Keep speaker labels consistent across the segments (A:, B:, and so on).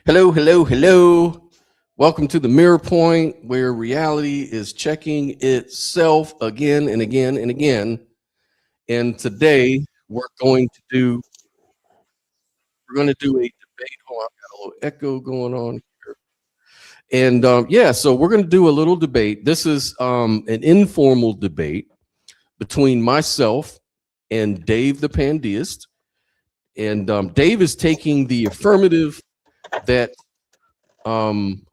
A: Hello, hello, hello. Welcome to the Mirror Point, where reality is checking itself again and again and again. And today we're going to do a debate. Hold on, I've got a little echo going on here. And so we're going to do a little debate. This is an informal debate between myself and Dave the Pandiest. And Dave is taking the affirmative that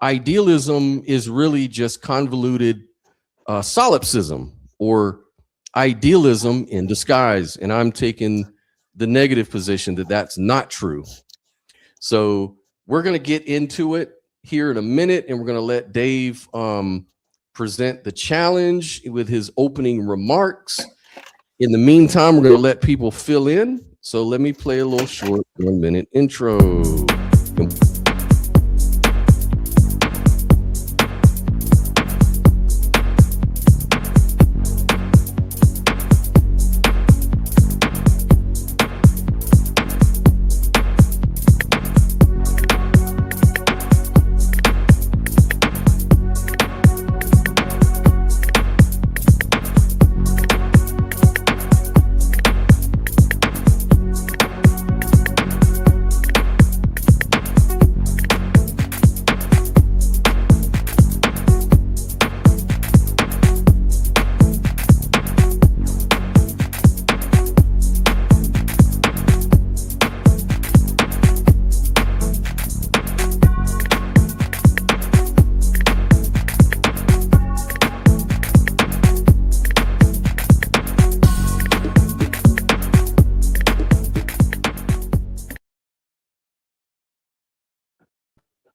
A: idealism is really just convoluted solipsism or idealism in disguise. And I'm taking the negative position that that's not true. So we're going to get into it here in a minute, and we're going to let Dave present the challenge with his opening remarks. In the meantime, we're going to let people fill in. So let me play a little short 1-minute intro.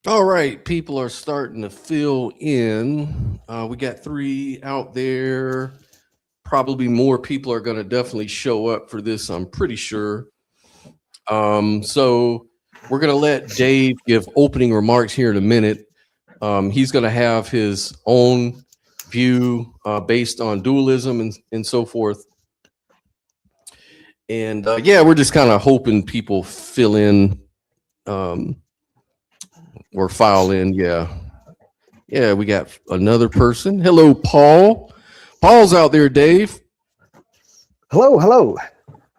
A: All right, people are starting to fill in. We got 3 out there. Probably more people are going to definitely show up for this, I'm pretty sure. So we're going to let Dave give opening remarks here in a minute. He's going to have his own view based on dualism and so forth. And we're just kind of hoping people fill in or file in. Yeah, we got another person. Hello, Paul. Paul's out there, Dave.
B: Hello.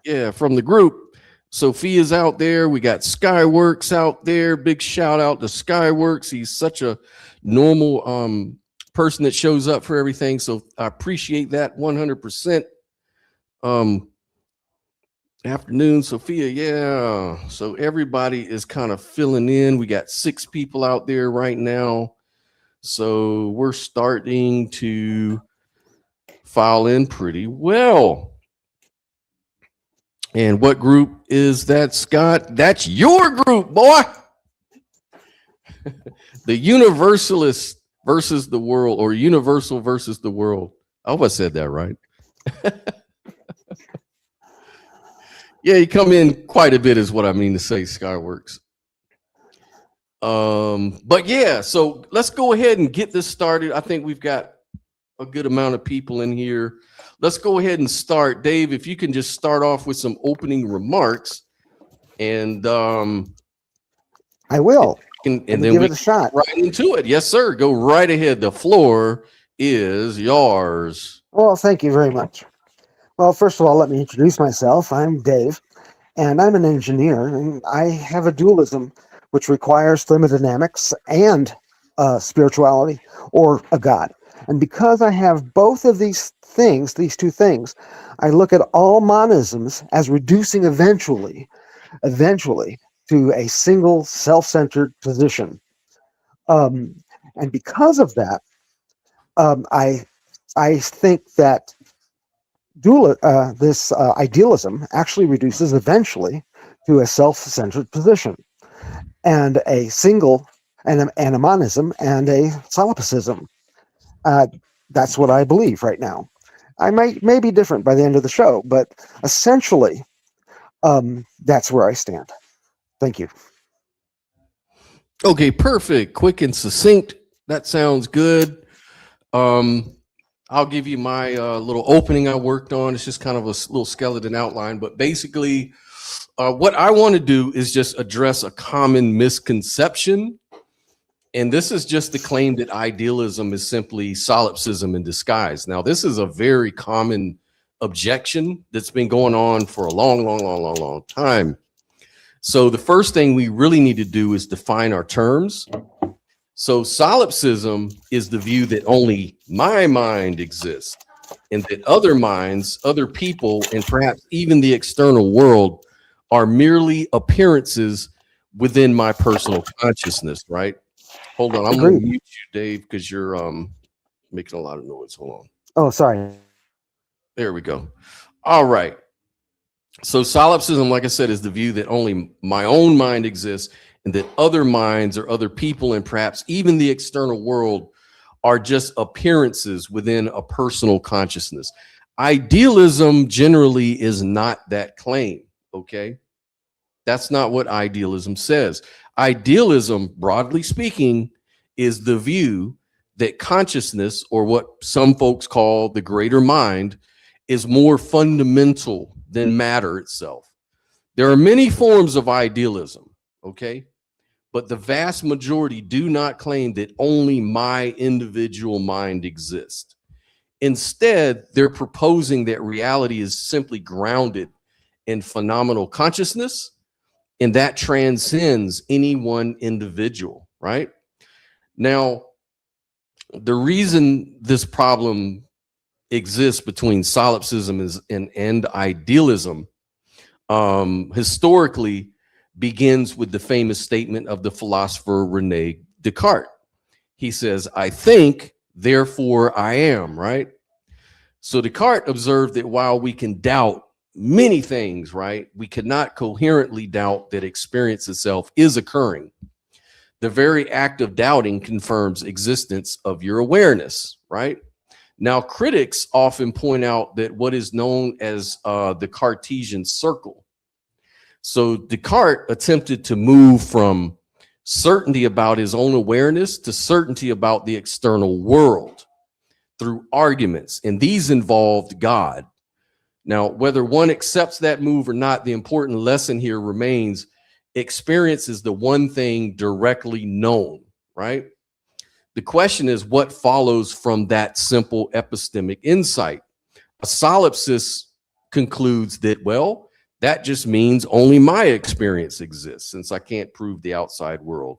A: Yeah, from the group. Sophia's out there. We got Skyworks out there. Big shout out to Skyworks. He's such a normal person that shows up for everything. So I appreciate that 100%. Afternoon, Sophia. Yeah. So everybody is kind of filling in. We got 6 people out there right now. So we're starting to file in pretty well. And what group is that, Scott? That's your group, boy. The Universalist versus the world, or Universal versus the world. I hope I said that right. Yeah, you come in quite a bit is what I mean to say, Skyworks. But yeah, so let's go ahead and get this started. I think we've got a good amount of people in here. Let's go ahead and start. Dave, if you can just start off with some opening remarks. And
B: I will.
A: And then we
B: give it a shot.
A: Right into it. Yes, sir. Go right ahead. The floor is yours.
B: Well, thank you very much. Well, first of all, let me introduce myself. I'm Dave, and I'm an engineer, and I have a dualism which requires thermodynamics and spirituality or a God. And because I have both of these things, these two things, I look at all monisms as reducing eventually to a single self-centered position. And because of that, I think that idealism actually reduces eventually to a self-centered position, and a single and a monism and a solipsism. That's what I believe right now. I may be different by the end of the show, but essentially, that's where I stand. Thank you.
A: Okay, perfect. Quick and succinct. That sounds good. I'll give you my little opening I worked on. It's just kind of a little skeleton outline, but basically What I want to do is just address a common misconception. And this is just the claim that idealism is simply solipsism in disguise. Now, this is a very common objection that's been going on for a long time. So the first thing we really need to do is define our terms. So solipsism is the view that only my mind exists and that other minds, other people, and perhaps even the external world are merely appearances within my personal consciousness, right? Hold on, I'm going to mute you, Dave, because you're making a lot of noise. Hold on.
B: Oh, sorry.
A: There we go. All right. So solipsism, like I said, is the view that only my own mind exists and that other minds or other people and perhaps even the external world are just appearances within a personal consciousness. Idealism generally is not that claim, okay? That's not what idealism says. Idealism, broadly speaking, is the view that consciousness, or what some folks call the greater mind, is more fundamental than matter itself. There are many forms of idealism, okay? But the vast majority do not claim that only my individual mind exists. Instead, they're proposing that reality is simply grounded in phenomenal consciousness, and that transcends any one individual, right? Now, the reason this problem exists between solipsism and idealism historically begins with the famous statement of the philosopher Rene Descartes. He says, I think, therefore I am, right? So Descartes observed that while we can doubt many things, right, we cannot coherently doubt that experience itself is occurring. The very act of doubting confirms existence of your awareness, right? Now, critics often point out that what is known as the Cartesian circle. So Descartes attempted to move from certainty about his own awareness to certainty about the external world through arguments, and these involved God. Now, whether one accepts that move or not, the important lesson here remains: experience is the one thing directly known, right? The question is, what follows from that simple epistemic insight? A solipsist concludes that, well, that just means only my experience exists, since I can't prove the outside world.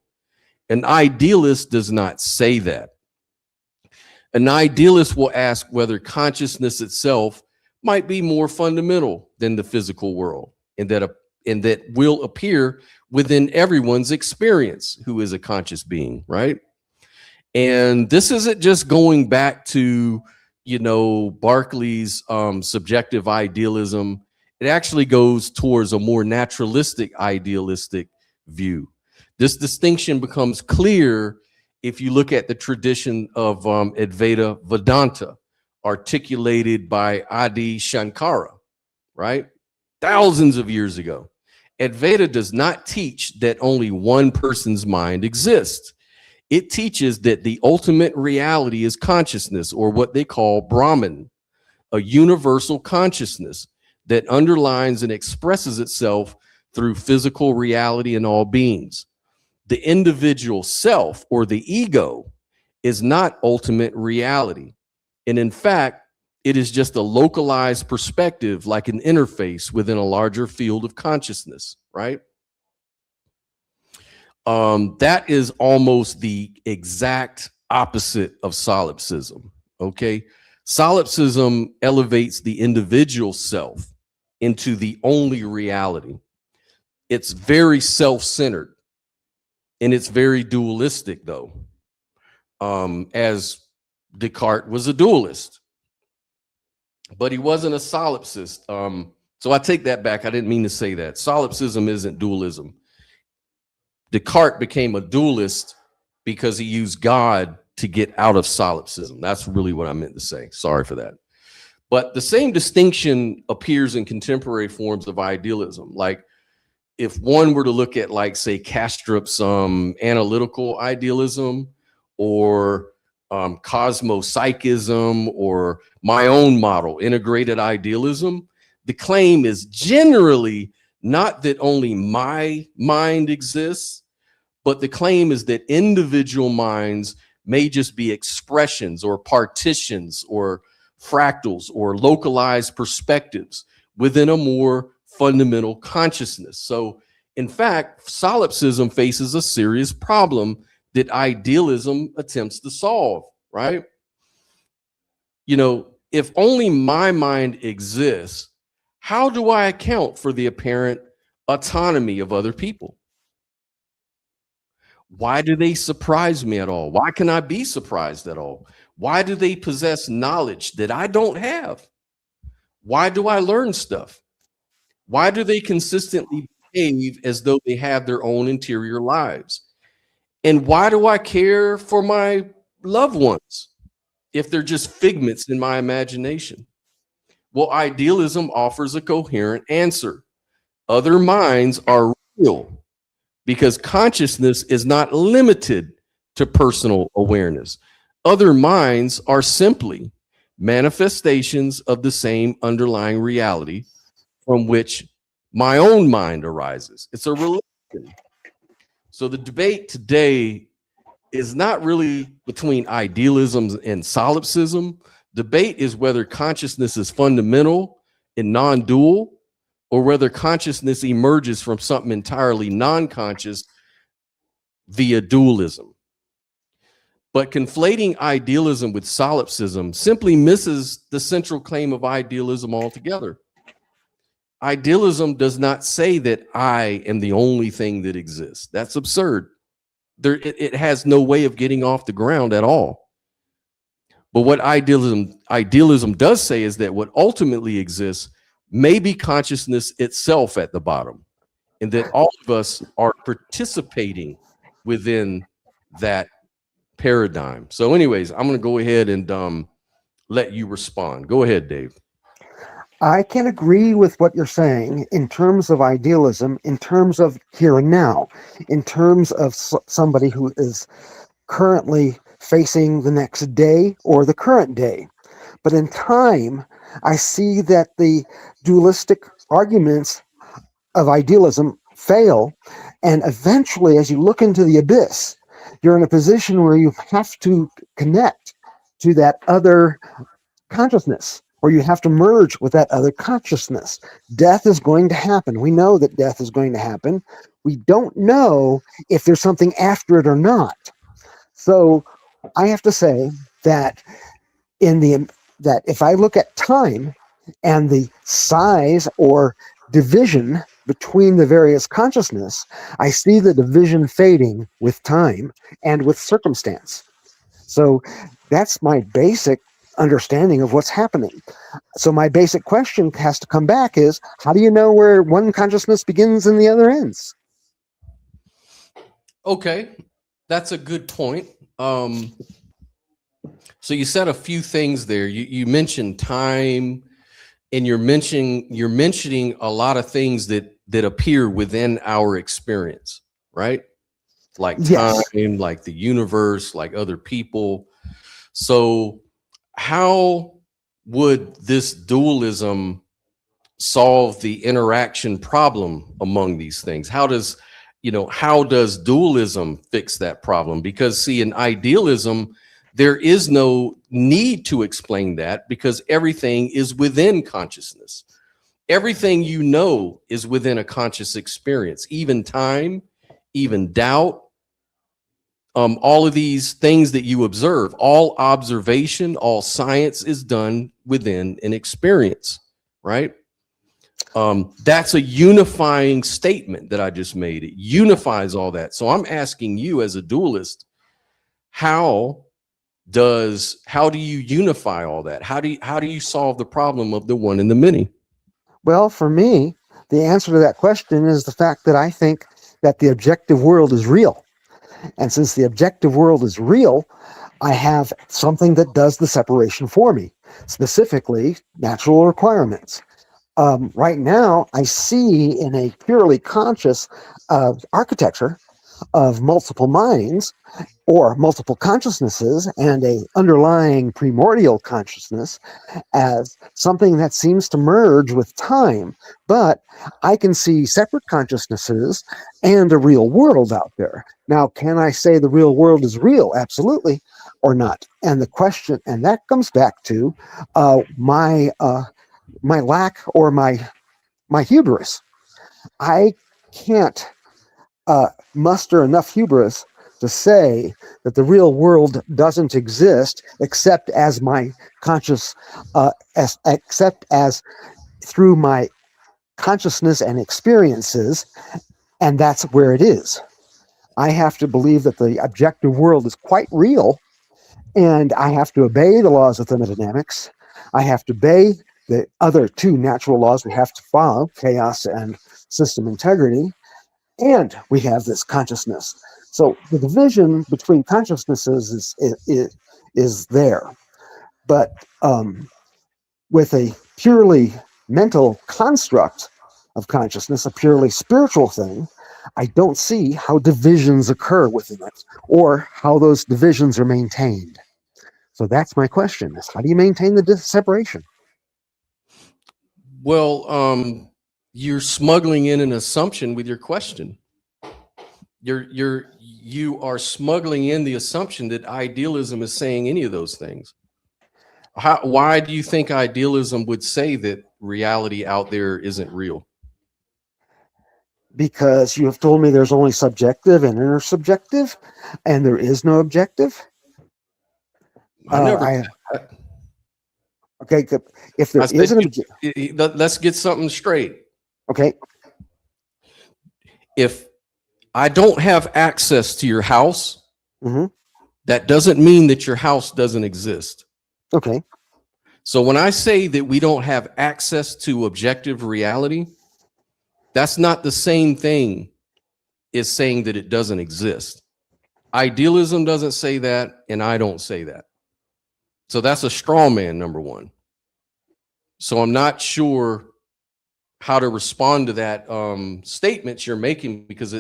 A: An idealist does not say that. An idealist will ask whether consciousness itself might be more fundamental than the physical world, and that will appear within everyone's experience who is a conscious being, right? And this isn't just going back to, you know, Berkeley's subjective idealism. It actually goes towards a more naturalistic, idealistic view. This distinction becomes clear if you look at the tradition of Advaita Vedanta, articulated by Adi Shankara, right? Thousands of years ago. Advaita does not teach that only one person's mind exists. It teaches that the ultimate reality is consciousness, or what they call Brahman, a universal consciousness that underlines and expresses itself through physical reality in all beings. The individual self, or the ego, is not ultimate reality. And in fact, it is just a localized perspective, like an interface within a larger field of consciousness, right? That is almost the exact opposite of solipsism, okay? Solipsism elevates the individual self into the only reality. It's very self-centered, and it's very dualistic, though, as Descartes was a dualist, but he wasn't a solipsist. So I take that back. I didn't mean to say that. Solipsism isn't dualism. Descartes became a dualist because he used God to get out of solipsism. That's really what I meant to say. Sorry for that. But the same distinction appears in contemporary forms of idealism. Like if one were to look at, like, say, Kastrup's analytical idealism, or cosmopsychism, or my own model, integrated idealism, the claim is generally Not that only my mind exists, but the claim is that individual minds may just be expressions or partitions or fractals or localized perspectives within a more fundamental consciousness. So, in fact, solipsism faces a serious problem that idealism attempts to solve, right? You know, if only my mind exists, how do I account for the apparent autonomy of other people? Why do they surprise me at all? Why can I be surprised at all? Why do they possess knowledge that I don't have? Why do I learn stuff? Why do they consistently behave as though they have their own interior lives? And why do I care for my loved ones if they're just figments in my imagination? Well, idealism offers a coherent answer. Other minds are real because consciousness is not limited to personal awareness. Other minds are simply manifestations of the same underlying reality from which my own mind arises. It's a relation. So the debate today is not really between idealism and solipsism. Debate is whether consciousness is fundamental and non-dual, or whether consciousness emerges from something entirely non-conscious via dualism. But conflating idealism with solipsism simply misses the central claim of idealism altogether. Idealism does not say that I am the only thing that exists. That's absurd. It has no way of getting off the ground at all. But what idealism does say is that what ultimately exists may be consciousness itself at the bottom, and that all of us are participating within that paradigm. So anyways, I'm going to go ahead and let you respond. Go ahead, Dave.
B: I can agree with what you're saying in terms of idealism, in terms of here and now, in terms of somebody who is currently facing the next day or the current day. But in time, I see that the dualistic arguments of idealism fail. And eventually, as you look into the abyss, you're in a position where you have to connect to that other consciousness, or you have to merge with that other consciousness. Death is going to happen. We know that death is going to happen. We don't know if there's something after it or not. So I have to say that that if I look at time and the size or division between the various consciousness, I see the division fading with time and with circumstance. So that's my basic understanding of what's happening. So my basic question has to come back is, how do you know where one consciousness begins and the other ends?
A: Okay, that's a good point. So you said a few things there. You mentioned time, and you're mentioning a lot of things that appear within our experience, right? Like time, yes, like the universe, like other people. So how would this dualism solve the interaction problem among these things? How does dualism fix that problem? Because see, in idealism, there is no need to explain that because everything is within consciousness. Everything you know is within a conscious experience, even time, even doubt, all of these things that you observe, all observation, all science is done within an experience, right? That's a unifying statement that I just made. It unifies all that. So I'm asking you as a dualist, how do you unify all that? How do you solve the problem of the one and the many?
B: Well, for me, the answer to that question is the fact that I think that the objective world is real. And since the objective world is real, I have something that does the separation for me, specifically natural requirements. Right now, I see in a purely conscious architecture, of multiple minds or multiple consciousnesses and a underlying primordial consciousness as something that seems to merge with time. But I can see separate consciousnesses and a real world out there. Now, can I say the real world is real? Absolutely, or not? And the question, and that comes back to my lack or my hubris. I can't muster enough hubris to say that the real world doesn't exist except as my conscious, except as through my consciousness and experiences, and that's where it is. I have to believe that the objective world is quite real, and I have to obey the laws of thermodynamics. I have to obey the other two natural laws we have to follow, chaos and system integrity, and we have this consciousness. So the division between consciousnesses is there. But with a purely mental construct of consciousness, a purely spiritual thing, I don't see how divisions occur within it or how those divisions are maintained. So that's my question: is how do you maintain the separation?
A: Well, you're smuggling in an assumption with your question. You are smuggling in the assumption that idealism is saying any of those things. Why do you think idealism would say that reality out there isn't real?
B: Because you have told me there's only subjective and intersubjective, and there is no objective. Okay, if there is an objective,
A: let's get something straight.
B: Okay.
A: If I don't have access to your house,
B: mm-hmm.
A: that doesn't mean that your house doesn't exist.
B: Okay.
A: So when I say that we don't have access to objective reality, that's not the same thing as saying that it doesn't exist. Idealism doesn't say that, and I don't say that. So that's a straw man, number one. So I'm not sure how to respond to that statements you're making, because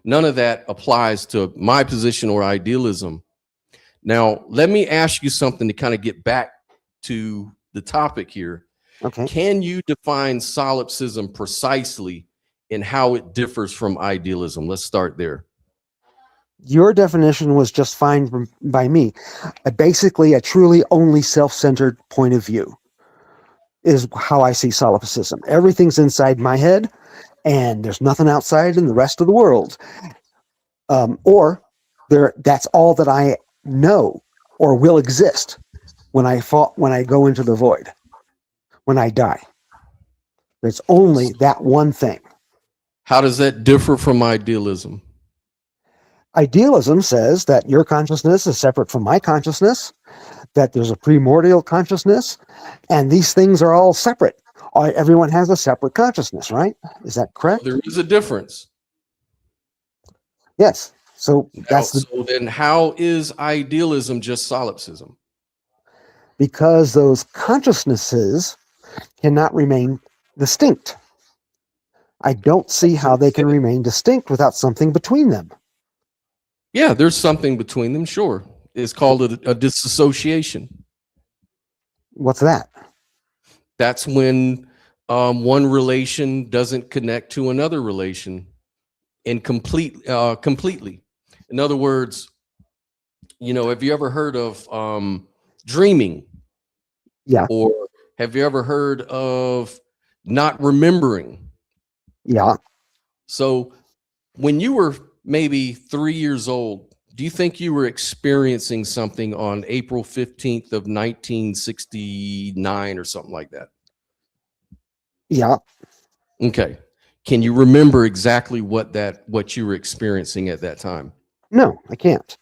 A: none of that applies to my position or idealism. Now, let me ask you something to kind of get back to the topic here.
B: Okay.
A: Can you define solipsism precisely and how it differs from idealism? Let's start there.
B: Your definition was just fine by me. Basically, a truly only self-centered point of view is how I see solipsism. Everything's inside my head, and there's nothing outside in the rest of the world. That's all that I know or will exist when I go into the void, when I die. There's only that one thing.
A: How does that differ from idealism?
B: Idealism says that your consciousness is separate from my consciousness, that there's a primordial consciousness, and these things are all separate. Everyone has a separate consciousness, right? Is that correct?
A: There is a difference.
B: Yes. So
A: so then how is idealism just solipsism?
B: Because those consciousnesses cannot remain distinct. I don't see how they can remain distinct without something between them.
A: Yeah, there's something between them, sure. It's called a disassociation.
B: What's that?
A: That's when one relation doesn't connect to another relation completely. In other words, have you ever heard of dreaming?
B: Yeah.
A: Or have you ever heard of not remembering?
B: Yeah.
A: So when you were maybe 3 years old, do you think you were experiencing something on April 15th of 1969 or something like that?
B: Yeah.
A: Okay. Can you remember exactly what you were experiencing at that time?
B: No, I can't.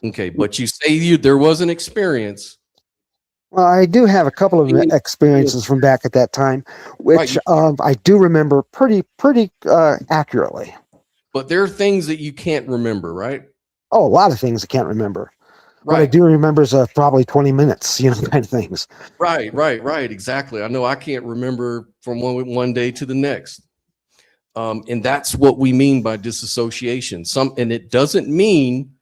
A: Okay, but you say there was an experience.
B: Well, I do have a couple of experiences from back at that time, which I do remember pretty accurately.
A: But there are things that you can't remember, right?
B: Oh, a lot of things I can't remember.
A: Right.
B: What I do remember is probably 20 minutes, kind of things.
A: Right, exactly. I know I can't remember from one day to the next. And that's what we mean by disassociation. And it doesn't mean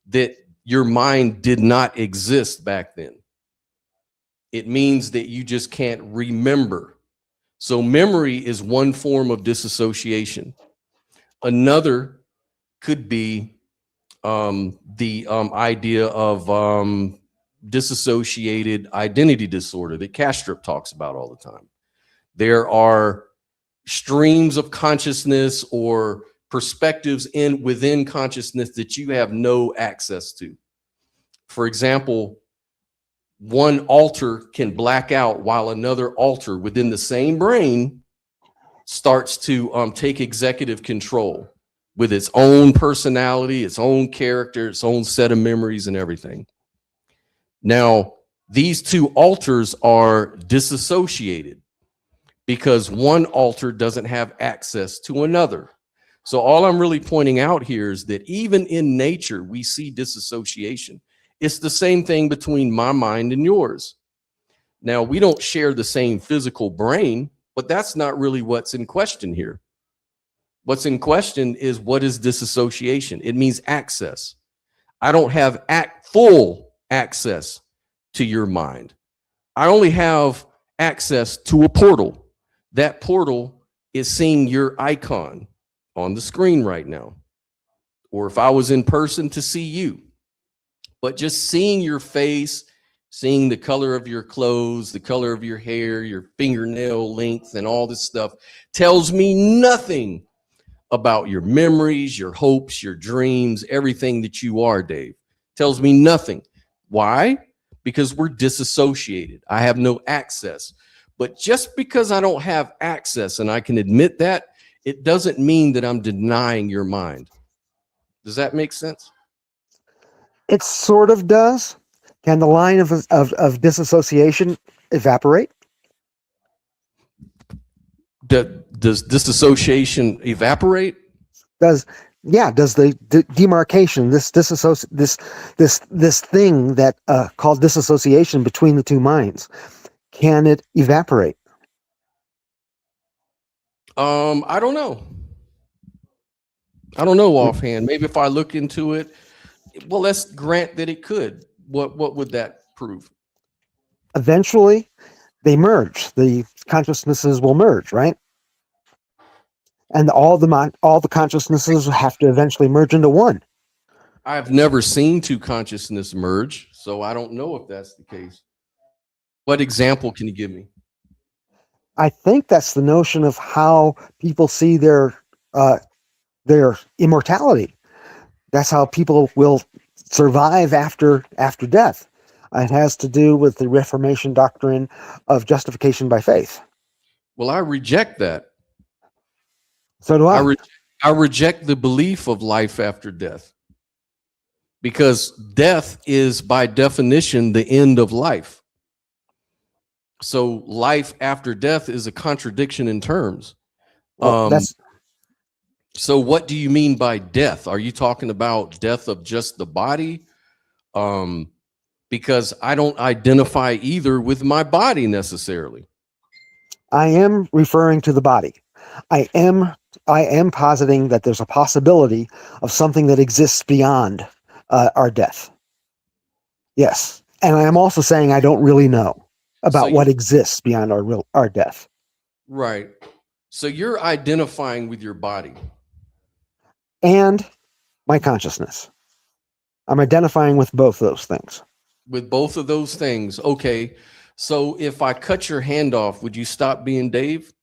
A: that your mind did not exist back then. It means that you just can't remember. So memory is one form of disassociation. Another could be the idea of dissociated identity disorder that Kastrup talks about all the time. There are streams of consciousness or perspectives within consciousness that you have no access to. For example, one alter can black out while another alter within the same brain starts to take executive control with its own personality, its own character, its own set of memories and everything. Now, these two alters are disassociated because one alter doesn't have access to another. So all I'm really pointing out here is that even in nature, we see disassociation. It's the same thing between my mind and yours. Now, we don't share the same physical brain, but that's not really what's in question here. What's in question is, what is disassociation? It means access. I don't have full access to your mind. I only have access to a portal. That portal is seeing your icon on the screen right now. Or if I was in person, to see you. But just seeing your face, seeing the color of your clothes, the color of your hair, your fingernail length, and all this stuff tells me nothing about your memories, your hopes, your dreams, everything that you are, Dave. Tells me nothing. Why? Because we're disassociated. I have no access. But just because I don't have access, and I can admit that, it doesn't mean that I'm denying your mind. Does that make sense?
B: It sort of does. Can the line of disassociation evaporate?
A: Does disassociation evaporate?
B: Does the demarcation, this thing that called dissociation between the two minds, can it evaporate?
A: I don't know. I don't know offhand. Maybe if I look into it. Well, let's grant that it could. What would that prove?
B: Eventually, they merge. The consciousnesses will merge, right? And all the consciousnesses have to eventually merge into one.
A: I've never seen two consciousness merge, so I don't know if that's the case. What example can you give me?
B: I think that's the notion of how people see their immortality. That's how people will survive after death. It has to do with the Reformation doctrine of justification by faith.
A: Well, I reject that.
B: So do I.
A: I reject the belief of life after death, because death is by definition the end of life. So life after death is a contradiction in terms.
B: Well,
A: so what do you mean by death? Are you talking about death of just the body? Because I don't identify either with my body necessarily.
B: I am referring to the body. I am positing that there's a possibility of something that exists beyond our death. Yes. And I am also saying I don't really know about what exists beyond our death.
A: Right. So you're identifying with your body.
B: And my consciousness. I'm identifying with both those things.
A: With both of those things. Okay. So if I cut your hand off, would you stop being Dave?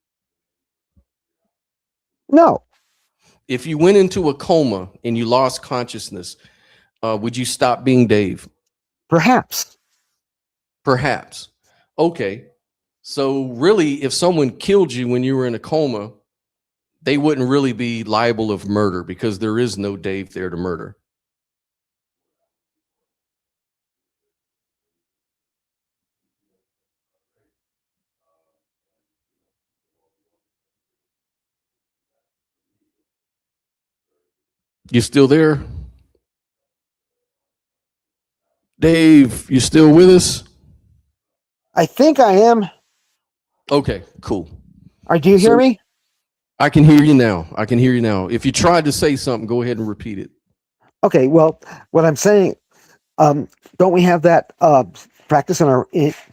B: No.
A: If you went into a coma and you lost consciousness, would you stop being Dave?
B: Perhaps.
A: Perhaps. Okay. So really, if someone killed you when you were in a coma, they wouldn't really be liable of murder because there is no Dave there to murder. You still there? Dave, you still with us?
B: I think I am.
A: Okay, cool.
B: Do you hear me?
A: I can hear you now. I can hear you now. If you tried to say something, go ahead and repeat it.
B: Okay, well, what I'm saying, don't we have that practice in our?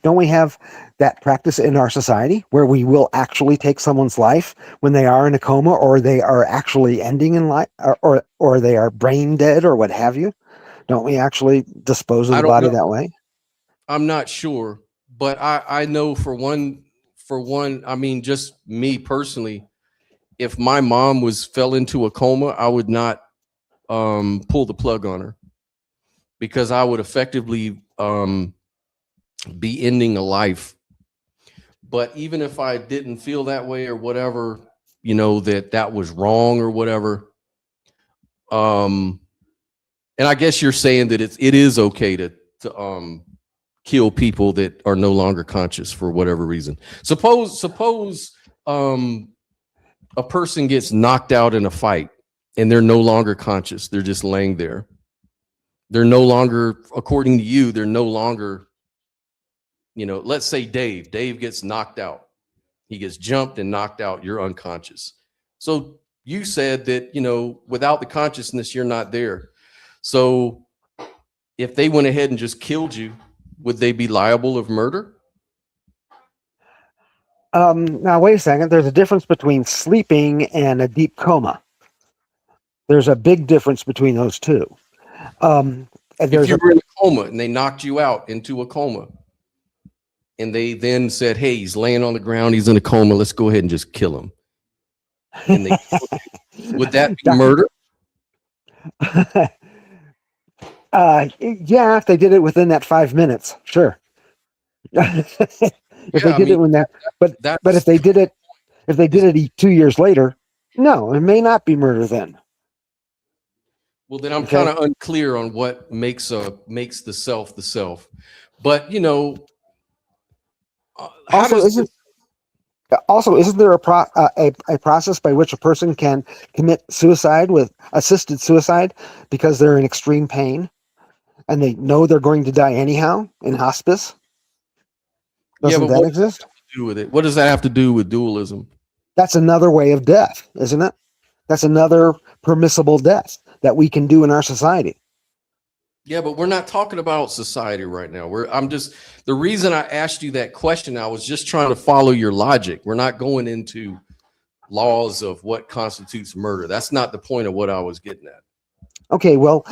B: Don't we have that practice in our society where we will actually take someone's life when they are in a coma, or they are actually ending in life, or they are brain dead, or what have you? Don't we actually dispose of
A: I
B: the
A: don't
B: body
A: know.
B: that way?
A: I'm not sure, but I know for one, I mean, just me personally, if my mom fell into a coma, I would not pull the plug on her, because I would effectively be ending a life. But even if I didn't feel that way or whatever, that was wrong or whatever. Um, and I guess you're saying that it is okay to kill people that are no longer conscious for whatever reason. Suppose a person gets knocked out in a fight and they're no longer conscious. They're just laying there. They're no longer, according to you, they're no longer, let's say Dave gets knocked out. He gets jumped and knocked out. You're unconscious. So you said that, without the consciousness, you're not there. So if they went ahead and just killed you, would they be liable of murder?
B: Now, wait a second. There's a difference between sleeping and a deep coma. There's a big difference between those two. And
A: If
B: there's
A: you
B: a
A: were in a coma and they knocked you out into a coma, and they then said, "Hey, he's laying on the ground. He's in a coma. Let's go ahead and just kill him." And they killed you. Would that be murder?
B: Yeah, if they did it within that 5 minutes, sure. If
A: Yeah,
B: they
A: I
B: did
A: mean,
B: it when that, but
A: that's
B: if they did it 2 years later, no, it may not be murder then.
A: well. Then I'm kind
B: Okay.
A: of unclear on what makes the self the self. But how
B: Also,
A: does
B: isn't there a process by which a person can commit suicide with assisted suicide because they're in extreme pain and they know they're going to die anyhow in hospice?
A: yeah,
B: Doesn't
A: but
B: that
A: what does that
B: exist?
A: have to do with it? What does that have to do with dualism?
B: That's another way of death, isn't it? That's another permissible death that we can do in our society.
A: Yeah, but we're not talking about society right now. The reason I asked you that question, I was just trying to follow your logic. We're not going into laws of what constitutes murder. That's not the point of what I was getting at.
B: Okay, well,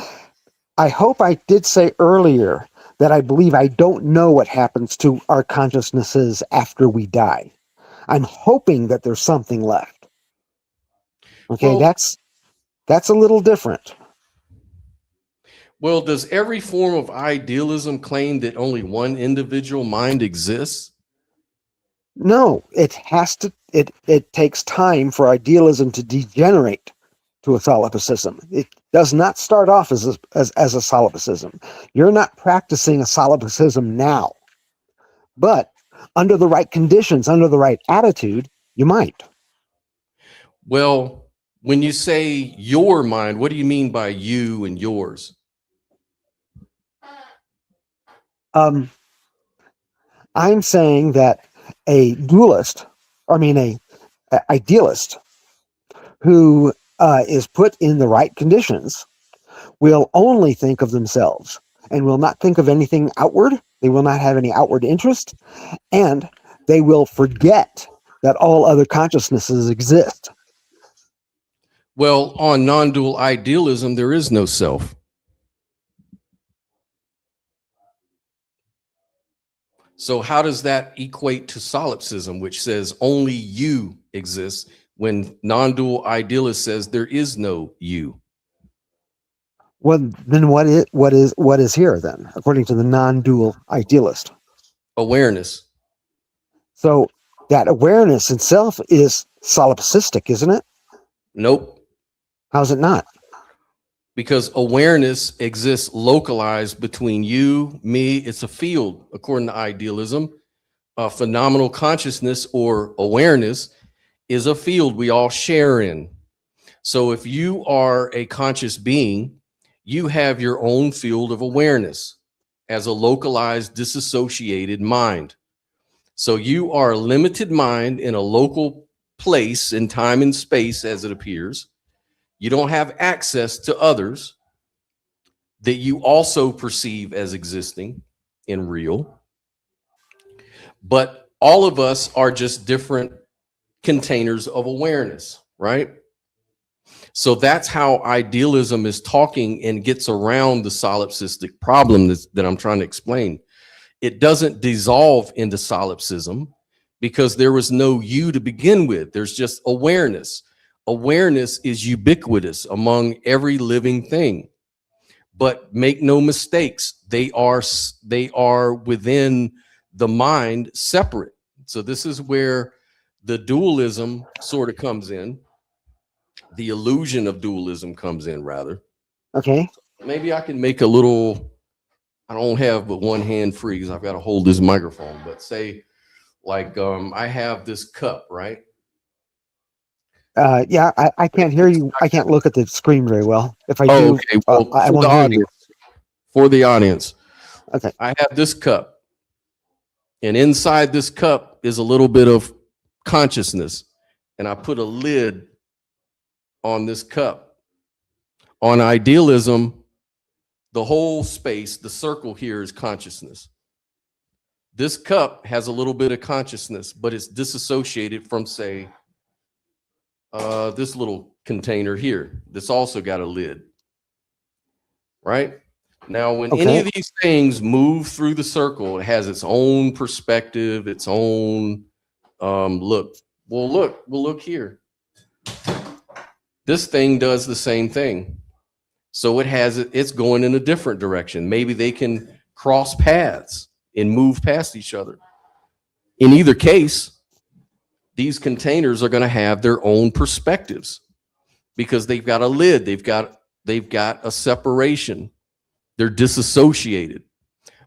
B: I hope I did say earlier that I believe I don't know what happens to our consciousnesses after we die. I'm hoping that there's something left. Okay,
A: Well,
B: that's a little different.
A: well, does every form of idealism claim that only one individual mind exists?
B: No, it takes time for idealism to degenerate to a solipsism. It does not start off as a solipsism. You're not practicing a solipsism now, but under the right conditions, under the right attitude, you might.
A: Well, when you say your mind, what do you mean by you and yours?
B: I'm saying that a dualist, a idealist who is put in the right conditions will only think of themselves and will not think of anything outward. They will not have any outward interest, and they will forget that all other consciousnesses exist.
A: Well, on non-dual idealism, there is no self. So how does that equate to solipsism, which says only you exists, when non-dual idealist says there is no you?
B: Well, then what is here then, according to the non-dual idealist?
A: Awareness.
B: So that awareness itself is solipsistic, isn't it?
A: Nope.
B: How's it not?
A: Because awareness exists localized between you, me. It's a field, according to idealism. Phenomenal consciousness or awareness is a field we all share in. So if you are a conscious being, you have your own field of awareness as a localized, disassociated mind. So you are a limited mind in a local place in time and space as it appears. You don't have access to others that you also perceive as existing in real. But all of us are just different containers of awareness, right? So that's how idealism is talking and gets around the solipsistic problem that I'm trying to explain. It doesn't dissolve into solipsism because there was no you to begin with. There's just awareness. Awareness is ubiquitous among every living thing. But make no mistakes, they are within the mind separate. So this is where the dualism sort of comes in. The illusion of dualism comes in, rather.
B: Okay.
A: Maybe I can make a little, I don't have but one hand free because I've got to hold this microphone, but say like I have this cup, right?
B: Yeah, I can't hear you. I can't look at the screen very well. If I do,
A: Okay. Well,
B: I
A: for
B: won't
A: the
B: hear you.
A: audience, for the audience,
B: Okay.
A: I have this cup, and inside this cup is a little bit of consciousness, and I put a lid on this cup. On idealism, the whole space, the circle here is consciousness. This cup has a little bit of consciousness, but it's disassociated from, say, this little container here. That's also got a lid, right? Now, when any of these things move through the circle, it has its own perspective, its own look. Well, look here. This thing does the same thing. So it's going in a different direction. Maybe they can cross paths and move past each other. In either case, these containers are going to have their own perspectives because they've got a lid, they've got a separation. They're disassociated.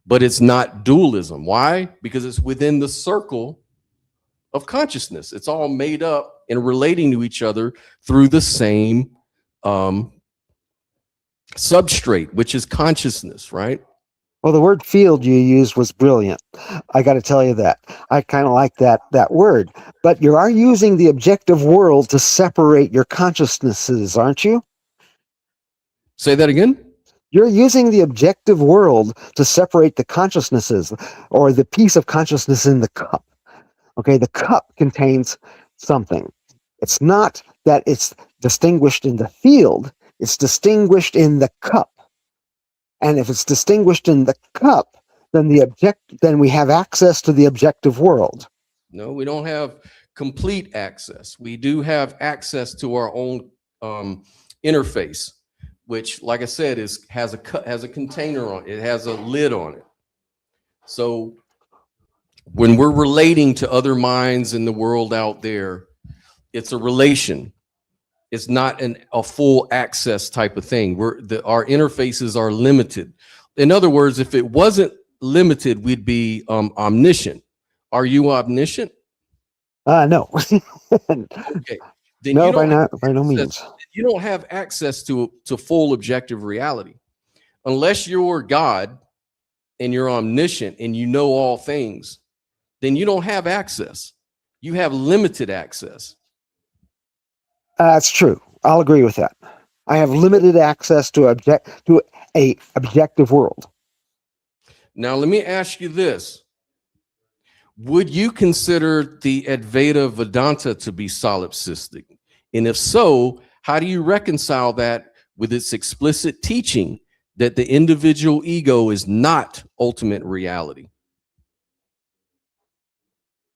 A: But it's not dualism. Why? Because it's within the circle of consciousness. It's all made up and relating to each other through the same substrate, which is consciousness, right?
B: Well, the word field you used was brilliant. I got to tell you that. I kind of like that word. But you are using the objective world to separate your consciousnesses, aren't you?
A: Say that again?
B: You're using the objective world to separate the consciousnesses or the piece of consciousness in the cup. Okay, the cup contains something. It's not that it's distinguished in the field, it's distinguished in the cup. And if it's distinguished in the cup, then we have access to the objective world.
A: No, we don't have complete access. We do have access to our own interface, which, like I said, has a container on it. It has a lid on it. So when we're relating to other minds in the world out there, it's a relation. It's not a full access type of thing. Our interfaces are limited. In other words, if it wasn't limited, we'd be omniscient. Are you omniscient?
B: No.
A: Okay. Then
B: no, by no means.
A: You don't have access to full objective reality. Unless you're God and you're omniscient and you know all things, then you don't have access. You have limited access.
B: That's true. I'll agree with that. I have limited access to a objective world.
A: Now, let me ask you this. Would you consider the Advaita Vedanta to be solipsistic? And if so, how do you reconcile that with its explicit teaching that the individual ego is not ultimate reality?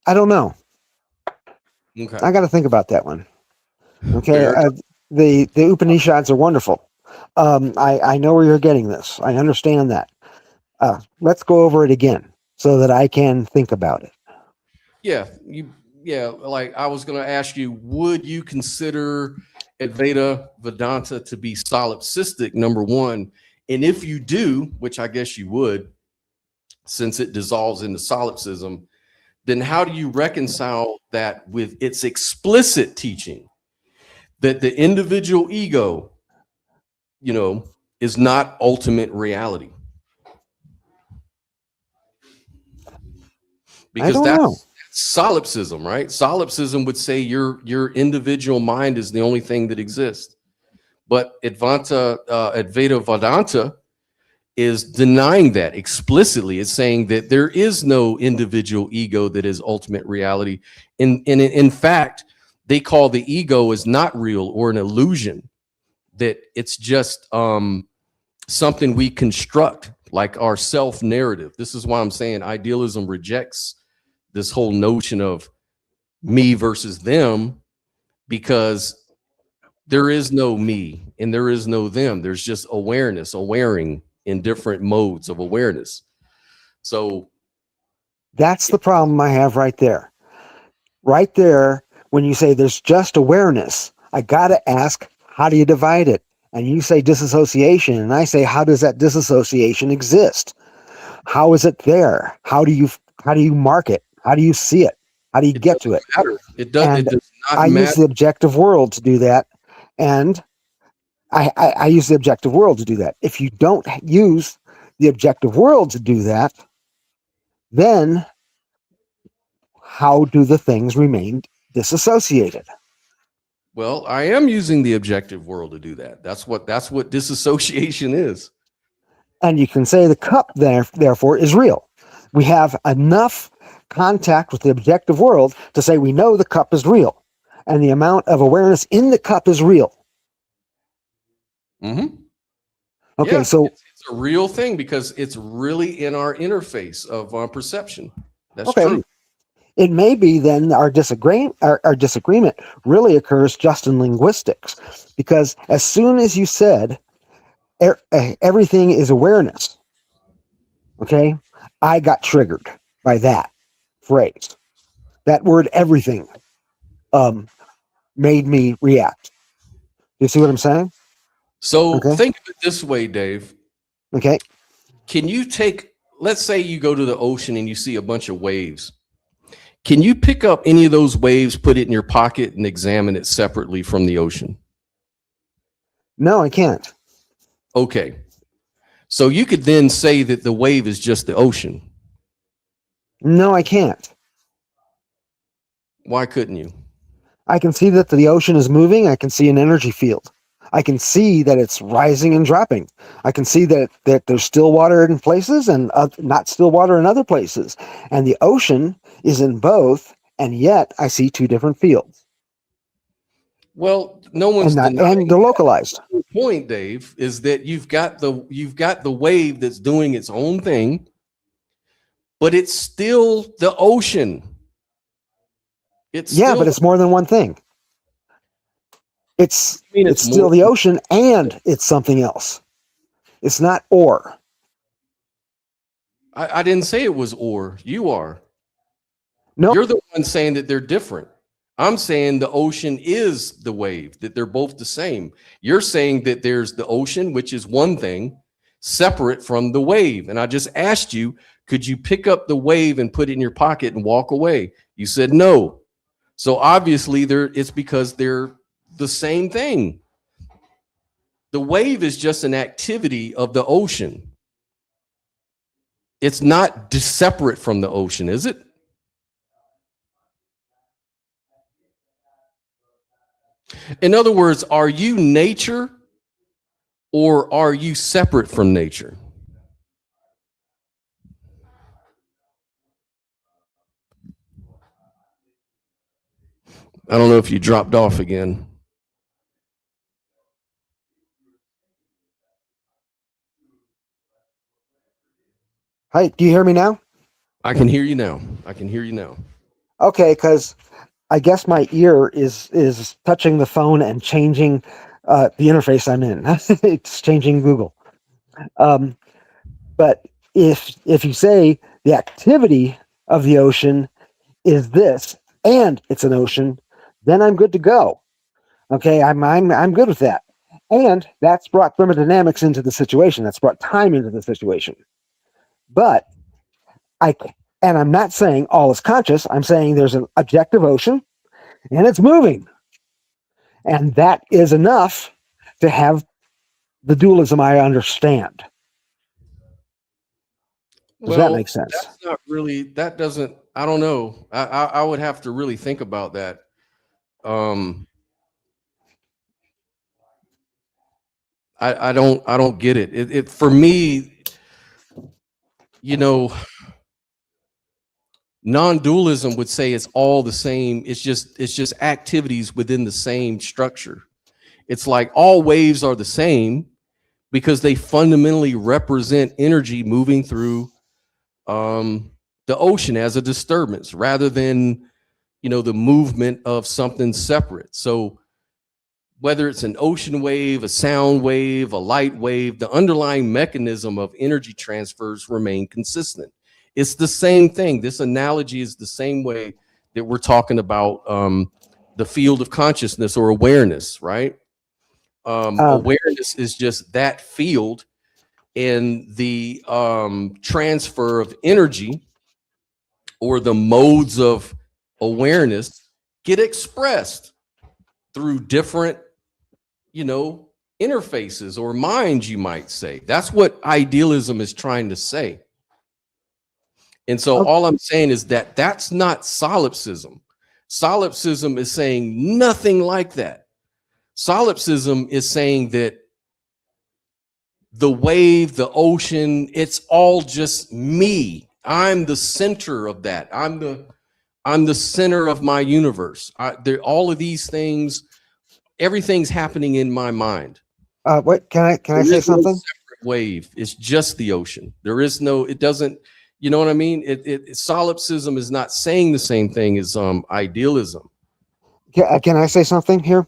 B: I don't know.
A: Okay.
B: I got to think about that one. Okay. The Upanishads are wonderful. I know where you're getting this. I understand that. Let's go over it again so that I can think about it.
A: Yeah. Like I was going to ask you, would you consider Advaita Vedanta to be solipsistic, number one? And if you do, which I guess you would, since it dissolves into solipsism, then how do you reconcile that with its explicit teaching that the individual ego, is not ultimate reality? Because that's solipsism, right? Solipsism would say your individual mind is the only thing that exists. But Advaita Vedanta is denying that explicitly. It's saying that there is no individual ego that is ultimate reality. In fact, they call the ego is not real or an illusion, that it's just something we construct, like our self narrative. This is why I'm saying idealism rejects this whole notion of me versus them, because there is no me and there is no them. There's just awareness, awareing in different modes of awareness. So
B: That's the problem I have right there. Right there, when you say there's just awareness, I got to ask, how do you divide it? And you say disassociation, and I say, how does that disassociation exist? How is it there? How do you mark it? How do you see it? How do you get to it?
A: It does not
B: I use the objective world to do that, and I use the objective world to do that. If you don't use the objective world to do that, then how do the things remain disassociated?
A: Well, I am using the objective world to do that. That's what disassociation is.
B: And you can say the cup therefore is real. We have enough contact with the objective world to say we know the cup is real, and the amount of awareness in the cup is real.
A: Mm-hmm.
B: Okay,
A: yeah,
B: so
A: it's a real thing because it's really in our interface of our perception. That's
B: okay.
A: true.
B: It may be then our disagreement really occurs just in linguistics, because as soon as you said everything is awareness, okay, I got triggered by that phrase. That word everything made me react. You see what I'm saying?
A: So think of it this way, Dave.
B: Okay.
A: Can you let's say you go to the ocean and you see a bunch of waves. Can you pick up any of those waves, put it in your pocket, and examine it separately from the ocean?
B: No, I can't.
A: Okay. So you could then say that the wave is just the ocean.
B: No, I can't.
A: Why couldn't you?
B: I can see that the ocean is moving. I can see an energy field. I can see that it's rising and dropping. I can see that there's still water in places and not still water in other places. And the ocean is in both, and yet I see two different fields.
A: Well, no one's
B: and they're localized.
A: The point, Dave, is that you've got the wave that's doing its own thing, but it's still the ocean.
B: But it's more than one thing. It's still the ocean, and it's something else. It's not or.
A: I didn't say it was or. You are.
B: No.
A: You're the one saying that they're different. I'm saying the ocean is the wave, that they're both the same. You're saying that there's the ocean, which is one thing, separate from the wave. And I just asked you, could you pick up the wave and put it in your pocket and walk away? You said no. So obviously it's because they're the same thing. The wave is just an activity of the ocean. It's not separate from the ocean, is it? In other words, are you nature or are you separate from nature? I don't know if you dropped off again.
B: Hi, do you hear me now?
A: I can hear you now. I can hear you now.
B: Okay, because I guess my ear is touching the phone and changing the interface I'm in. It's changing Google. But if you say the activity of the ocean is this, and it's an ocean, then I'm good to go. Okay, I'm good with that. And that's brought thermodynamics into the situation. That's brought time into the situation. But I'm not saying all is conscious. I'm saying there's an objective ocean and it's moving. And that is enough to have the dualism I understand. Does that
A: Well,
B: make sense?
A: that's not really, that doesn't, I don't know. I would have to really think about that. Um, I don't get it. It for me, you know, non-dualism would say it's all the same. It's just activities within the same structure. It's like all waves are the same because they fundamentally represent energy moving through the ocean as a disturbance rather than, the movement of something separate. So whether it's an ocean wave, a sound wave, a light wave, the underlying mechanism of energy transfers remain consistent. It's the same thing. This analogy is the same way that we're talking about the field of consciousness or awareness, right? Awareness is just that field, and the transfer of energy or the modes of awareness get expressed through different, interfaces or minds, you might say. That's what idealism is trying to say. And so all I'm saying is that that's not solipsism. Solipsism is saying nothing like that. Solipsism is saying that the wave, the ocean, it's all just me. I'm the center of that. I'm the center of my universe. All of these things, everything's happening in my mind.
B: What can I say something?
A: No separate wave. It's just the ocean. There is no. It doesn't. You know what I mean? Solipsism is not saying the same thing as idealism.
B: Can I say something here?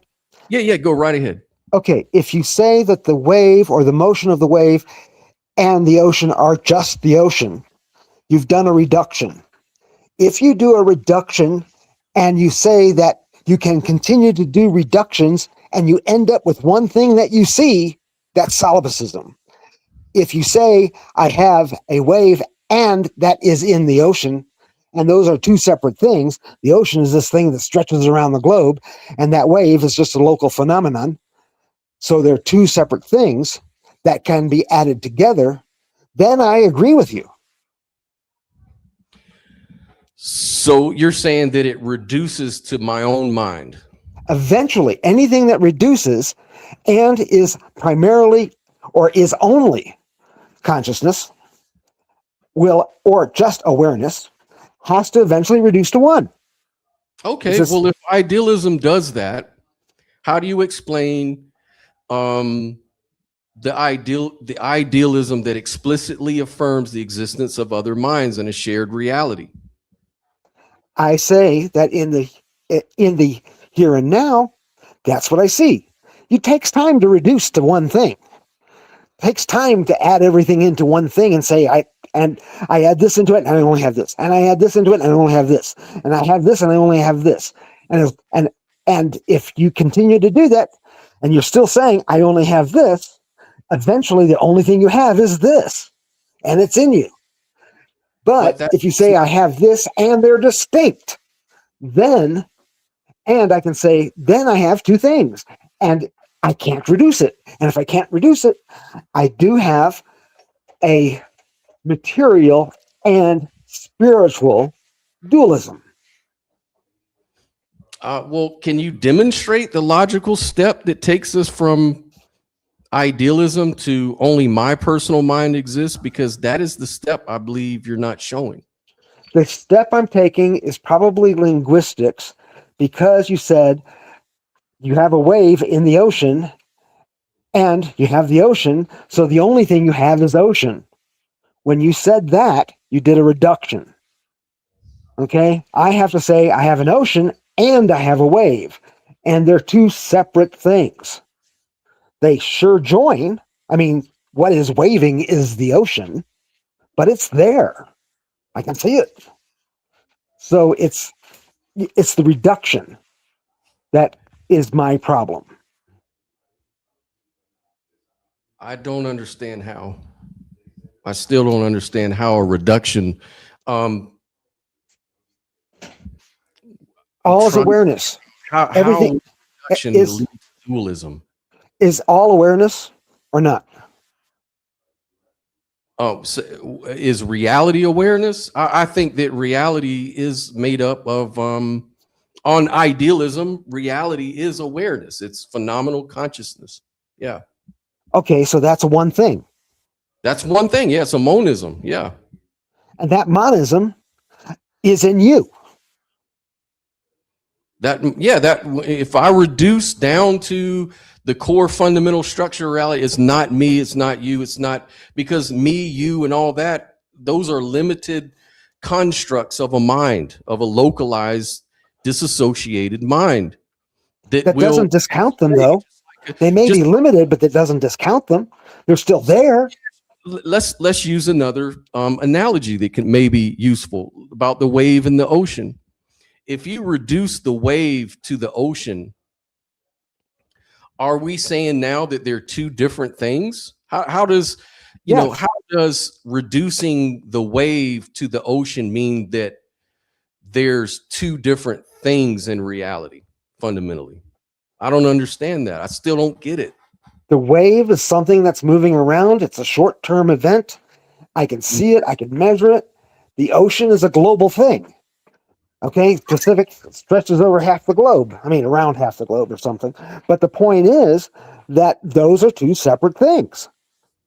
A: Yeah. Go right ahead.
B: Okay, if you say that the wave or the motion of the wave and the ocean are just the ocean, you've done a reduction. If you do a reduction and you say that you can continue to do reductions and you end up with one thing that you see, that's solipsism. If you say, I have a wave and that is in the ocean, and those are two separate things, the ocean is this thing that stretches around the globe, and that wave is just a local phenomenon. So they're two separate things that can be added together, then I agree with you.
A: So you're saying that it reduces to my own mind.
B: Eventually, anything that reduces and is primarily or is only consciousness or just awareness has to eventually reduce to one.
A: Okay, well, if idealism does that, how do you explain the idealism that explicitly affirms the existence of other minds and a shared reality?
B: I say that in the here and now, that's what I see. It takes time to reduce to one thing. It takes time to add everything into one thing and say, I add this into it and I only have this. And I add this into it and I only have this. And I have this and I only have this. And if you continue to do that and you're still saying, I only have this, eventually the only thing you have is this. And it's in you. But if you say, I have this and they're distinct, then, and I can say, then I have two things and I can't reduce it. And if I can't reduce it, I do have a material and spiritual dualism.
A: Well, can you demonstrate the logical step that takes us from idealism to only my personal mind exists? Because that is the step I believe you're not showing.
B: The step I'm taking is probably linguistics, because you said you have a wave in the ocean and you have the ocean, so the only thing you have is ocean. When you said that, you did a reduction. Okay? I have to say I have an ocean and I have a wave, and they're two separate things. They sure join. I mean, what is waving is the ocean, but it's there. I can see it. So it's the reduction that is my problem.
A: I don't understand how. I still don't understand how a reduction.
B: All is awareness. Everything
A: reduction leads to dualism.
B: Is all awareness or not?
A: Is reality awareness? I think that reality is made up of on idealism. Reality is awareness. It's phenomenal consciousness. Yeah,
B: Okay, so that's one thing.
A: that's one thing. Yeah, it's a monism. Yeah,
B: And that monism is in you.
A: that if I reduce down to the core fundamental structure of reality, it's not me, it's not you, it's not, because me, you, and all that, those are limited constructs of a mind, of a localized, disassociated mind that
B: That
A: will
B: doesn't discount them, though. They may
A: just
B: be limited, but that doesn't discount them. They're still there.
A: let's use another analogy that can maybe useful about the wave in the ocean. If you reduce the wave to the ocean, are we saying now that they're two different things? How does,
B: Yes.
A: how does reducing the wave to the ocean mean that there's two different things in reality fundamentally? I don't understand that. I still don't get it.
B: The wave is something that's moving around. It's a short-term event. I can see it. I can measure it. The ocean is a global thing. Okay, Pacific stretches over half the globe. I mean, around half the globe or something. But the point is that those are two separate things.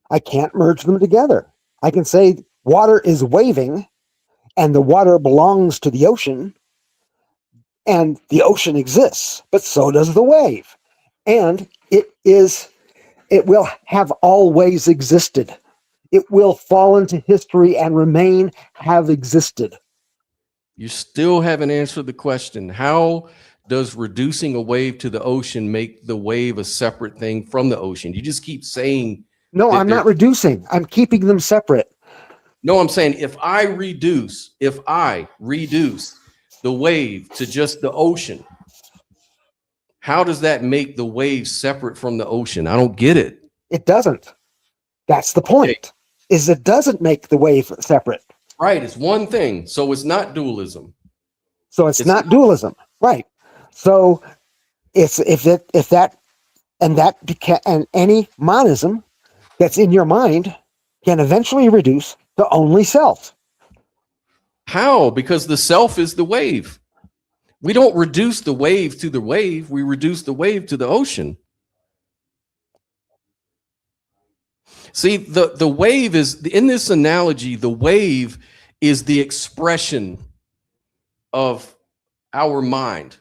B: I can't merge them together. I can say water is waving and the water belongs to the ocean and the ocean exists, but so does the wave. And it will have always existed. It will fall into history and remain have existed.
A: You still haven't answered the question. How does reducing a wave to the ocean make the wave a separate thing from the ocean? You just keep saying.
B: No, I'm not reducing. I'm keeping them separate.
A: No, I'm saying if I reduce the wave to just the ocean, how does that make the wave separate from the ocean? I don't get it.
B: It doesn't. That's the point, is it doesn't make the wave separate.
A: Right, it's one thing, so it's not dualism.
B: So it's not dualism, right? So if any monism that's in your mind can eventually reduce to only self.
A: How? Because the self is the wave. We don't reduce the wave to the wave. We reduce the wave to the ocean. See, the wave is, in this analogy, the wave is the expression of our mind,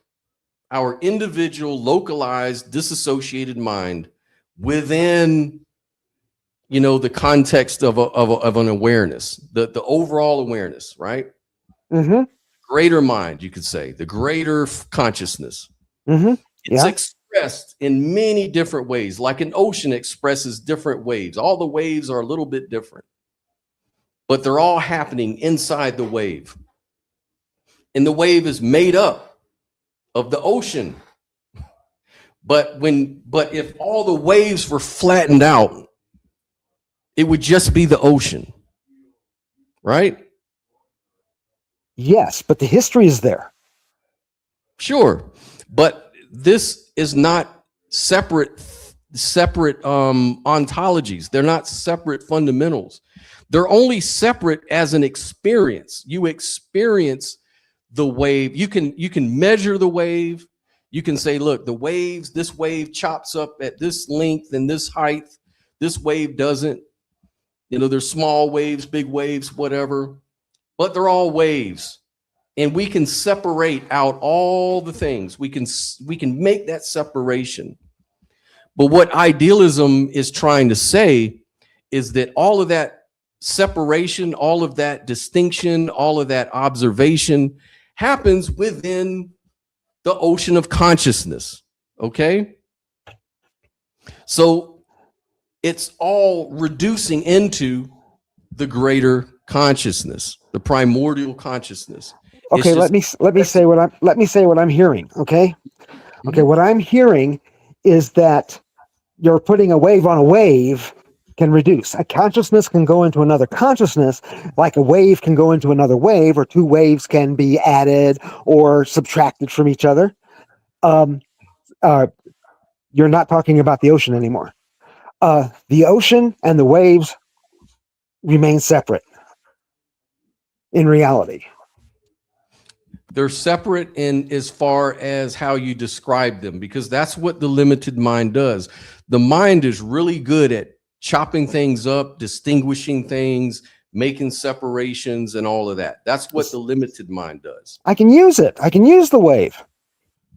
A: our individual, localized, disassociated mind within, the context of an awareness, the overall awareness, right?
B: Mm-hmm.
A: Greater mind, you could say, the greater consciousness.
B: Mm-hmm.
A: It's expressed in many different ways, like an ocean expresses different waves. All the waves are a little bit different, but they're all happening inside the wave. And the wave is made up of the ocean. But if all the waves were flattened out, it would just be the ocean, right?
B: Yes, but the history is there.
A: Sure, but this is not separate ontologies. They're not separate fundamentals. They're only separate as an experience. You experience the wave. You can measure the wave. You can say, look, this wave chops up at this length and this height. This wave doesn't. There's small waves, big waves, whatever, but they're all waves. And we can separate out all the things. We can make that separation. But what idealism is trying to say is that all of that separation, all of that distinction, all of that observation happens within the ocean of consciousness. Okay? So it's all reducing into the greater consciousness, the primordial consciousness.
B: Okay, let me say what I'm hearing. Okay, what I'm hearing is that you're putting a wave on a wave can reduce. A consciousness can go into another consciousness, like a wave can go into another wave, or two waves can be added or subtracted from each other. You're not talking about the ocean anymore. The ocean and the waves remain separate in reality.
A: They're separate in as far as how you describe them, because that's what the limited mind does. The mind is really good at chopping things up, distinguishing things, making separations and all of that. That's what the limited mind does.
B: I can use it. I can use the wave.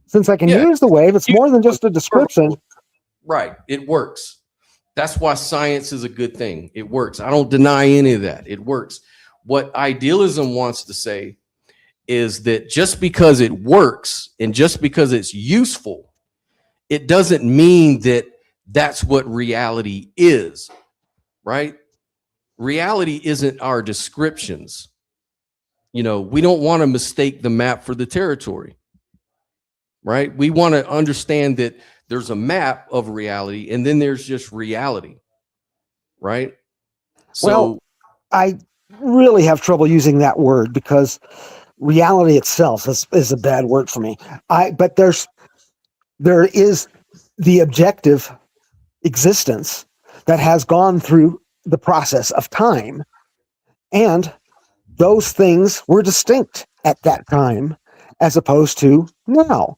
B: Since I can use the wave, it's more than just a description.
A: Right. It works. That's why science is a good thing. It works. I don't deny any of that. It works. What idealism wants to say is that just because it works and just because it's useful, it doesn't mean that that's what reality is, right? Reality isn't our descriptions. You know, we don't want to mistake the map for the territory, right? We want to understand that there's a map of reality and then there's just reality, right? So,
B: well, I really have trouble using that word because reality itself is a bad word for me. But there is the objective existence that has gone through the process of time, and those things were distinct at that time as opposed to now.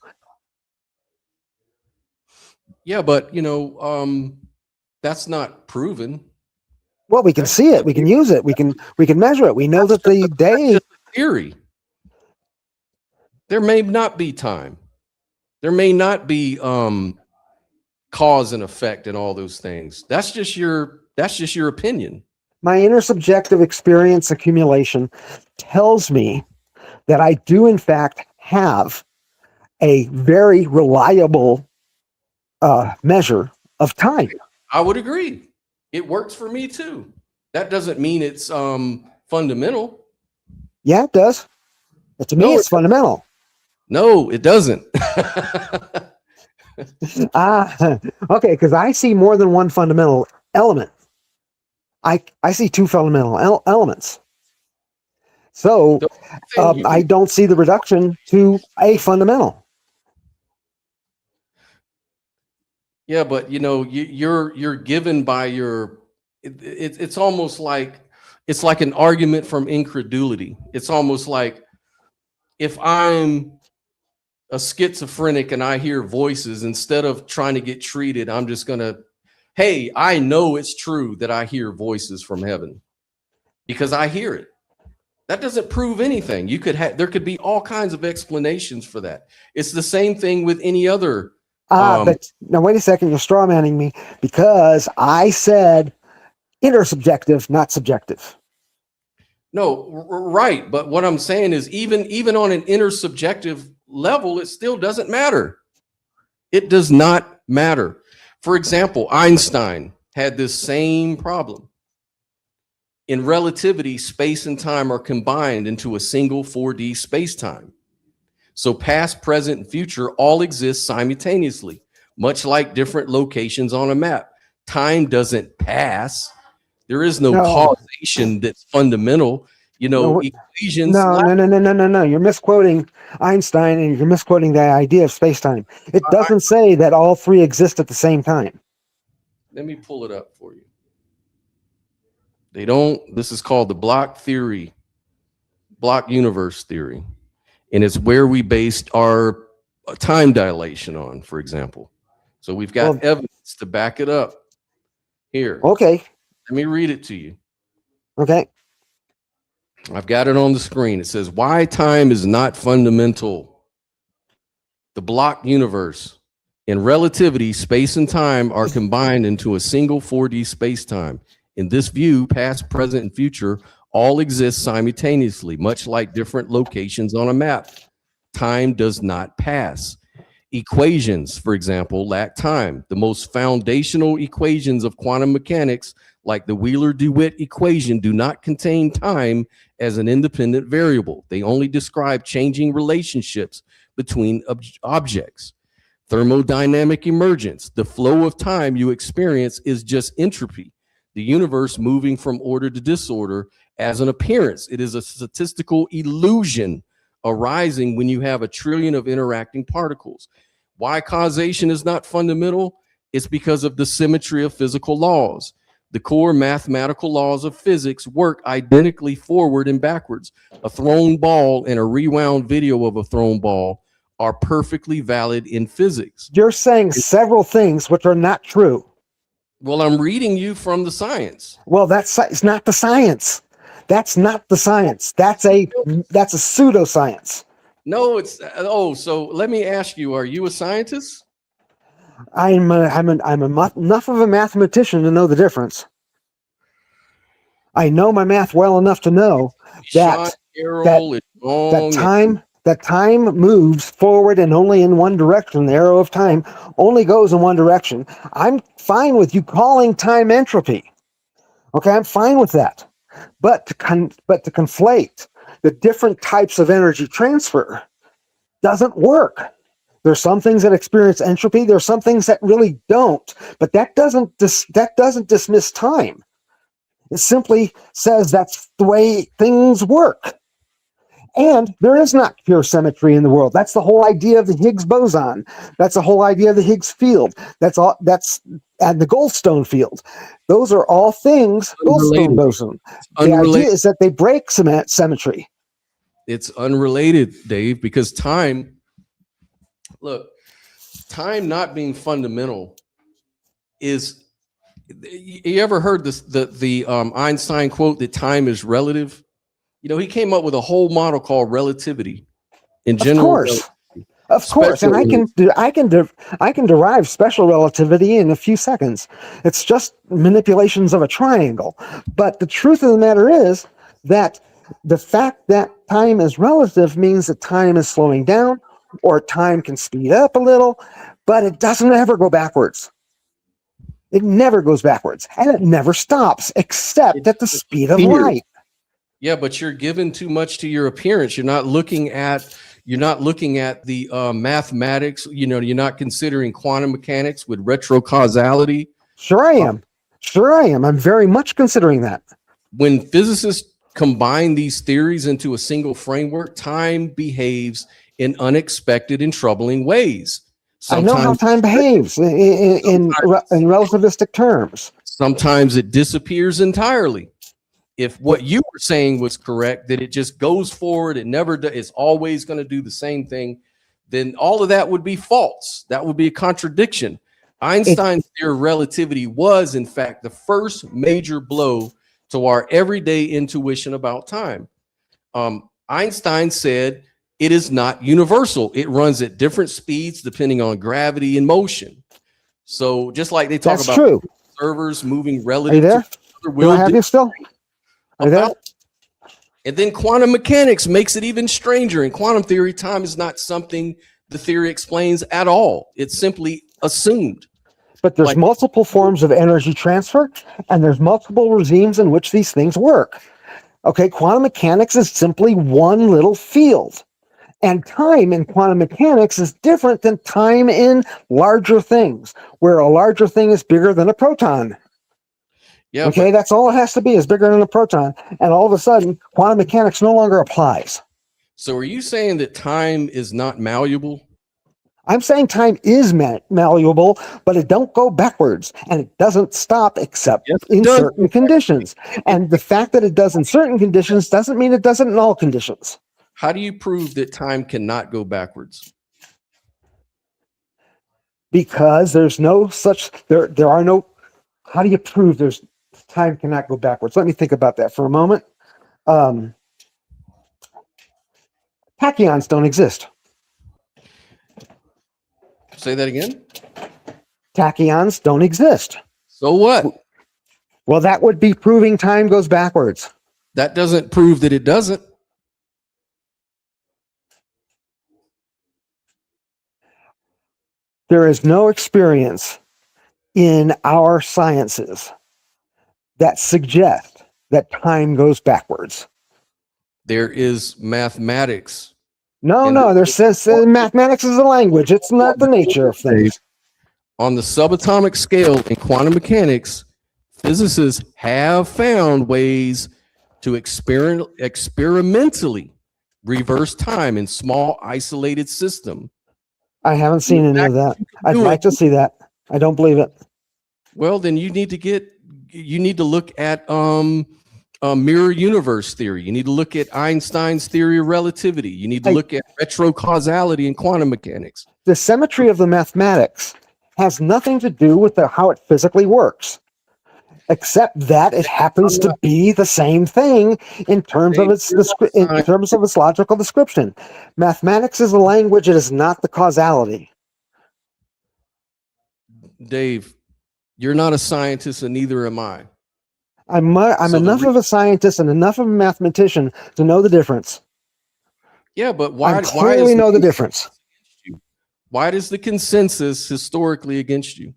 A: yeah, but you know, that's not proven.
B: Well, we can see it, we can use it, we can measure it. We know that the day
A: Just a theory. There may not be time. There may not be cause and effect and all those things. That's just your opinion.
B: my intersubjective experience accumulation tells me that I do in fact have a very reliable measure of time.
A: I would agree. It works for me too. That doesn't mean it's fundamental.
B: Yeah, it does. But to me, it's fundamental.
A: No, it doesn't.
B: Okay, because I see more than one fundamental element. I see two fundamental elements. So I don't see the reduction to a fundamental.
A: Yeah, but you know, you're given by your. It's almost like it's like an argument from incredulity. It's almost like if I'm a schizophrenic and I hear voices, instead of trying to get treated, I'm just gonna, hey, I know it's true that I hear voices from heaven because I hear it. That doesn't prove anything. You could have, there could be all kinds of explanations for that. It's the same thing with any other.
B: But now wait a second, you're straw manning me because I said intersubjective, not subjective.
A: No, right. But what I'm saying is even on an intersubjective level, it still doesn't matter. It does not matter. For example, Einstein had this same problem. In relativity, space and time are combined into a single 4D space-time. So past, present, and future all exist simultaneously, much like different locations on a map. Time doesn't pass. There is no causation that's fundamental. You know, equations.
B: No. You're misquoting Einstein and you're misquoting the idea of space-time. It doesn't say that all three exist at the same time.
A: Let me pull it up for you. They don't. This is called the block theory, block universe theory. And it's where we based our time dilation on, for example. So we've got evidence to back it up here.
B: Okay.
A: Let me read it to you.
B: Okay.
A: I've got it on the screen. It says, why time is not fundamental. The block universe. In relativity, space and time are combined into a single 4D space-time. In this view, past, present, and future all exist simultaneously, much like different locations on a map. Time does not pass. Equations, for example, lack time. The most foundational equations of quantum mechanics, like the Wheeler-DeWitt equation, do not contain time as an independent variable. They only describe changing relationships between objects. Thermodynamic emergence. The flow of time you experience is just entropy. The universe moving from order to disorder as an appearance. It is a statistical illusion arising when you have a trillion of interacting particles. Why causation is not fundamental? It's because of the symmetry of physical laws. The core mathematical laws of physics work identically forward and backwards. A thrown ball and a rewound video of a thrown ball are perfectly valid in physics.
B: You're saying several things which are not true.
A: Well, I'm reading you from the science.
B: Well, it's not the science. That's not the science. That's a pseudoscience.
A: No, it's so let me ask you, are you a scientist?
B: I'm enough of a mathematician to know the difference. I know my math well enough to know that time moves forward and only in one direction. The arrow of time only goes in one direction. I'm fine with you calling time entropy. Okay, I'm fine with that. But to conflate the different types of energy transfer doesn't work. There's some things that experience entropy. There's some things that really don't. But that doesn't dismiss time. It simply says that's the way things work. And there is not pure symmetry in the world. That's the whole idea of the Higgs boson. That's the whole idea of the Higgs field. And the Goldstone field. Those are all things. Goldstone boson. The idea is that they break symmetry.
A: It's unrelated, Dave, because time not being fundamental is. You ever heard the Einstein quote that time is relative? You know, he came up with a whole model called relativity. In general,
B: of course, and I can derive special relativity in a few seconds. It's just manipulations of a triangle. But the truth of the matter is that the fact that time is relative means that time is slowing down, or time can speed up a little, but it doesn't ever go backwards. It never goes backwards, and it never stops, except at the speed of light.
A: Yeah, but you're giving too much to your appearance. You're not looking at the mathematics. You know, you're not considering quantum mechanics with retrocausality.
B: Sure I am. I'm very much considering that.
A: When physicists combine these theories into a single framework, time behaves in unexpected and troubling ways.
B: Sometimes, I know how time behaves in relativistic terms.
A: Sometimes it disappears entirely. If what you were saying was correct, that it just goes forward, it's always going to do the same thing, then all of that would be false. That would be a contradiction. Einstein's theory of relativity was, in fact, the first major blow to our everyday intuition about time. Einstein said it is not universal. It runs at different speeds depending on gravity and motion. So just like they talk about servers moving relative to
B: will have you still?
A: And then quantum mechanics makes it even stranger. In quantum theory, time is not something the theory explains at all. It's simply assumed.
B: But there's multiple forms of energy transfer, and there's multiple regimes in which these things work. Okay, quantum mechanics is simply one little field. And time in quantum mechanics is different than time in larger things, where a larger thing is bigger than a proton. Yeah, okay, that's all it has to be, is bigger than a proton. And all of a sudden, quantum mechanics no longer applies.
A: So are you saying that time is not malleable?
B: I'm saying time is malleable, but it don't go backwards, and it doesn't stop except in certain conditions. And the fact that it does in certain conditions doesn't mean it doesn't in all conditions.
A: How do you prove that time cannot go backwards?
B: Because there's no such, there are no, how do you prove time cannot go backwards? Let me think about that for a moment. Tachyons don't exist.
A: Say that again?
B: Tachyons don't exist.
A: So what?
B: Well, that would be proving time goes backwards.
A: That doesn't prove that it doesn't.
B: There is no experience in our sciences that suggest that time goes backwards.
A: There is mathematics.
B: No, there's mathematics is a language. It's not the nature of things.
A: On the subatomic scale in quantum mechanics, physicists have found ways to experimentally reverse time in small isolated systems.
B: I haven't seen any of that. I'd like to see that. I don't believe it.
A: Well, then you need to you need to look at mirror universe theory. You need to look at Einstein's theory of relativity. You need to look at retrocausality in quantum mechanics.
B: The symmetry of the mathematics has nothing to do with how it physically works, except that it happens to be the same thing in terms of its logical description. Mathematics is a language; it is not the causality.
A: Dave, you're not a scientist, and neither am I.
B: I'm enough of a scientist and enough of a mathematician to know the difference.
A: Yeah, but
B: I clearly know the difference.
A: Why does the consensus historically against you?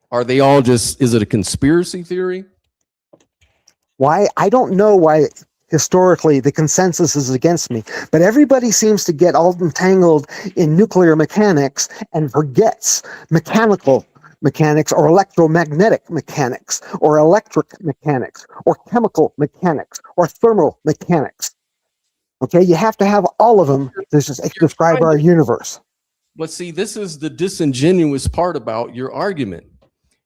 A: Are they all just, is it a conspiracy theory?
B: Why? I don't know why historically the consensus is against me, but everybody seems to get all entangled in nuclear mechanics and forgets mechanical mechanics or electromagnetic mechanics or electric mechanics or chemical mechanics or thermal mechanics. Okay, you have to have all of them to describe our universe.
A: But see, this is the disingenuous part about your argument.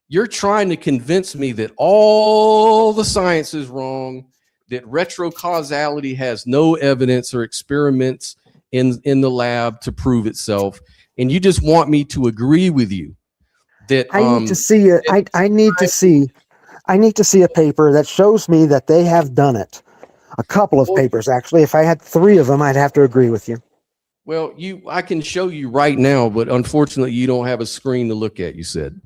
A: You're trying to convince me that all the science is wrong, that retrocausality has no evidence or experiments in the lab to prove itself, and you just want me to agree with you that
B: I need to see it. I need to see a paper that shows me that they have done it. A couple of papers, actually. If I had 3 of them, I'd have to agree with you.
A: Well, I can show you right now, but unfortunately, you don't have a screen to look at, you said.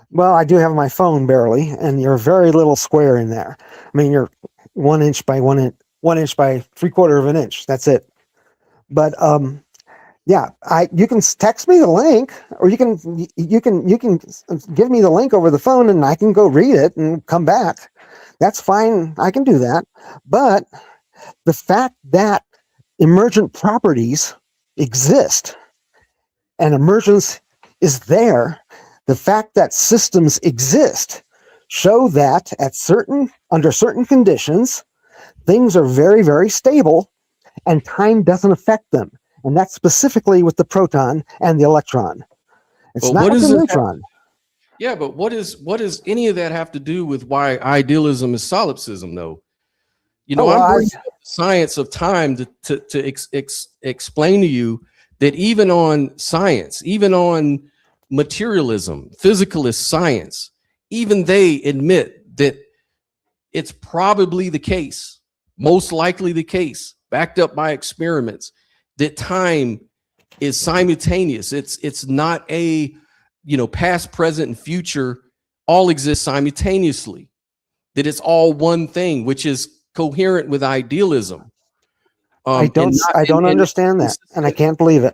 B: Well, I do have my phone barely, and you're very little square in there. I mean, you're 1 inch by 1 inch, 1 inch by 3/4 of an inch. That's it. But yeah, you can text me the link, or you can give me the link over the phone, and I can go read it and come back. That's fine. I can do that. But the fact that emergent properties exist and emergence is there, the fact that systems exist show that under certain conditions, things are very, very stable and time doesn't affect them. And that's specifically with the proton and the electron. It's not with the neutron.
A: Yeah, but what does any of that have to do with why idealism is solipsism, though? You know, I'm bringing up the science of time to explain to you that even on science, even on materialism, physicalist science, even they admit that it's probably the case, most likely the case, backed up by experiments, that time is simultaneous. It's not a, past, present, and future all exist simultaneously, that it's all one thing, which is coherent with idealism.
B: I don't understand that, and I can't believe it.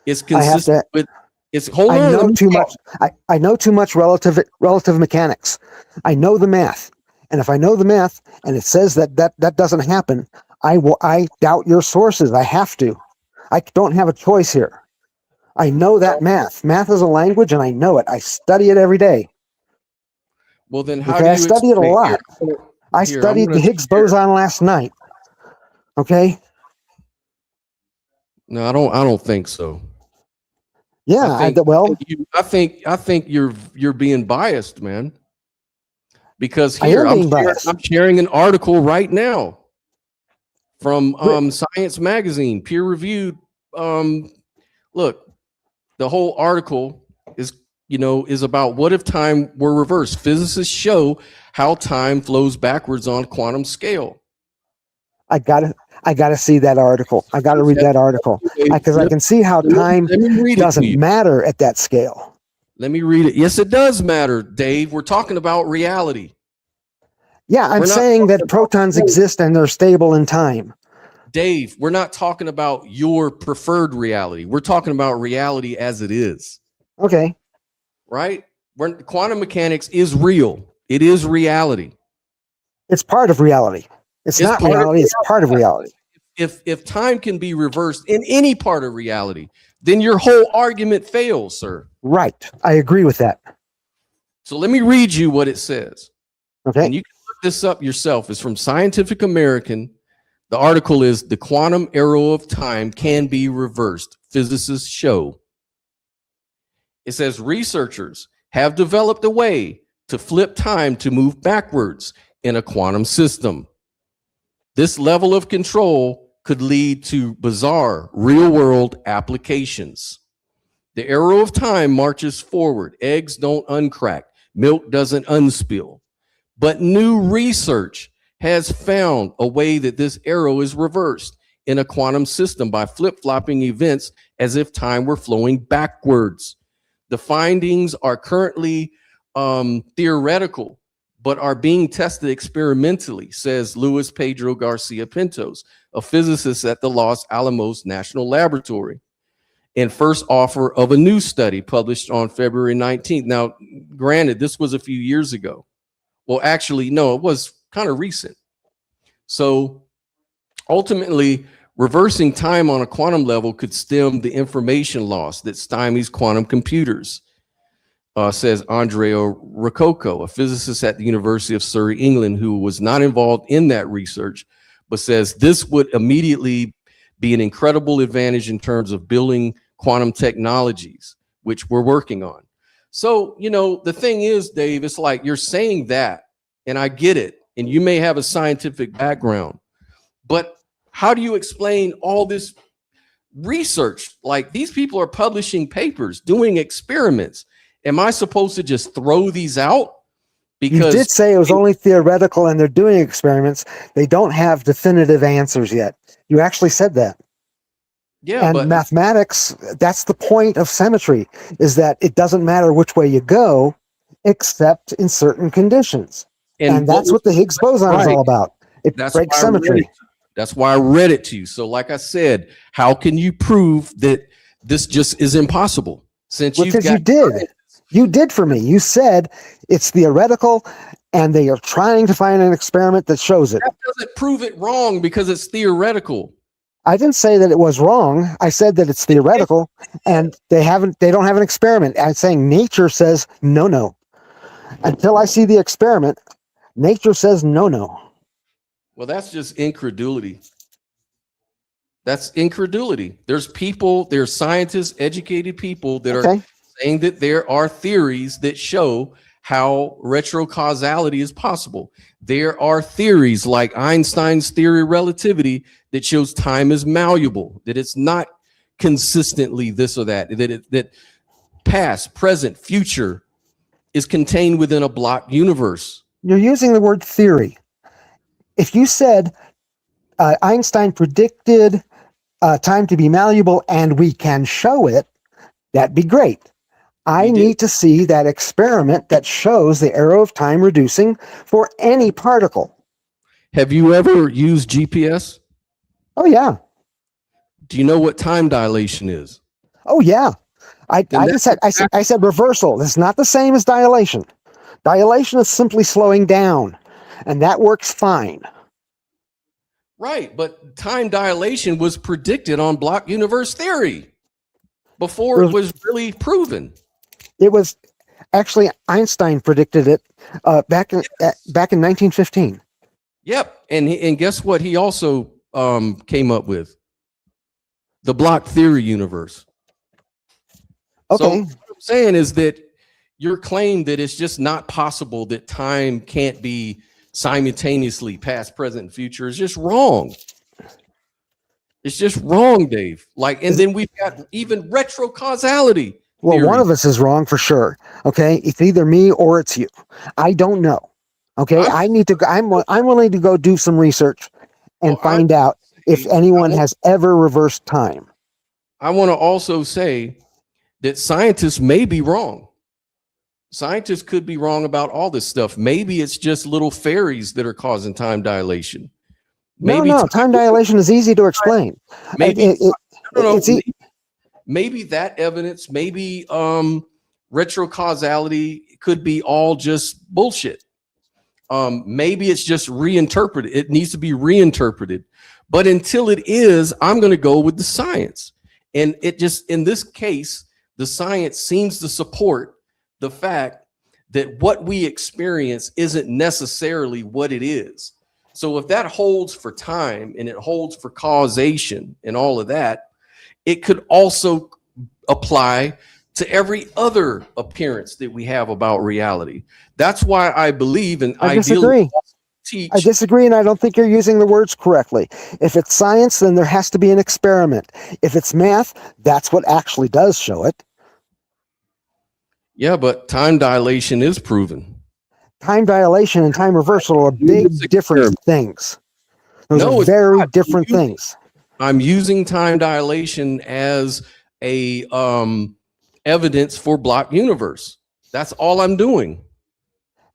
A: It's consistent with.
B: I know too much. I know too much relative mechanics. I know the math, and if I know the math and it says that doesn't happen, I doubt your sources. I have to. I don't have a choice here. I know that math. Math is a language, and I know it. I study it every day.
A: Well, then how do you
B: I study it a lot. I studied the Higgs boson last night. Okay.
A: No, I don't think so.
B: Yeah,
A: I think you're being biased, man. Because here I'm sharing an article right now from Science Magazine, peer reviewed. Look, the whole article is about what if time were reversed. Physicists show how time flows backwards on quantum scale.
B: I gotta see that article. I gotta read that article because I can see how time doesn't matter at that scale.
A: Let me read it. Yes, it does matter, Dave. We're talking about reality.
B: Yeah, I'm saying that protons exist and they're stable in time.
A: Dave, we're not talking about your preferred reality. We're talking about reality as it is.
B: Okay.
A: Right? Quantum mechanics is real. It is reality.
B: It's part of reality. It's not reality, it's part of reality.
A: If time can be reversed in any part of reality, then your whole argument fails, sir.
B: Right. I agree with that.
A: So let me read you what it says.
B: Okay.
A: And you can look this up yourself. It's from Scientific American. The article is "The Quantum Arrow of Time Can Be Reversed. Physicists Show." It says researchers have developed a way to flip time to move backwards in a quantum system. This level of control could lead to bizarre real-world applications. The arrow of time marches forward. Eggs don't uncrack. Milk doesn't unspill. But new research has found a way that this arrow is reversed in a quantum system by flip-flopping events as if time were flowing backwards. The findings are currently theoretical, but are being tested experimentally, says Luis Pedro Garcia Pintos, a physicist at the Los Alamos National Laboratory, and first author of a new study published on February 19th. Now, granted, this was a few years ago. Well, actually, no, it was kind of recent. So ultimately, reversing time on a quantum level could stem the information loss that stymies quantum computers, says Andrea Rococo, a physicist at the University of Surrey, England, who was not involved in that research, but says this would immediately be an incredible advantage in terms of building quantum technologies, which we're working on. So, you know, the thing is, Dave, it's like you're saying that, and I get it, and you may have a scientific background, but how do you explain all this research? Like, these people are publishing papers, doing experiments. Am I supposed to just throw these out? Because
B: you did say it was only theoretical and they're doing experiments. They don't have definitive answers yet. You actually said that.
A: Yeah,
B: and
A: but
B: mathematics, that's the point of symmetry, is that it doesn't matter which way you go, except in certain conditions. And that's what the Higgs boson is all about. It breaks symmetry.
A: That's why I read it to you. So like I said, how can you prove that this just is impossible? Since
B: because you did for me. You said it's theoretical and they are trying to find an experiment that shows it.
A: That doesn't prove it wrong because it's theoretical.
B: I didn't say that it was wrong. I said that it's theoretical and they don't have an experiment. I'm saying nature says no. Until I see the experiment, nature says no.
A: Well, that's just incredulity. That's incredulity. There's scientists, educated people that are saying that there are theories that show how retrocausality is possible. There are theories like Einstein's theory of relativity that shows time is malleable, that it's not consistently this or that, that past, present, future is contained within a block universe.
B: You're using the word theory. If you said Einstein predicted time to be malleable and we can show it, that'd be great. I need to see that experiment that shows the arrow of time reducing for any particle.
A: Have you ever used GPS?
B: Oh, yeah.
A: Do you know what time dilation is?
B: Oh, yeah. I said reversal. It's not the same as dilation. Dilation is simply slowing down, and that works fine.
A: Right, but time dilation was predicted on block universe theory before it was really proven.
B: It was actually Einstein predicted it back in 1915.
A: Yep, and guess what? He also came up with the block theory universe.
B: Okay.
A: So what I'm saying is that your claim that it's just not possible that time can't be simultaneously past, present, and future is just wrong. It's just wrong, Dave. Like, and then we've got even retrocausality.
B: Well, one of us is wrong for sure. Okay, it's either me or it's you. I don't know. Okay, I'm willing to go do some research and find out if anyone has ever reversed time.
A: I want to also say that scientists may be wrong. Scientists could be wrong about all this stuff. Maybe it's just little fairies that are causing time dilation. Maybe
B: time dilation is easy to explain.
A: Maybe maybe that evidence, maybe retrocausality could be all just bullshit. Maybe it's just reinterpreted. It needs to be reinterpreted. But until it is, I'm going to go with the science. And it just, in this case, the science seems to support the fact that what we experience isn't necessarily what it is. So if that holds for time and it holds for causation and all of that, it could also apply to every other appearance that we have about reality. That's why I believe in
B: I disagree.
A: teach.
B: I disagree, and I don't think you're using the words correctly. If it's science, then there has to be an experiment. If it's math, that's what actually does show it.
A: Yeah, but time dilation is proven.
B: Time dilation and time reversal are big different things. Those are very different things.
A: I'm using time dilation as a evidence for block universe. That's all I'm doing.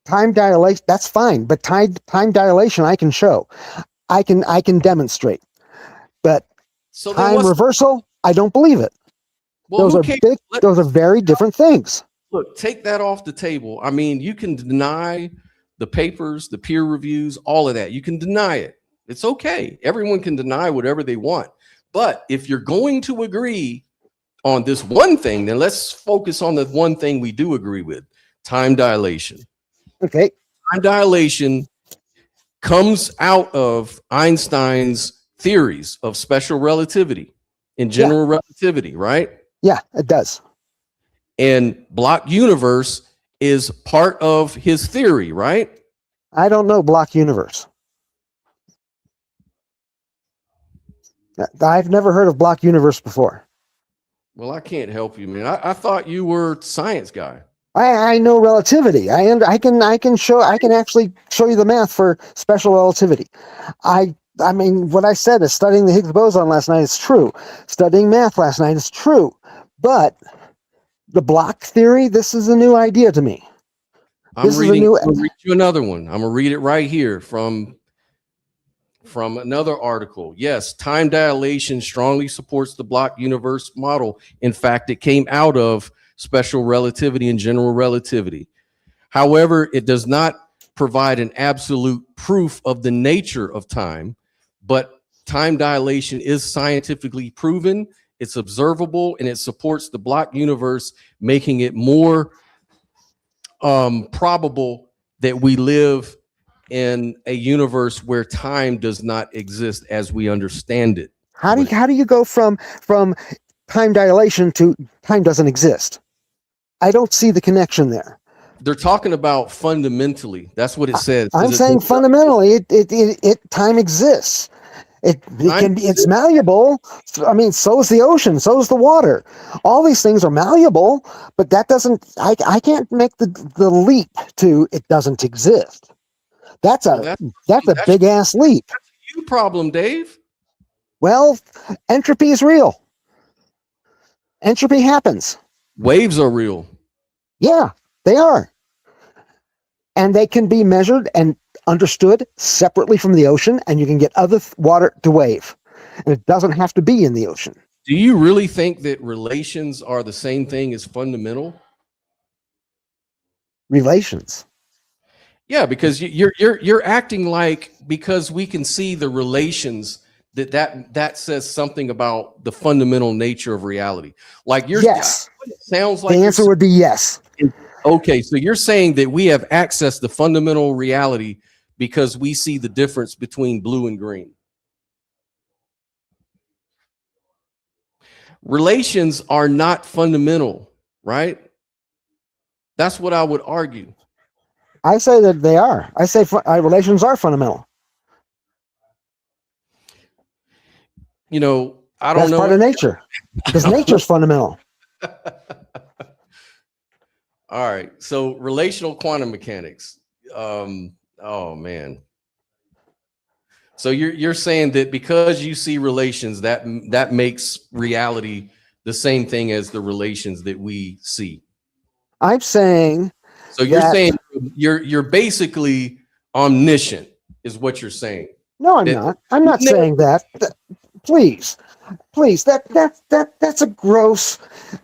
B: Time dilation, that's fine, but time dilation I can show. I can demonstrate. But
A: So
B: time reversal, I don't believe it. Well, those are very different things.
A: Look, take that off the table. I mean, you can deny the papers, the peer reviews, all of that. You can deny it. It's okay. Everyone can deny whatever they want. But if you're going to agree on this one thing, then let's focus on the one thing we do agree with: time dilation.
B: Okay.
A: Time dilation comes out of Einstein's theories of special relativity and general relativity, right?
B: Yeah, it does.
A: And block universe is part of his theory, right?
B: I don't know block universe. I've never heard of block universe before.
A: Well, I can't help you, man. I thought you were a science guy.
B: I know relativity. I can actually show you the math for special relativity. I mean, what I said is studying the Higgs boson last night is true. Studying math last night is true. But the block theory, this is a new idea to me.
A: I'm gonna read you another one. I'm gonna read it right here from another article. Yes, time dilation strongly supports the block universe model. In fact, it came out of special relativity and general relativity. However, it does not provide an absolute proof of the nature of time, but time dilation is scientifically proven, it's observable, and it supports the block universe, making it more probable that we live in a universe where time does not exist as we understand it.
B: How do you go from time dilation to time doesn't exist? I don't see the connection there.
A: They're talking about fundamentally. That's what it says.
B: I'm saying fundamentally, time exists. It's malleable. I mean, so is the ocean, so is the water. All these things are malleable, but that doesn't. I can't make the leap to it doesn't exist. That's a big ass leap.
A: That's a you problem, Dave.
B: Well, entropy is real. Entropy happens.
A: Waves are real.
B: Yeah, they are. And they can be measured and understood separately from the ocean, and you can get other water to wave. And it doesn't have to be in the ocean.
A: Do you really think that relations are the same thing as fundamental?
B: Relations.
A: Yeah, because you're acting like because we can see the relations that says something about the fundamental nature of reality. Like
B: yes,
A: it sounds like
B: the answer would be yes.
A: Okay, so you're saying that we have access to fundamental reality because we see the difference between blue and green. Relations are not fundamental, right? That's what I would argue.
B: I say that they are. I say relations are fundamental.
A: You know, I don't know.
B: That's part of nature, because nature's fundamental.
A: All right. So relational quantum mechanics. Oh man. So you're saying that because you see relations, that makes reality the same thing as the relations that we see.
B: I'm saying.
A: So you're saying you're basically omniscient, is what you're saying.
B: No, I'm not. I'm not saying that. Please, that's a gross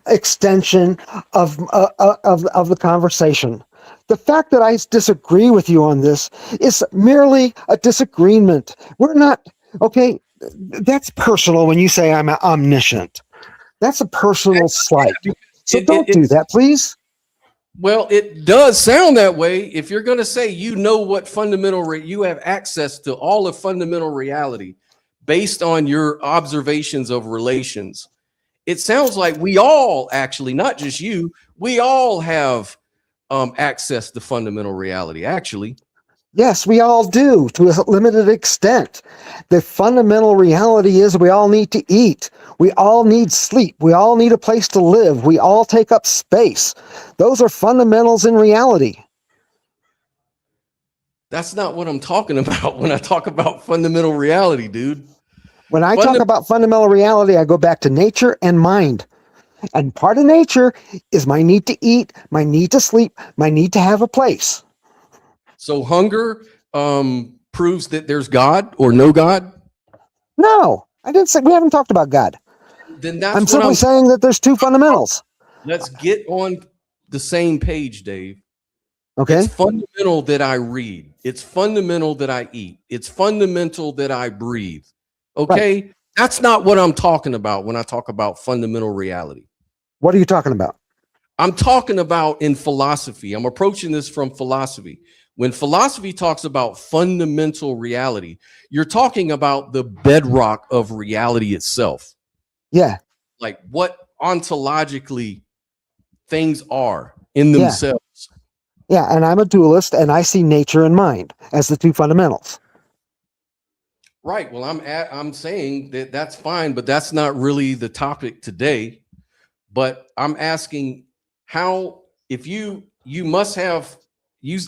B: extension of the conversation. The fact that I disagree with you on this is merely a disagreement. We're not okay. That's personal when you say I'm omniscient. That's a personal slight. So don't do that, please.
A: Well, it does sound that way. If you're going to say you know what fundamental, you have access to all of fundamental reality based on your observations of relations, it sounds like we all actually, not just you, we all have access to fundamental reality, actually.
B: Yes, we all do to a limited extent. The fundamental reality is we all need to eat. We all need sleep. We all need a place to live. We all take up space. Those are fundamentals in reality.
A: That's not what I'm talking about when I talk about fundamental reality, dude.
B: When I talk about fundamental reality, I go back to nature and mind. And part of nature is my need to eat, my need to sleep, my need to have a place.
A: So hunger proves that there's God or no God?
B: No, I didn't say, we haven't talked about God.
A: Then that's
B: I'm
A: what
B: simply saying that there's two fundamentals.
A: Let's get on the same page, Dave.
B: Okay.
A: It's fundamental that I read. It's fundamental that I eat. It's fundamental that I breathe. Okay? Right. That's not what I'm talking about when I talk about fundamental reality.
B: What are you talking about?
A: I'm talking about in philosophy. I'm approaching this from philosophy. When philosophy talks about fundamental reality, you're talking about the bedrock of reality itself.
B: Yeah.
A: Like what ontologically things are in themselves.
B: Yeah, and I'm a dualist, and I see nature and mind as the two fundamentals.
A: Right. Well, I'm saying that that's fine, but that's not really the topic today. But I'm asking how, if you must have,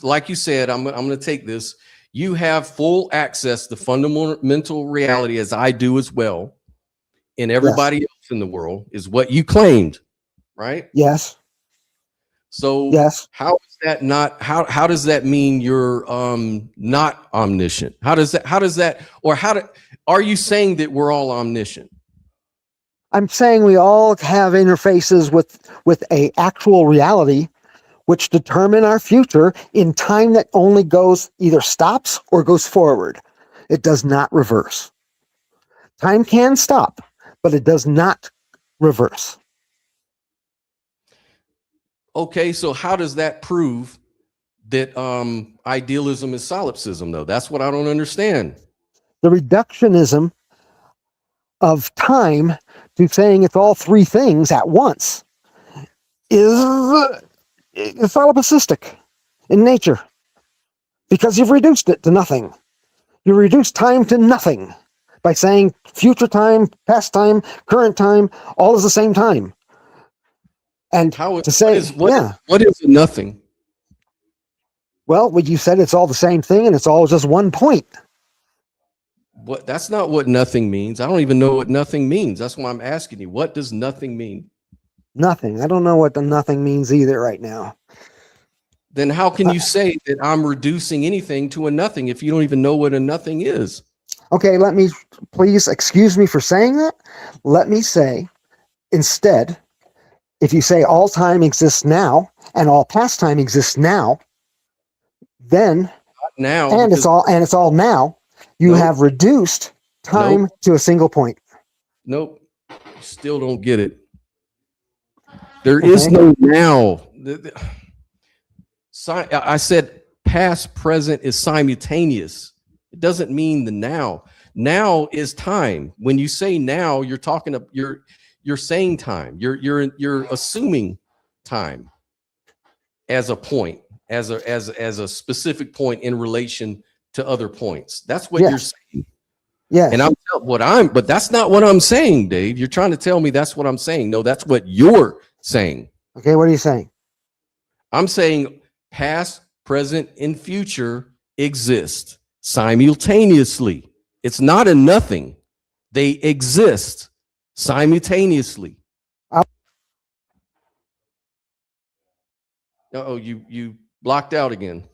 A: like you said, I'm going to take this. You have full access to fundamental reality, as I do as well, and everybody else in the world, is what you claimed, right?
B: Yes.
A: So
B: yes.
A: How is that not? How does that mean you're not omniscient? How does that? Or are you saying that we're all omniscient?
B: I'm saying we all have interfaces with a actual reality, which determine our future in time that only either stops or goes forward. It does not reverse. Time can stop, but it does not reverse.
A: Okay, so how does that prove that idealism is solipsism, though? That's what I don't understand.
B: The reductionism of time to saying it's all three things at once is solipsistic in nature, because you've reduced it to nothing. You reduce time to nothing by saying future time, past time, current time, all is the same time. And what is
A: a nothing?
B: Well, what you said, it's all the same thing, and it's all just one point.
A: That's not what nothing means. I don't even know what nothing means. That's why I'm asking you. What does nothing mean?
B: Nothing. I don't know what the nothing means either right now.
A: Then how can you say that I'm reducing anything to a nothing if you don't even know what a nothing is?
B: Okay, please excuse me for saying that. Let me say, instead, if you say all time exists now and all past time exists now, then it's all now, you have reduced time to a single point.
A: Nope. Still don't get it. There is no now. I said past, present is simultaneous. It doesn't mean the now. Now is time. When you say now, you're talking of you're saying time. You're assuming time as a point, as a specific point in relation to other points. That's what you're saying.
B: Yeah.
A: And but that's not what I'm saying, Dave. You're trying to tell me that's what I'm saying. No, that's what you're saying.
B: Okay, what are you saying?
A: I'm saying past, present, and future exist simultaneously. It's not a nothing. They exist simultaneously. Uh-oh, you blocked out again.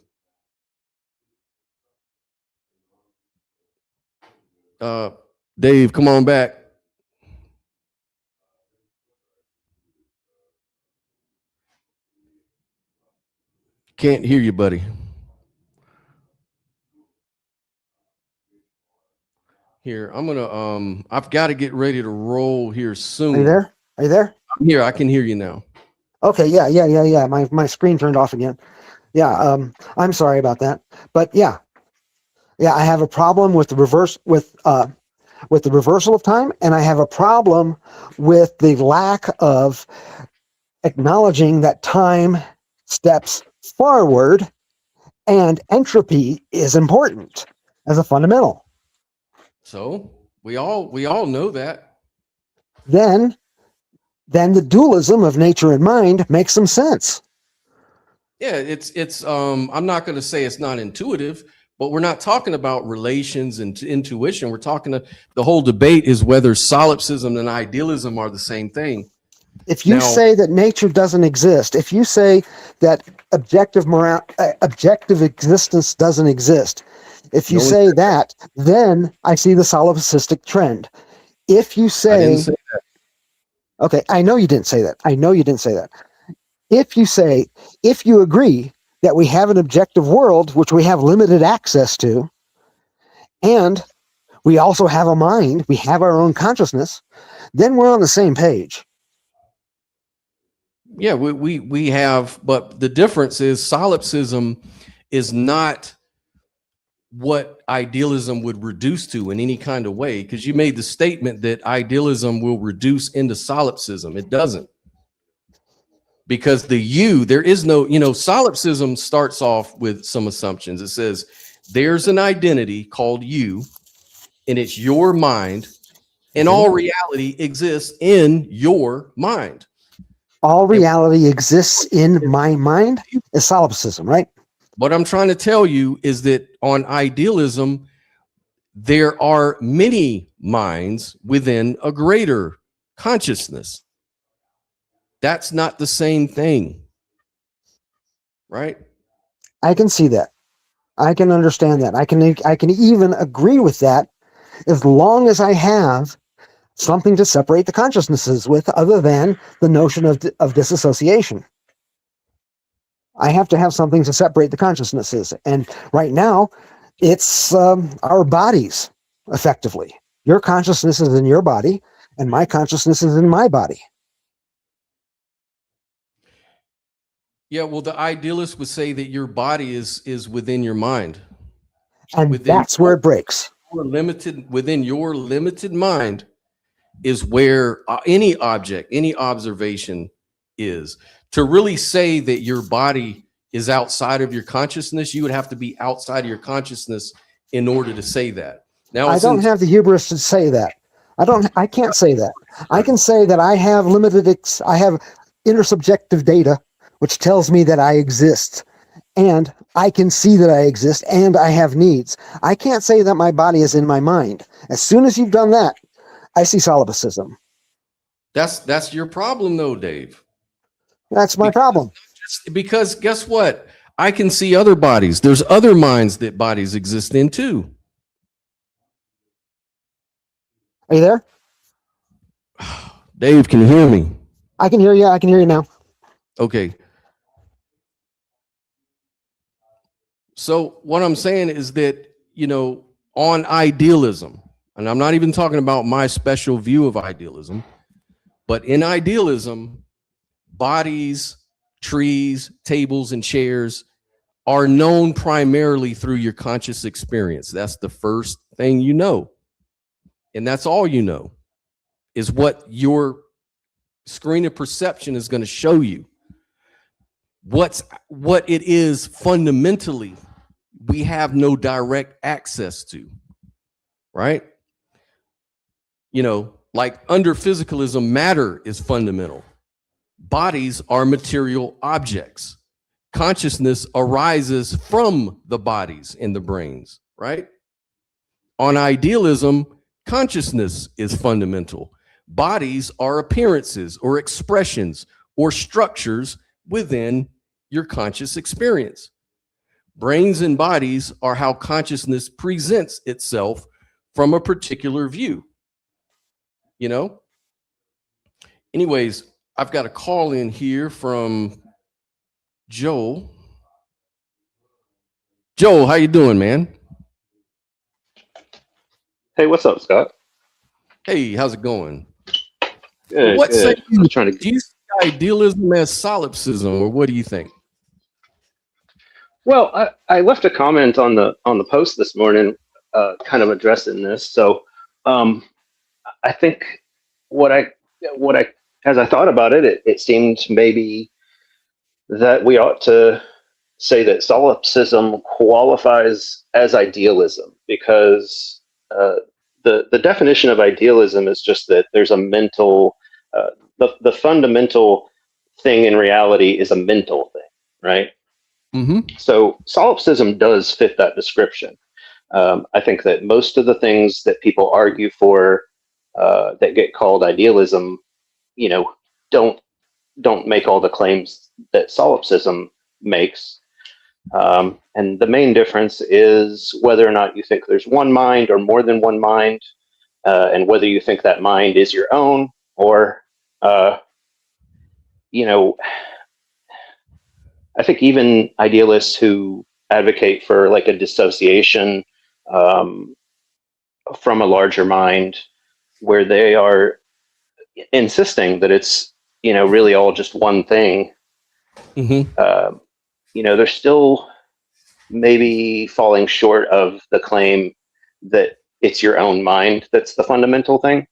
A: Dave, come on back. Can't hear you, buddy. Here, I'm gonna I've got to get ready to roll here soon.
B: Are you there? Are you there?
A: I'm here. I can hear you now.
B: Okay, yeah. My screen turned off again. Yeah, I'm sorry about that. But yeah, I have a problem with the reverse with with the reversal of time, and I have a problem with the lack of acknowledging that time steps forward and entropy is important as a fundamental.
A: So we all know that.
B: Then the dualism of nature and mind makes some sense.
A: Yeah, it's I'm not going to say it's not intuitive, but we're not talking about relations and intuition. We're talking the whole debate is whether solipsism and idealism are the same thing.
B: If you say that nature doesn't exist, if you say that objective existence doesn't exist, if you say that, then I see the solipsistic trend. If you say,
A: I didn't say that.
B: Okay, I know you didn't say that. I know you didn't say that. If you agree that we have an objective world, which we have limited access to, and we also have a mind, we have our own consciousness, then we're on the same page.
A: Yeah, we have, but the difference is solipsism is not what idealism would reduce to in any kind of way, because you made the statement that idealism will reduce into solipsism. It doesn't, because there is no, solipsism starts off with some assumptions. It says there's an identity called you, and it's your mind, and all reality exists in your mind.
B: All reality exists in my mind is solipsism, right?
A: What I'm trying to tell you is that on idealism, there are many minds within a greater consciousness. That's not the same thing, right?
B: I can see that. I can understand that. I can even agree with that, as long as I have something to separate the consciousnesses with, other than the notion of disassociation. I have to have something to separate the consciousnesses. And right now, it's our bodies, effectively. Your consciousness is in your body, and my consciousness is in my body.
A: Yeah, well, the idealist would say that your body is within your mind.
B: And that's where it breaks.
A: Within your limited mind is where any object, any observation is. To really say that your body is outside of your consciousness, you would have to be outside of your consciousness in order to say that. Now,
B: I don't have the hubris to say that. I can't say that. I can say that I have I have intersubjective data, which tells me that I exist, and I can see that I exist, and I have needs. I can't say that my body is in my mind. As soon as you've done that, I see solipsism.
A: That's your problem, though, Dave.
B: That's my problem.
A: Because guess what? I can see other bodies. There's other minds that bodies exist in too.
B: Are you there?
A: Dave, can you hear me?
B: I can hear you. I can hear you now.
A: Okay. So what I'm saying is that, on idealism, and I'm not even talking about my special view of idealism, but in idealism, bodies, trees, tables, and chairs are known primarily through your conscious experience. That's the first thing you know. And that's all you know, is what your screen of perception is going to show you. What it is fundamentally, we have no direct access to, right? Like under physicalism, matter is fundamental. Bodies are material objects. Consciousness arises from the bodies in the brains, right? On idealism, consciousness is fundamental. Bodies are appearances or expressions or structures within your conscious experience. Brains and bodies are how consciousness presents itself from a particular view. Anyways, I've got a call in here from Joel. Joel, how you doing, man?
C: Hey, what's up, Scott?
A: Hey, how's it going?
C: Good,
A: What say
C: good.
A: you?
C: I'm trying to.
A: Do you see idealism as solipsism, or what do you think?
C: Well, I left a comment on the post this morning, kind of addressing this. So, I think what I as I thought about it, it seemed maybe that we ought to say that solipsism qualifies as idealism, because the definition of idealism is just that there's a mental the fundamental thing in reality is a mental thing, right? So solipsism does fit that description. I think that most of the things that people argue for that get called idealism, you know, don't make all the claims that solipsism makes. And the main difference is whether or not you think there's one mind or more than one mind, and whether you think that mind is your own, or, you know, I think even idealists who advocate for like a dissociation from a larger mind, where they are insisting that it's, you know, really all just one thing, you know, they're still maybe falling short of the claim that it's your own mind that's the fundamental thing.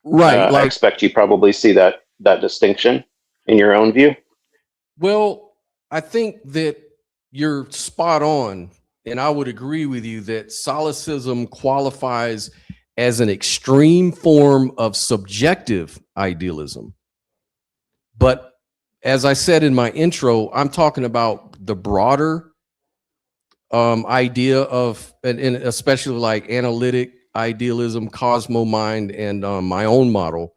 A: Right.
C: I expect you probably see that distinction in your own view.
A: Well, I think that you're spot on, and I would agree with you that solipsism qualifies as an extreme form of subjective idealism. But as I said in my intro, I'm talking about the broader idea of, and especially like analytic idealism, cosmo mind, and my own model.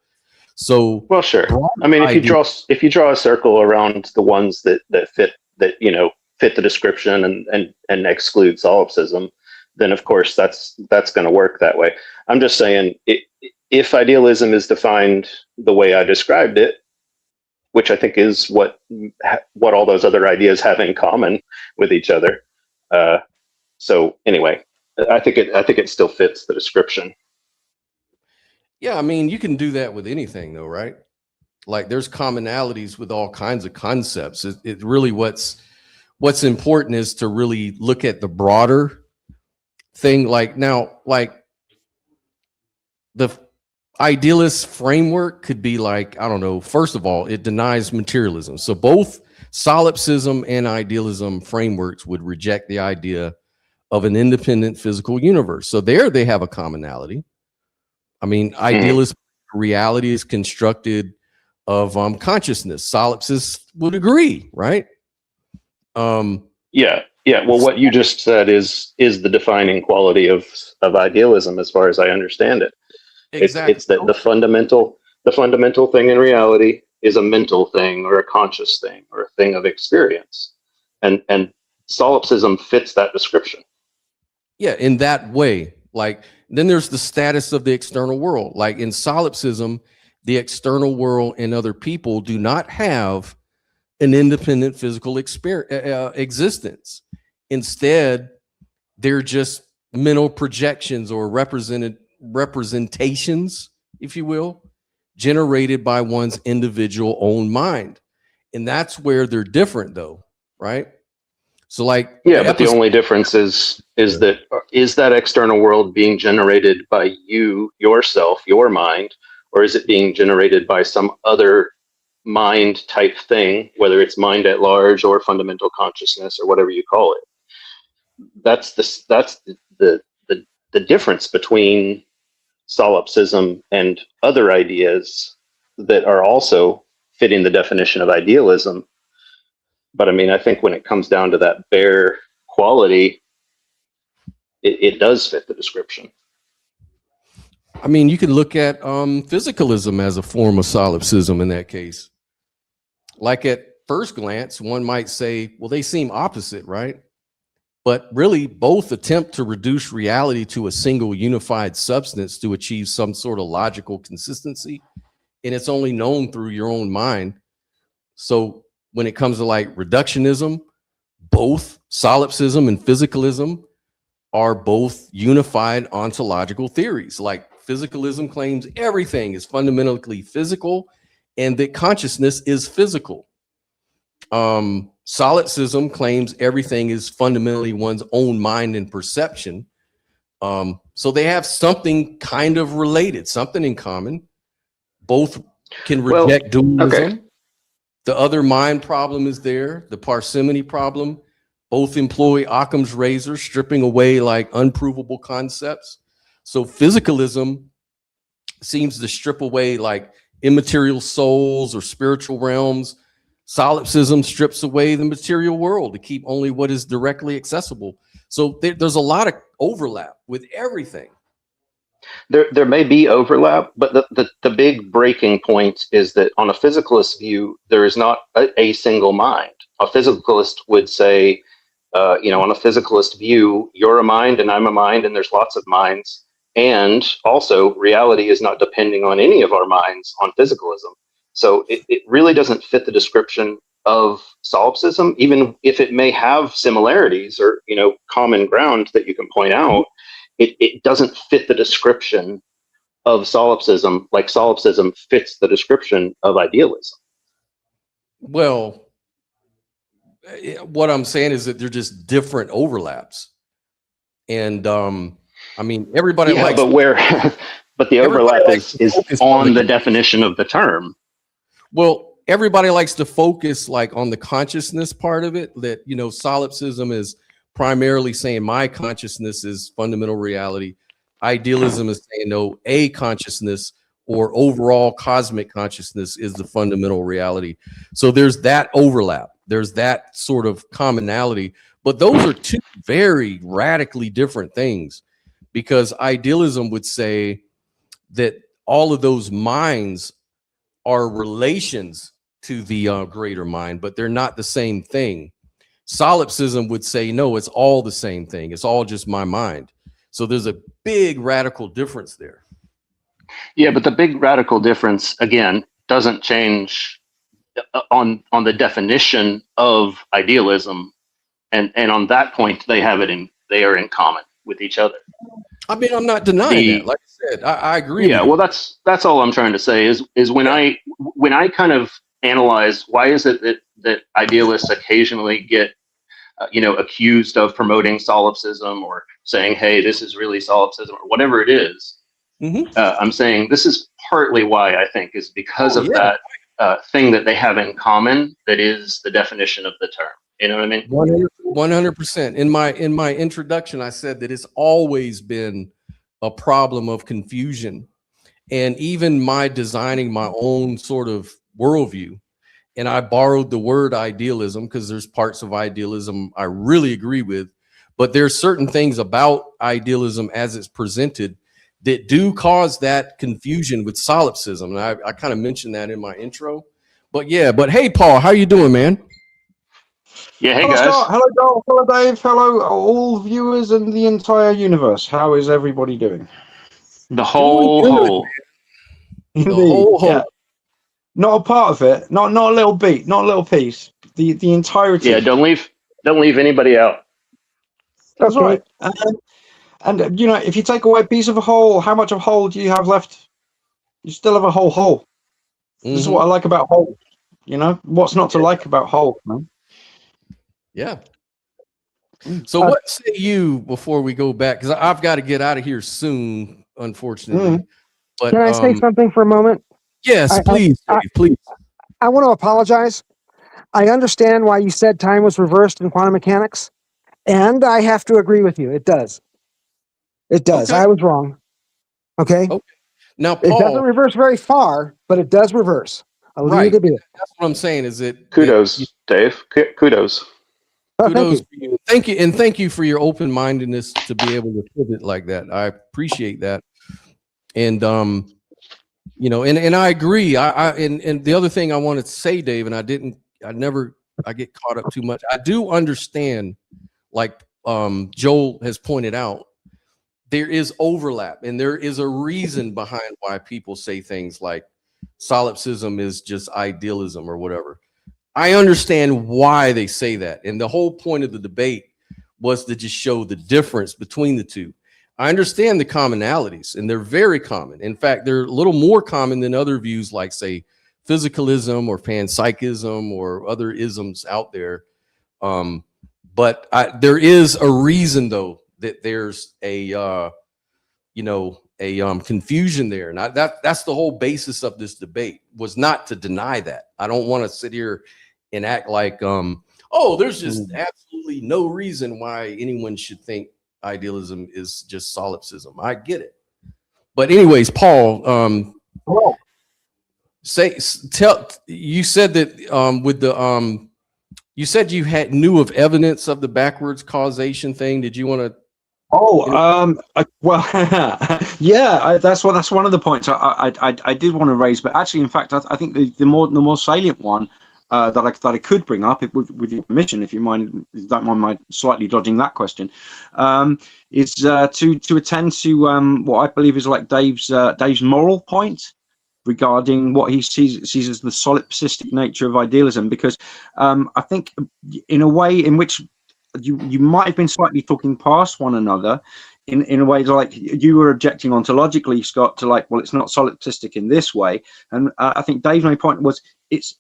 A: So,
C: well, sure. I mean, if you draw a circle around the ones that fit the description and exclude solipsism, then of course that's going to work that way. I'm just saying, if idealism is defined the way I described it, which I think is what all those other ideas have in common with each other. So anyway, I think it still fits the description.
A: Yeah, I mean, you can do that with anything though, right? Like there's commonalities with all kinds of concepts. It really what's important is to really look at the broader thing. Like now, like the idealist framework could be like, I don't know, first of all, it denies materialism. So both solipsism and idealism frameworks would reject the idea of an independent physical universe. So there they have a commonality. I mean, idealist reality is constructed of consciousness. Solipsists would agree, right?
C: Yeah. Well, what you just said is the defining quality of idealism, as far as I understand it. Exactly. It's that the fundamental thing in reality is a mental thing or a conscious thing or a thing of experience, and solipsism fits that description.
A: Yeah, in that way. Like then there's the status of the external world. Like in solipsism, the external world and other people do not have an independent physical existence. Instead, they're just mental projections or representations, if you will, generated by one's individual own mind. And that's where they're different though, right? So like,
C: yeah, but the only difference is that external world being generated by you, yourself, your mind, or is it being generated by some other mind type thing, whether it's mind at large or fundamental consciousness or whatever you call it? That's the difference between solipsism and other ideas that are also fitting the definition of idealism. But I mean, I think when it comes down to that bare quality, it does fit the description.
A: I mean, you can look at physicalism as a form of solipsism in that case. Like at first glance, one might say, well, they seem opposite, right? But really, both attempt to reduce reality to a single unified substance to achieve some sort of logical consistency. And it's only known through your own mind. So when it comes to like reductionism, both solipsism and physicalism are both unified ontological theories. Like physicalism claims everything is fundamentally physical and that consciousness is physical. Solipsism claims everything is fundamentally one's own mind and perception. So they have something kind of related, something in common. Both can reject dualism.
C: Okay.
A: The other mind problem is there, the parsimony problem. Both employ Occam's razor, stripping away like unprovable concepts. So physicalism seems to strip away like immaterial souls or spiritual realms. Solipsism strips away the material world to keep only what is directly accessible. So there's a lot of overlap with everything.
C: There may be overlap, but the big breaking point is that on a physicalist view, there is not a single mind. A physicalist would say, on a physicalist view, you're a mind and I'm a mind, and there's lots of minds. And also, reality is not depending on any of our minds on physicalism. So it really doesn't fit the description of solipsism, even if it may have similarities or common ground that you can point out. It doesn't fit the description of solipsism like solipsism fits the description of idealism.
A: Well, what I'm saying is that they're just different overlaps. And I mean, everybody likes,
C: but the overlap is on the definition of the term.
A: Well, everybody likes to focus like on the consciousness part of it, that, solipsism is primarily saying my consciousness is fundamental reality. Idealism is saying, no, a consciousness or overall cosmic consciousness is the fundamental reality. So there's that overlap. There's that sort of commonality. But those are two very radically different things, because idealism would say that all of those minds are relations to the greater mind, but they're not the same thing. Solipsism would say, no, it's all the same thing. It's all just my mind. So there's a big radical difference there.
C: Yeah, but the big radical difference, again, doesn't change on the definition of idealism. And on that point, they are in common with each other.
A: I mean, I'm not denying that. Like I said, I agree.
C: Yeah, well, that's all I'm trying to say is when I kind of analyze why is it that idealists occasionally get accused of promoting solipsism or saying, hey, this is really solipsism or whatever it is. Mm-hmm. I'm saying this is partly why I think is because of that thing that they have in common that is the definition of the term. You know what I mean?
A: 100%. In my introduction, I said that it's always been a problem of confusion, and even my designing my own sort of worldview. And I borrowed the word idealism because there's parts of idealism I really agree with, but there's certain things about idealism as it's presented that do cause that confusion with solipsism. And I kind of mentioned that in my intro. But hey, Paul, how you doing, man?
C: Yeah, hey
D: hello,
C: guys.
D: Scott. Hello, Joel. Hello, Dave. Hello, all viewers in the entire universe. How is everybody doing?
C: The whole whole.
A: The whole whole.
D: Yeah. Not a part of it. Not a little beat. Not a little piece. The entirety.
C: Yeah, don't leave anybody out.
D: That's right. And if you take away a piece of a whole, how much of whole do you have left? You still have a whole whole. Mm-hmm. This is what I like about whole. What's not to like about whole, man?
A: Yeah. So what say you before we go back? Because I've got to get out of here soon, unfortunately. But
B: can I say something for a moment?
A: Yes, please. Please.
B: I want to apologize. I understand why you said time was reversed in quantum mechanics, and I have to agree with you. It does. It does. Okay. I was wrong. Okay.
A: Now, Paul,
B: it doesn't reverse very far, but it does reverse. I'll leave it to be.
A: That's what I'm saying. Is it?
C: Kudos, Dave. Kudos.
A: Kudos for you. Thank you, and thank you for your open-mindedness to be able to pivot like that. I appreciate that. And and I agree. And the other thing I wanted to say, Dave, and I get caught up too much. I do understand, like Joel has pointed out, there is overlap, and there is a reason behind why people say things like solipsism is just idealism or whatever. I understand why they say that. And the whole point of the debate was to just show the difference between the two. I understand the commonalities, and they're very common. In fact, they're a little more common than other views like, say, physicalism or panpsychism or other isms out there. But there is a reason, though, that there's a confusion there. And that's the whole basis of this debate, was not to deny that. I don't want to sit here and act like there's just absolutely no reason why anyone should think idealism is just solipsism. I get it. But anyways, Paul, you said that you said you knew of evidence of the backwards causation thing. Did you want to?
D: That's one of the points I did want to raise. But actually, in fact, I think the more salient one that I could bring up, with your permission, if you don't mind my slightly dodging that question, is to attend to what I believe is like Dave's moral point regarding what he sees as the solipsistic nature of idealism, because I think in a way in which you might have been slightly talking past one another in a way, like you were objecting ontologically, Scott, to like, well, it's not solipsistic in this way, and I think Dave's main point was it's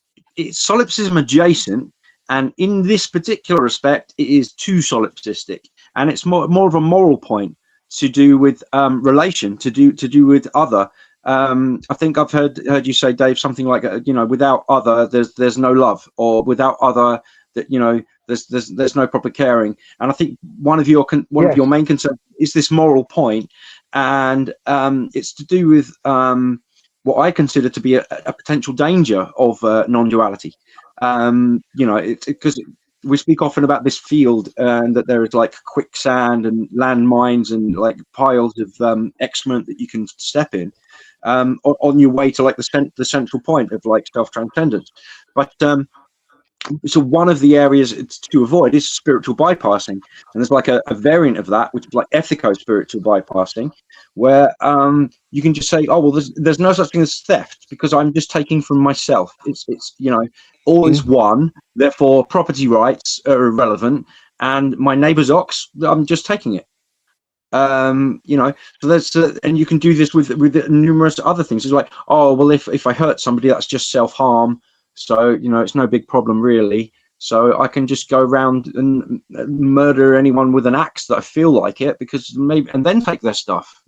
D: solipsism adjacent, and in this particular respect it is too solipsistic, and it's more of a moral point to do with relation, to do with other. I think I've heard you say, Dave, something like without other there's no love, or without other that there's no proper caring. And I think one of your main concerns is this moral point, and it's to do with what I consider to be a potential danger of non-duality. Because we speak often about this field, and that there is like quicksand and landmines and like piles of excrement that you can step in on your way to like the central point of like self-transcendence. But so one of the areas to avoid is spiritual bypassing, and there's like a variant of that, which is like ethico-spiritual bypassing, where you can just say, oh well, there's no such thing as theft because I'm just taking from myself. It's all is one, therefore property rights are irrelevant, and my neighbor's ox, I'm just taking it. So there's and you can do this with numerous other things. It's like, oh well, if I hurt somebody, that's just self-harm. So, it's no big problem really. So I can just go around and murder anyone with an axe that I feel like it, because maybe, and then take their stuff,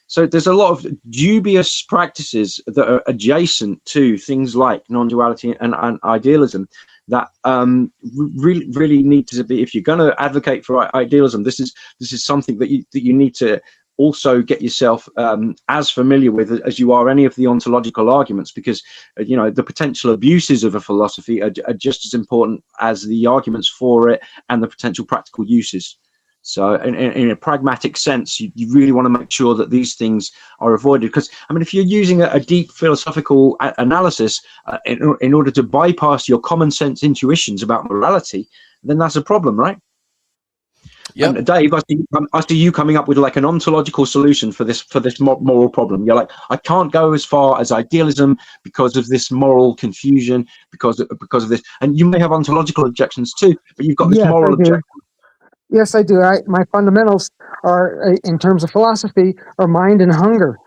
D: So there's a lot of dubious practices that are adjacent to things like non-duality and idealism that really need to be, if you're going to advocate for idealism, this is something that you need to also get yourself as familiar with as you are any of the ontological arguments, because the potential abuses of a philosophy are just as important as the arguments for it and the potential practical uses. So in a pragmatic sense, you really want to make sure that these things are avoided, because if you're using a deep philosophical analysis in order to bypass your common sense intuitions about morality, then that's a problem, right? Yeah, Dave, I see you coming up with like an ontological solution for this moral problem. You're like, I can't go as far as idealism because of this moral confusion, because of this, and you may have ontological objections too, but you've got this moral objection.
B: Yes, I do. My fundamentals are, in terms of philosophy, are mind and hunger,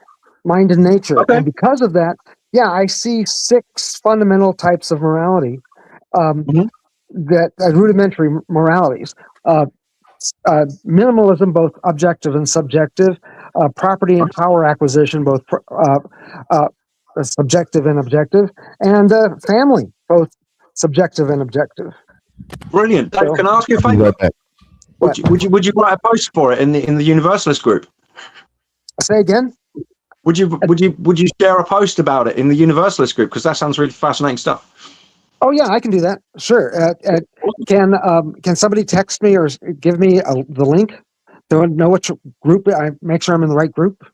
B: mind and nature, and because of that, I see 6 fundamental types of morality, that rudimentary moralities. Minimalism, both objective and subjective, property and power acquisition, both subjective and objective, and family, both subjective and objective.
D: Brilliant. Dave, can I ask you a favor? Would you write a post for it in the Universalist group?
B: Say again?
D: Would you share a post about it in the Universalist group, because that sounds really fascinating stuff?
B: Oh yeah, I can do that. Sure. Can somebody text me or give me the link to know which group? I make sure I'm in the right group.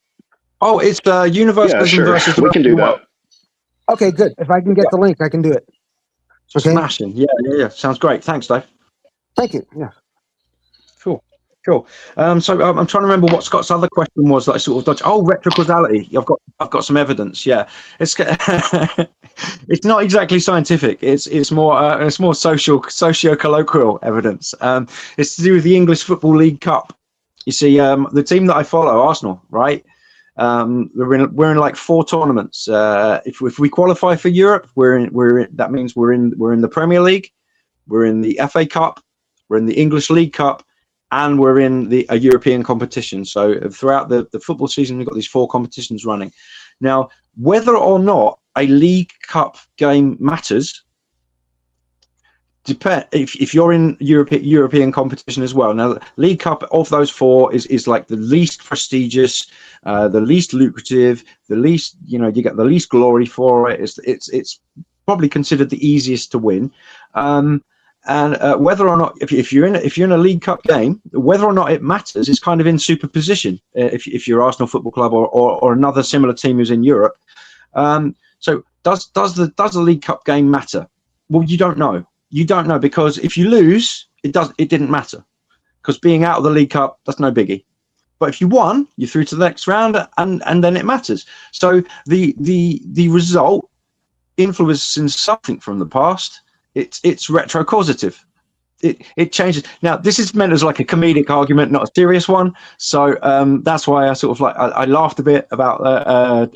D: Oh, it's Universalism versus.
C: We can do that.
B: Okay, good. If I can get the link, I can do it. Okay.
D: Smashing. Yeah. Sounds great. Thanks, Dave.
B: Thank you. Yeah.
D: Cool. So I'm trying to remember what Scott's other question was that I sort of dodged. Oh, retrocausality. I've got some evidence. Yeah, it's it's not exactly scientific. It's more socio-colloquial evidence. It's to do with the English Football League Cup. You see, the team that I follow, Arsenal, right? We're in like 4 tournaments. If we qualify for Europe, that means we're in the Premier League, we're in the FA Cup, we're in the English League Cup, and we're in a European competition. So throughout the football season, we've got these 4 competitions running. Now, whether or not a League Cup game matters, if you're in European competition as well. Now, League Cup of those 4 is like the least prestigious, the least lucrative, the least, you get the least glory for it. It's probably considered the easiest to win. And whether or not, if you're in a League Cup game, whether or not it matters is kind of in superposition. If you're Arsenal Football Club or another similar team who's in Europe, so does the League Cup game matter? Well, you don't know. You don't know, because if you lose, it didn't matter, because being out of the League Cup, that's no biggie. But if you won, you're through to the next round, and then it matters. So the result influencing something from the past. It's retrocausative. It changes. Now, this is meant as like a comedic argument, not a serious one. So that's why I sort of I laughed a bit about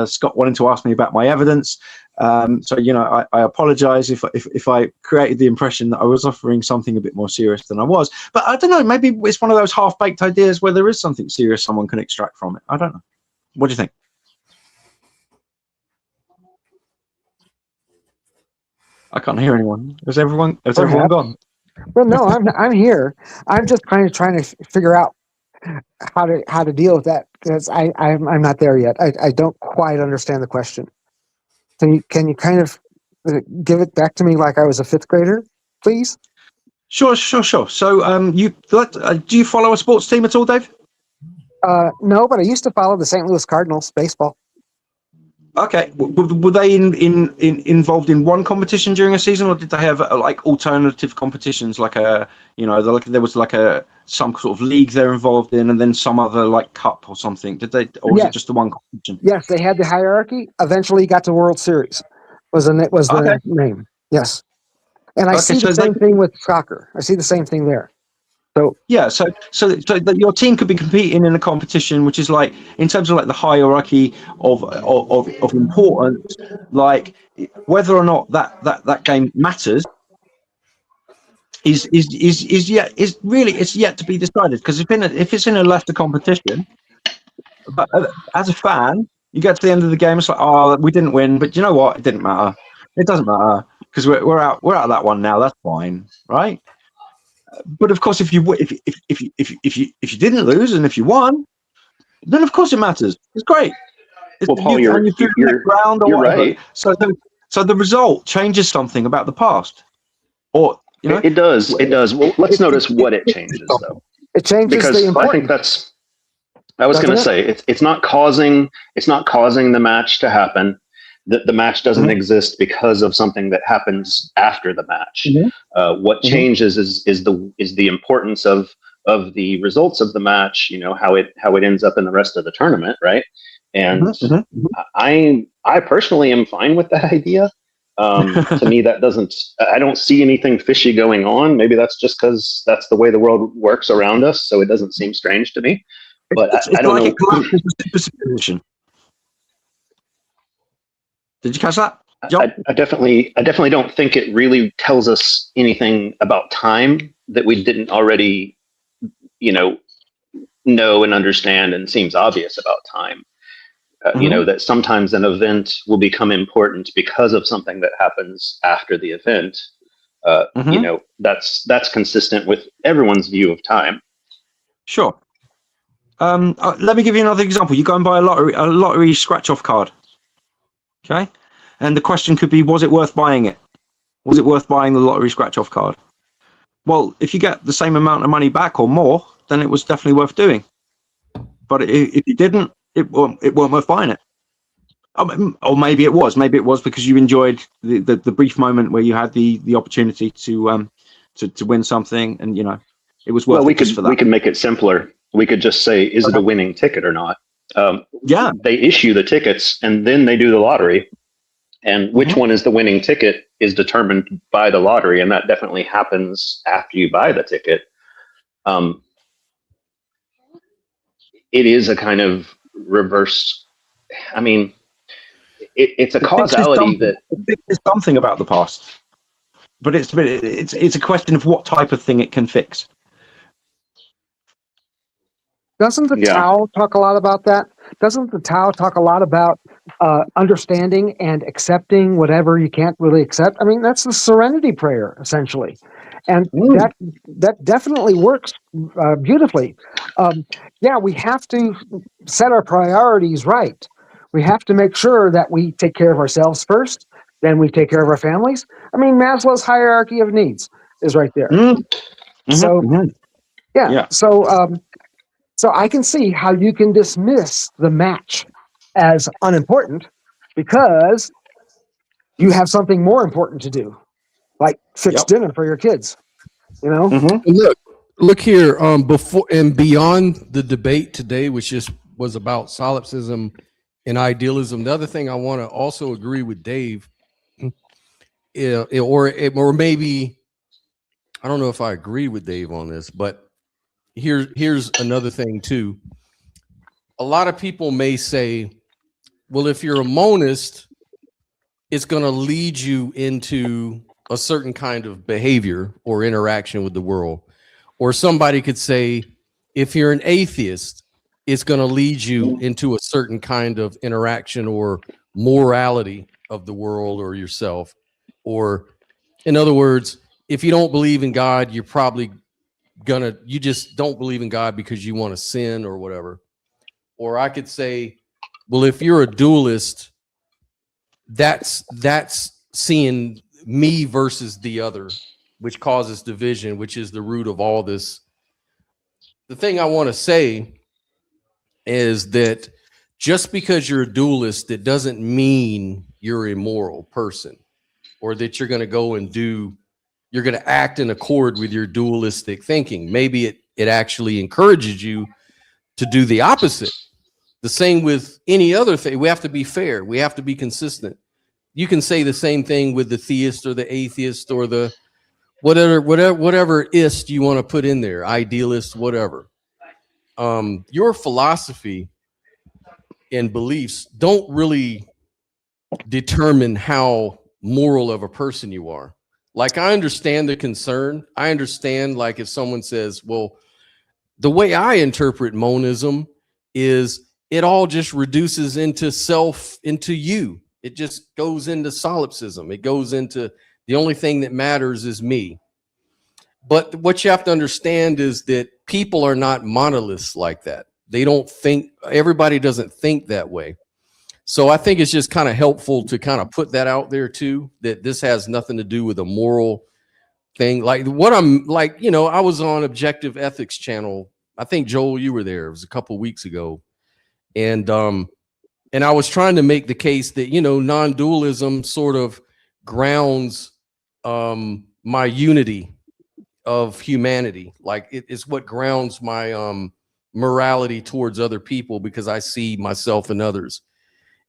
D: Scott wanting to ask me about my evidence. So I apologize if I created the impression that I was offering something a bit more serious than I was. But I don't know. Maybe it's one of those half-baked ideas where there is something serious someone can extract from it. I don't know. What do you think? I can't hear anyone. Is everyone gone?
B: Well, no, I'm here. I'm just trying to figure out how to deal with that, because I'm not there yet. I don't quite understand the question. Can you kind of give it back to me like I was a 5th grader, please?
D: Sure. So do you follow a sports team at all, Dave?
B: No, but I used to follow the St. Louis Cardinals baseball.
D: Okay, were they involved in one competition during a season, or did they have like alternative competitions, like there was like some sort of league they're involved in, and then some other like cup or something? Did they, or was it just the one competition?
B: Yes, they had the hierarchy. Eventually, got to World Series. Was the name? Yes, and I see the same thing with soccer. I see the same thing there. So
D: yeah, so that your team could be competing in a competition, which is like, in terms of like the hierarchy of importance, like whether or not that game matters is yet to be decided. Because if it's in a lesser competition, but as a fan, you get to the end of the game, it's like, oh, we didn't win, but you know what? It didn't matter. It doesn't matter, because we're out of that one now. That's fine, right? But of course, if you didn't lose and if you won, then of course it matters. It's great.
C: Well, Paul, you're right.
D: So the result changes something about the past, or
C: it does. It does. Well, let's notice what it changes, though.
B: It changes
C: because
B: the importance.
C: I think that's. I was going to say it's not causing the match to happen. The match doesn't exist because of something that happens after the match. What changes is the importance of the results of the match. How it ends up in the rest of the tournament, right? And I personally am fine with that idea. To me, I don't see anything fishy going on. Maybe that's just because that's the way the world works around us, so it doesn't seem strange to me. But I don't know.
D: Did you catch that?
C: I definitely don't think it really tells us anything about time that we didn't already, know and understand, and seems obvious about time. That sometimes an event will become important because of something that happens after the event. That's consistent with everyone's view of time.
D: Sure. Let me give you another example. You go and buy a lottery scratch-off card. Okay, and the question could be, was it worth buying it? Was it worth buying the lottery scratch-off card? Well, if you get the same amount of money back or more, then it was definitely worth doing. But if you didn't, it weren't worth buying it. Or maybe it was. Maybe it was because you enjoyed the brief moment where you had the opportunity to win something, and it was worth it just for that.
C: We could make it simpler. We could just say, is it a winning ticket or not? They issue the tickets and then they do the lottery, and which one is the winning ticket is determined by the lottery, and that definitely happens after you buy the ticket. It is a kind of reverse. I mean, it's a causality that
D: it's something about the past, but it's a question of what type of thing it can fix.
B: Doesn't the
C: Yeah.
B: Tao talk a lot about that? Doesn't the Tao talk a lot about understanding and accepting whatever you can't really accept? I mean, that's the serenity prayer, essentially. And that definitely works beautifully. Yeah, we have to set our priorities right. We have to make sure that we take care of ourselves first, then we take care of our families. I mean, Maslow's hierarchy of needs is right there. So, yeah. So I can see how you can dismiss the match as unimportant because you have something more important to do, like fix dinner for your kids. You know.
A: Look here. Before and beyond the debate today, which just was about solipsism and idealism. The other thing I want to also agree with Dave, or maybe I don't know if I agree with Dave on this, but here's another thing too. A lot of people may say, well, if you're a monist, it's going to lead you into a certain kind of behavior or interaction with the world. Or somebody could say, if you're an atheist, it's going to lead you into a certain kind of interaction or morality of the world or yourself. Or, in other words, if you don't believe in God, you're probably you just don't believe in God because you want to sin or whatever. Or I could say, well, if you're a dualist, that's seeing me versus the other, which causes division, which is the root of all this. The thing I want to say is that just because you're a dualist, it doesn't mean you're a moral person or that you're going to go and you're going to act in accord with your dualistic thinking. Maybe it actually encourages you to do the opposite. The same with any other thing. We have to be fair. We have to be consistent. You can say the same thing with the theist or the atheist or the whatever ist you want to put in there, idealist, whatever. Your philosophy and beliefs don't really determine how moral of a person you are. Like, I understand the concern. I understand, like, if someone says, well, the way I interpret monism is it all just reduces into you. It just goes into solipsism. It goes into the only thing that matters is me. But what you have to understand is that people are not monoliths like that. They don't think, everybody doesn't think that way. So I think it's just kind of helpful to kind of put that out there too, that this has nothing to do with a moral thing. Like what I'm like, I was on Objective Ethics channel. I think Joel, you were there. It was a couple of weeks ago. And I was trying to make the case that, non-dualism sort of grounds my unity of humanity. Like it's what grounds my morality towards other people because I see myself in others.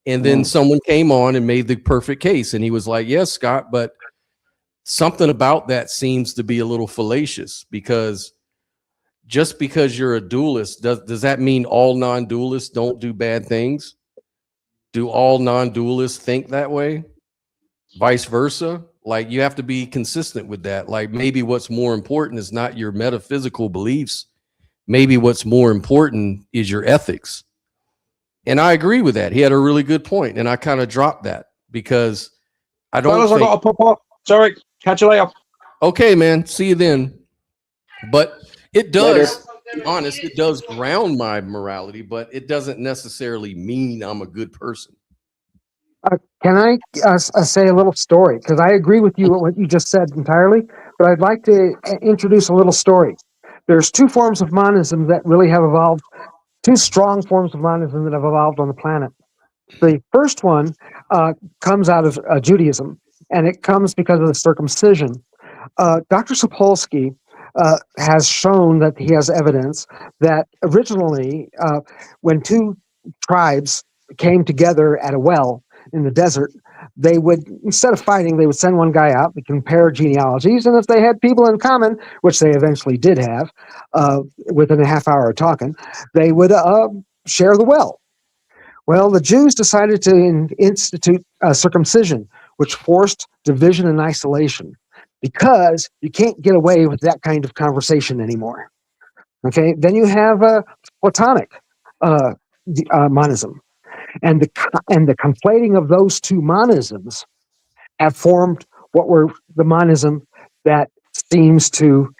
A: And then someone came on and made the perfect case. And he was like, yes, Scott, but something about that seems to be a little fallacious because just because you're a dualist, does that mean all non-dualists don't do bad things? Do all non-dualists think that way? Vice versa? Like, you have to be consistent with that. Like, maybe what's more important is not your metaphysical beliefs. Maybe what's more important is your ethics. And I agree with that. He had a really good point, and I kind of dropped that because I don't
D: Fellas, I got to pop off. Sorry, catch you later.
A: Okay, man. See you then. But it does, to be honest, it does ground my morality, but it doesn't necessarily mean I'm a good person.
B: Can I say a little story? Because I agree with you what you just said entirely, but I'd like to introduce a little story. There's two forms of monism that really have evolved, two strong forms of monism that have evolved on the planet. The first one comes out of Judaism, and it comes because of the circumcision. Dr. Sapolsky has shown that he has evidence that originally, when two tribes came together at a well in the desert, they would, instead of fighting, they would send one guy out to compare genealogies, and if they had people in common, which they eventually did have, within a half hour of talking, they would share the well. Well, the Jews decided to institute circumcision, which forced division and isolation, because you can't get away with that kind of conversation anymore. Okay, then you have Platonic monism, and the conflating of those two monisms have formed what were the monism that seems to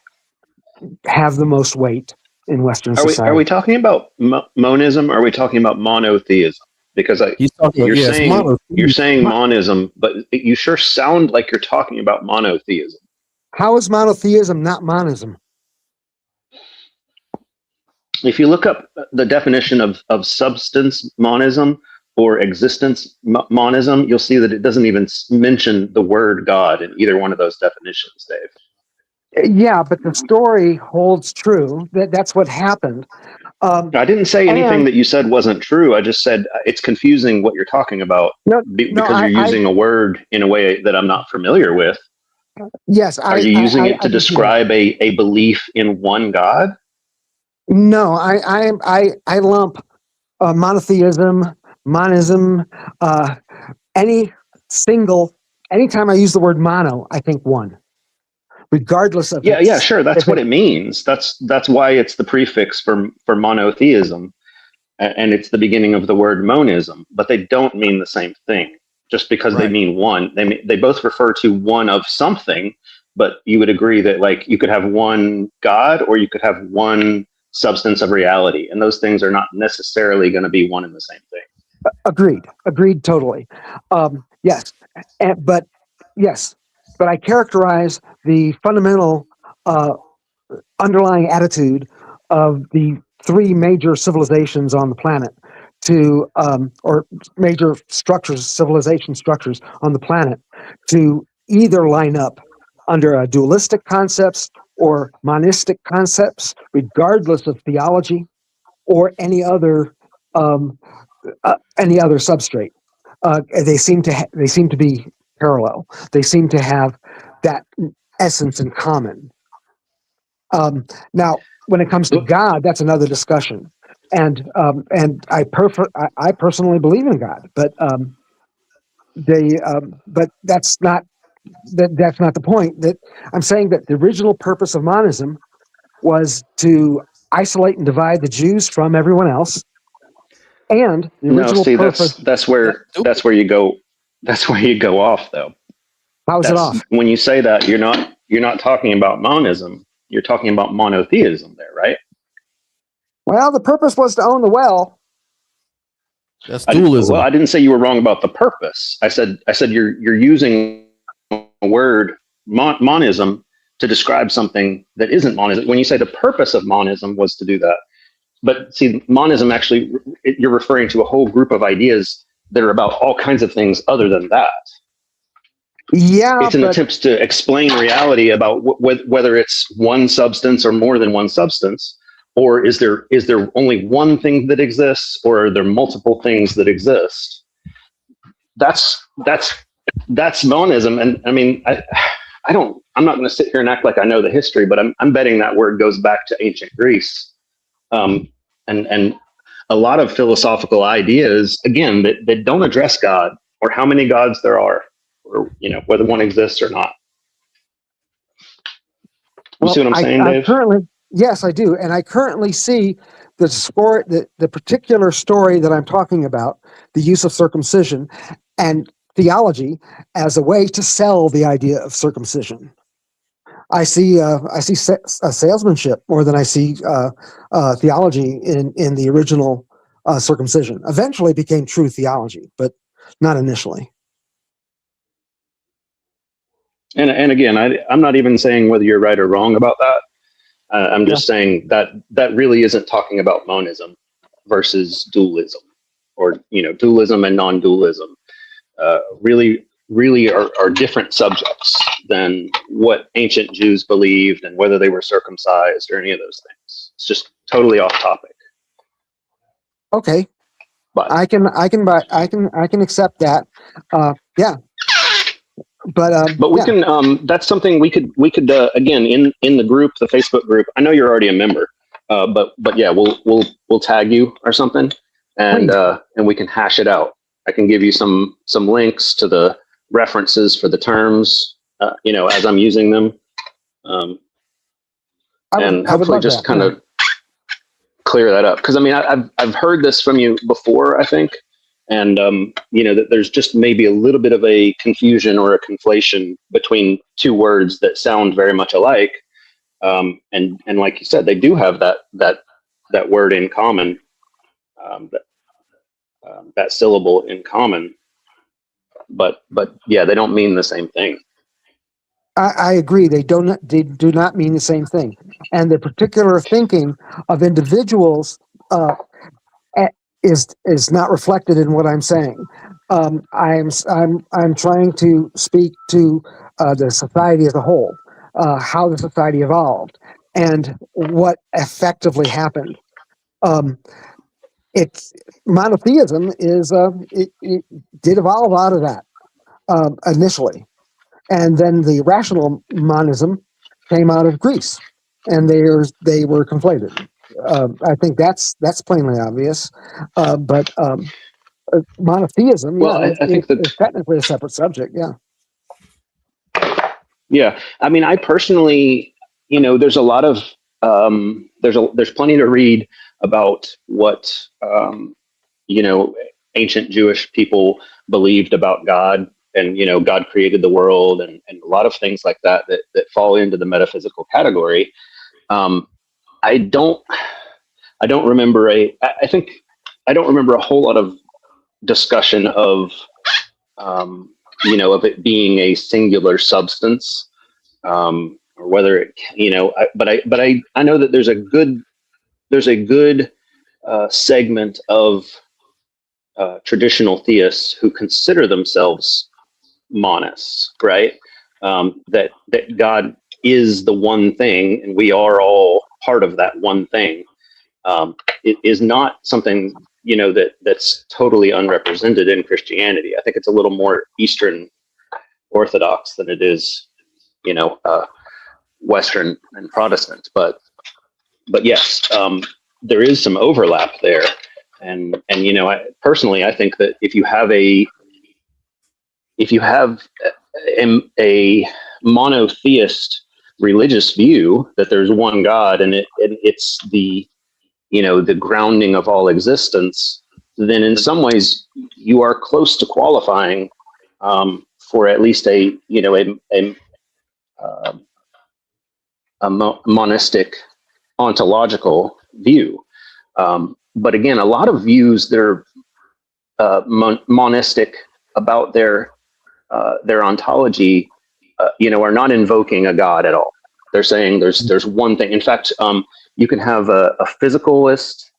B: have the most weight in Western
C: Are
B: society.
C: we talking about monism? Or are we talking about monotheism? Because
A: He's talking about, yes,
C: you're saying monism, but you sure sound like you're talking about monotheism.
B: How is monotheism not monism?
C: If you look up the definition of substance monism or existence monism, you'll see that it doesn't even mention the word God in either one of those definitions, Dave.
B: Yeah, but the story holds true. That's what happened.
C: I didn't say anything that you said wasn't true. I just said it's confusing what you're talking about because you're using a word in a way that I'm not familiar with.
B: Yes.
C: Are you using it to describe a belief in one God?
B: No, I lump monotheism, monism, anytime I use the word mono, I think one, regardless of
C: sure, that's what it means. That's why it's the prefix for monotheism, and it's the beginning of the word monism. But they don't mean the same thing. Just because they mean one, they both refer to one of something. But you would agree that, like, you could have one God or you could have one substance of reality, and those things are not necessarily going to be one and the same thing.
B: Agreed totally. Yes, but I characterize the fundamental underlying attitude of the three major civilizations on the planet or major civilization structures on the planet, to either line up under a dualistic concepts or monistic concepts, regardless of theology or any other substrate. They seem to be parallel. They seem to have that essence in common. Now, when it comes to God, that's another discussion. And I personally believe in God, but that's not the point. That I'm saying that the original purpose of monism was to isolate and divide the Jews from everyone else. And the original purpose.
C: That's where you go. That's where you go off, though.
B: How is it off?
C: When you say that, you're not talking about monism. You're talking about monotheism there, right?
B: Well, the purpose was to own the well.
A: That's dualism.
C: I didn't say you were wrong about the purpose. I said you're using a word monism to describe something that isn't monism. When you say the purpose of monism was to do that, but see, monism actually, you're referring to a whole group of ideas that are about all kinds of things other than that.
B: Yeah,
C: it's an attempt to explain reality about whether it's one substance or more than one substance, or is there only one thing that exists, or are there multiple things that exist? That's monism, and I mean, I'm not going to sit here and act like I know the history, but I'm betting that word goes back to ancient Greece, and a lot of philosophical ideas, again, that don't address God or how many gods there are, or whether one exists or not. You see what I'm saying, Dave?
B: Yes, I do, and I currently see the particular story that I'm talking about, the use of circumcision and theology as a way to sell the idea of circumcision. I see salesmanship more than I see theology in the original circumcision. Eventually became true theology, but not initially.
C: And again, I'm not even saying whether you're right or wrong about that. I'm just saying that really isn't talking about monism versus dualism, or dualism and non-dualism. Really are different subjects than what ancient Jews believed and whether they were circumcised or any of those things. It's just totally off topic.
B: Okay, but I can accept that. Yeah. But
C: we can. That's something we could again in the group, the Facebook group. I know you're already a member, but yeah, we'll tag you or something, and we can hash it out. I can give you some links to the references for the terms, as I'm using them, and hopefully just kind of clear that up, because I mean, I've heard this from you before, I think, and that there's just maybe a little bit of a confusion or a conflation between two words that sound very much alike, and like you said, they do have that word in common, that syllable in common, but yeah, they don't mean the same thing.
B: I agree. They do not mean the same thing, and the particular thinking of individuals is not reflected in what I'm saying. I'm trying to speak to the society as a whole, how the society evolved, and what effectively happened. It's monotheism is it did evolve out of that initially. And then the rational monism came out of Greece, and they were conflated. I think that's plainly obvious. But monotheism,
C: well, I think
B: it's technically a separate subject. Yeah.
C: Yeah, I mean, I personally, there's a lot of there's plenty to read about what ancient Jewish people believed about God. And, God created the world and a lot of things like that fall into the metaphysical category. I don't remember I don't remember a whole lot of discussion of, of it being a singular substance, or whether it, but I know that there's a good segment of traditional theists who consider themselves monists, right? That God is the one thing, and we are all part of that one thing. It is not something that's totally unrepresented in Christianity. I think it's a little more Eastern Orthodox than it is, Western and Protestant. But yes, there is some overlap there, and personally, I think that if you have a monotheist religious view that there's one God and it's the grounding of all existence, then in some ways you are close to qualifying for at least a monistic ontological view. But again, a lot of views that are monistic about their ontology, are not invoking a God at all. They're saying there's one thing. In fact, you can have a physicalist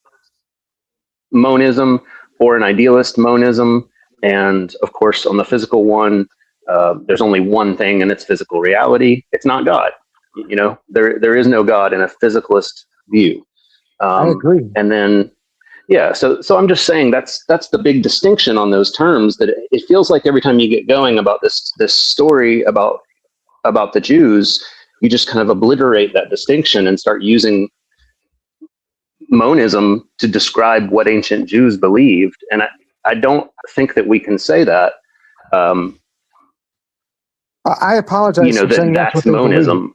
C: monism or an idealist monism, and of course, on the physical one, there's only one thing, and it's physical reality. It's not God. There is no God in a physicalist view.
B: I agree.
C: And then, yeah, so I'm just saying that's the big distinction on those terms. That it feels like every time you get going about this story about the Jews, you just kind of obliterate that distinction and start using monism to describe what ancient Jews believed. And I don't think that we can say that.
B: I apologize for saying that's what monism.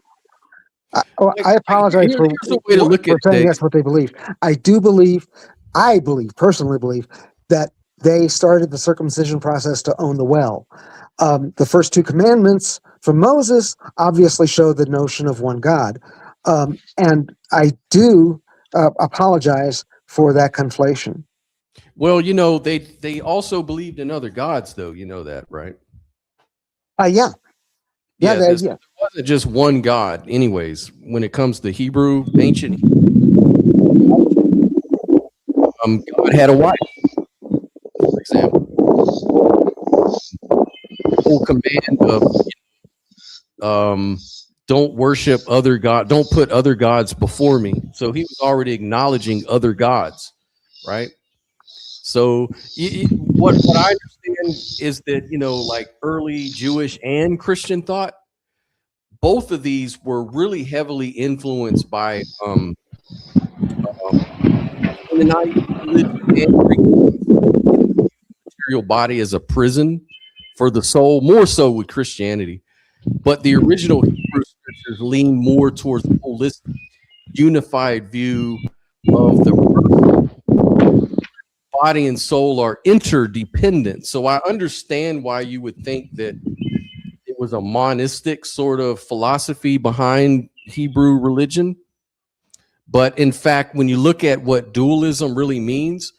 B: I apologize for saying that's what they believe. I personally believe that they started the circumcision process to own the well. The first two commandments from Moses obviously show the notion of one God. And I do apologize for that conflation.
A: Well, they also believed in other gods, though. You know that, right?
B: Yeah.
A: Yeah, there wasn't just one God. Anyways, when it comes to Hebrew, ancient God had a wife, for example. The whole command of don't worship other God, don't put other gods before me. So he was already acknowledging other gods, right? So what I understand is that, like early Jewish and Christian thought, both of these were really heavily influenced by the material body as a prison for the soul, more so with Christianity. But the original Hebrew scriptures lean more towards the holistic, unified view of the body and soul are interdependent. So I understand why you would think that it was a monistic sort of philosophy behind Hebrew religion. But in fact, when you look at what dualism really means,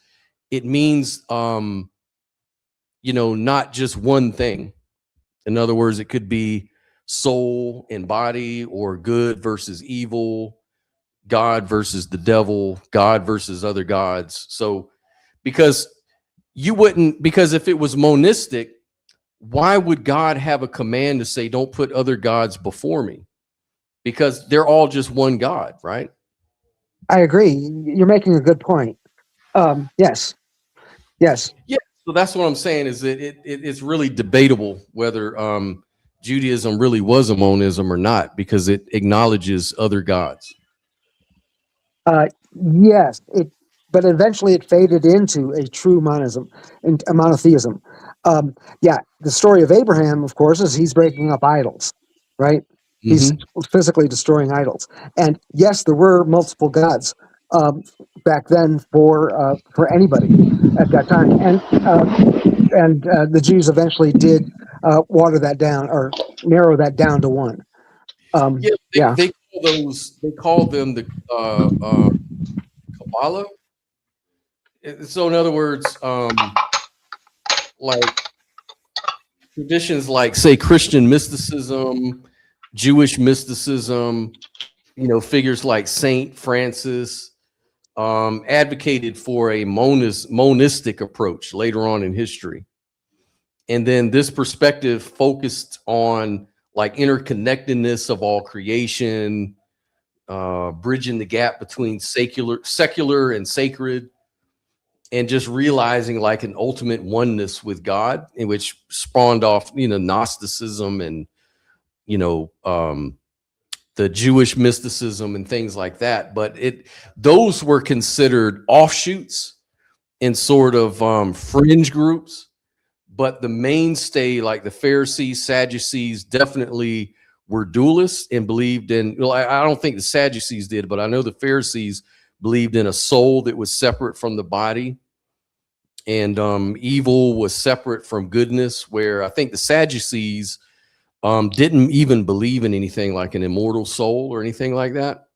A: it means, not just one thing. In other words, it could be soul and body, or good versus evil, God versus the devil, God versus other gods. So because if it was monistic, why would God have a command to say, don't put other gods before me? Because they're all just one God, right?
B: I agree. You're making a good point. Yes.
A: Yeah. So that's what I'm saying, is that it's really debatable whether Judaism really was a monism or not, because it acknowledges other gods.
B: Yes, but eventually it faded into a true monism, and a monotheism. The story of Abraham, of course, is he's breaking up idols, right? He's physically destroying idols. And yes, there were multiple gods back then for anybody at that time, and the Jews eventually did water that down, or narrow that down to one.
A: They call them the Kabbalah. So in other words, like traditions like, say, Christian mysticism, Jewish mysticism, figures like Saint Francis advocated for a monistic approach later on in history. And then this perspective focused on like interconnectedness of all creation, bridging the gap between secular and sacred, and just realizing like an ultimate oneness with God, in which spawned off, Gnosticism and, the Jewish mysticism and things like that. But those were considered offshoots and sort of fringe groups. But the mainstay, like the Pharisees, Sadducees, definitely were dualists and believed in, I don't think the Sadducees did, but I know the Pharisees believed in a soul that was separate from the body, and evil was separate from goodness, where I think the Sadducees didn't even believe in anything like an immortal soul or anything like that.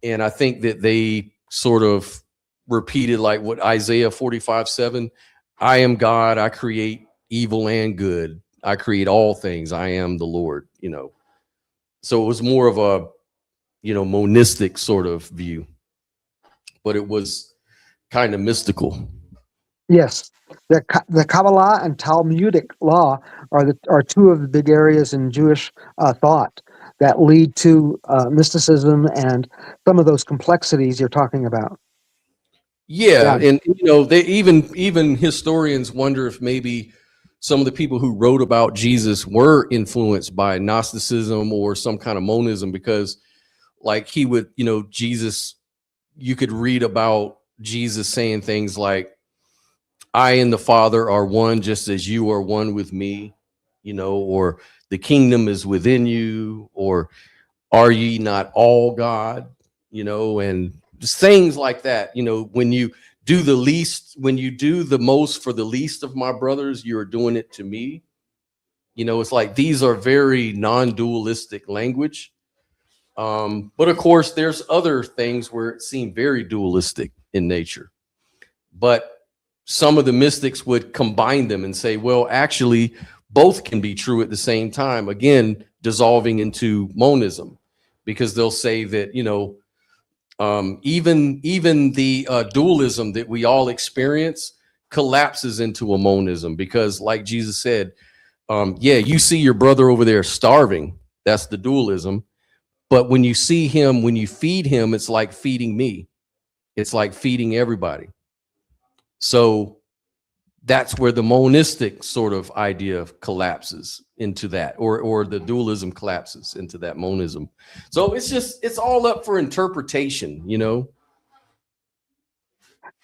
A: And I think that they sort of repeated like what Isaiah 45:7, I am God, I create evil and good, I create all things, I am the Lord, So it was more of a, monistic sort of view, but it was kind of mystical.
B: Yes, the Kabbalah and Talmudic law are two of the big areas in Jewish thought that lead to mysticism and some of those complexities you're talking about.
A: Yeah, and they even historians wonder if maybe some of the people who wrote about Jesus were influenced by Gnosticism or some kind of monism, because like he would, Jesus, you could read about Jesus saying things like, I and the Father are one, just as you are one with me, or the kingdom is within you, or are ye not all God, and just things like that. When you do the most for the least of my brothers, you're doing it to me. It's like these are very non-dualistic language. But of course, there's other things where it seemed very dualistic in nature. But some of the mystics would combine them and say, well, actually, both can be true at the same time, again, dissolving into monism, because they'll say that, even the dualism that we all experience collapses into a monism, because like Jesus said, you see your brother over there starving, that's the dualism. But when you see him, when you feed him, it's like feeding me. It's like feeding everybody. So that's where the monistic sort of idea collapses into that, or the dualism collapses into that monism. So it's all up for interpretation,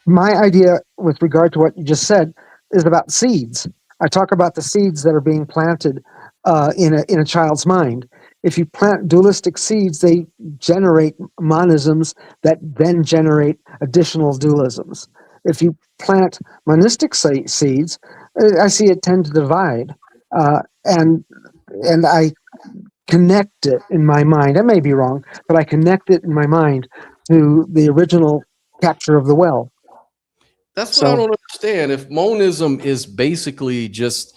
B: My idea with regard to what you just said is about seeds. I talk about the seeds that are being planted in a child's mind. If you plant dualistic seeds, they generate monisms that then generate additional dualisms. If you plant monistic seeds, I see it tend to divide, and I connect it in my mind. I may be wrong, but I connect it in my mind to the original capture of the well.
A: That's what I don't understand. If monism is basically just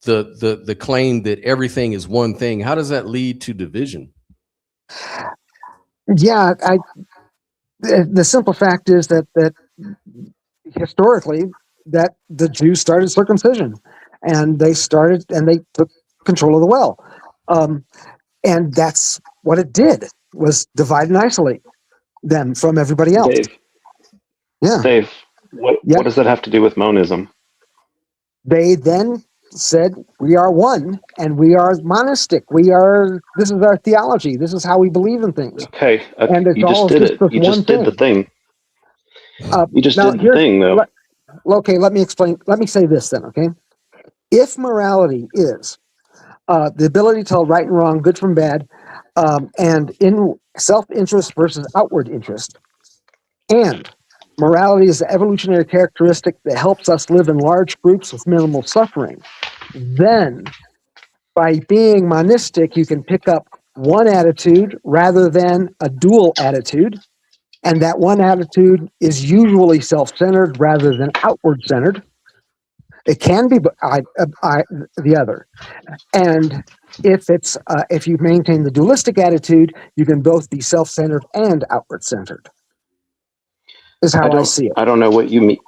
A: the claim that everything is one thing, how does that lead to division?
B: Yeah, the simple fact is that historically that the Jews started circumcision, and they took control of the well, and that's what it did, was divide and isolate them from everybody else.
C: Dave, what does that have to do with monism?
B: They then said, we are one, and we are monistic. This is our theology. This is how we believe in things.
C: Okay,
B: and it's
C: you just did it. You just did the thing. You just did the thing, though.
B: Okay, let me explain. Let me say this then, okay? If morality is the ability to tell right and wrong, good from bad, and in self-interest versus outward interest, and morality is the evolutionary characteristic that helps us live in large groups with minimal suffering, then by being monistic, you can pick up one attitude rather than a dual attitude. And that one attitude is usually self-centered rather than outward-centered. It can be the other. And if you maintain the dualistic attitude, you can both be self-centered and outward-centered. Is how I see it.
C: I don't know what you mean.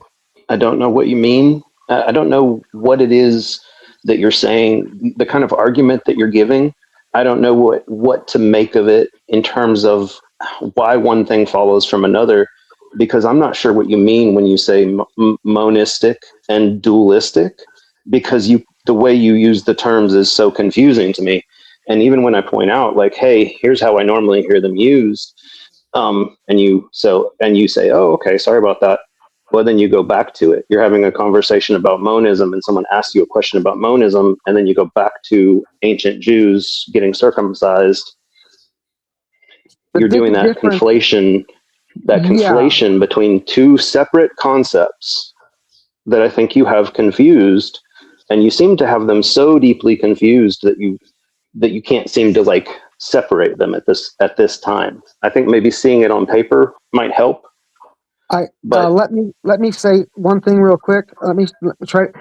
C: I don't know what you mean. I don't know what it is that you're saying, the kind of argument that you're giving. I don't know what to make of it in terms of why one thing follows from another, because I'm not sure what you mean when you say monistic and dualistic, because the way you use the terms is so confusing to me. And even when I point out, like, hey, here's how I normally hear them used, and you say, oh, okay, sorry about that. Well, then you go back to it. You're having a conversation about monism, and someone asks you a question about monism, and then you go back to ancient Jews getting circumcised. You're doing that conflation, between two separate concepts that I think you have confused, and you seem to have them so deeply confused that you can't seem to like separate them at this time. I think maybe seeing it on paper might help.
B: Let me say one thing real quick. Let me try.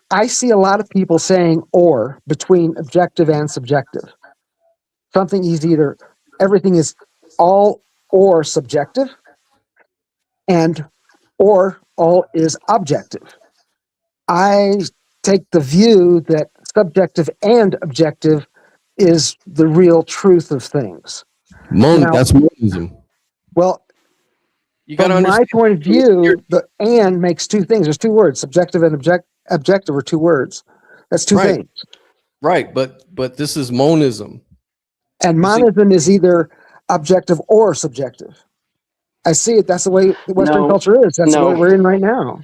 B: I see a lot of people saying "or" between objective and subjective. Something is either everything is all or subjective, or all is objective. I take the view that subjective and objective is the real truth of things.
A: That's monism.
B: Well, from my point of view, the "and" makes two things. There's two words. Subjective and objective are two words. That's two things.
A: Right, but this is monism.
B: And monism is either objective or subjective. I see it. That's the way the Western culture is. That's what we're in right now.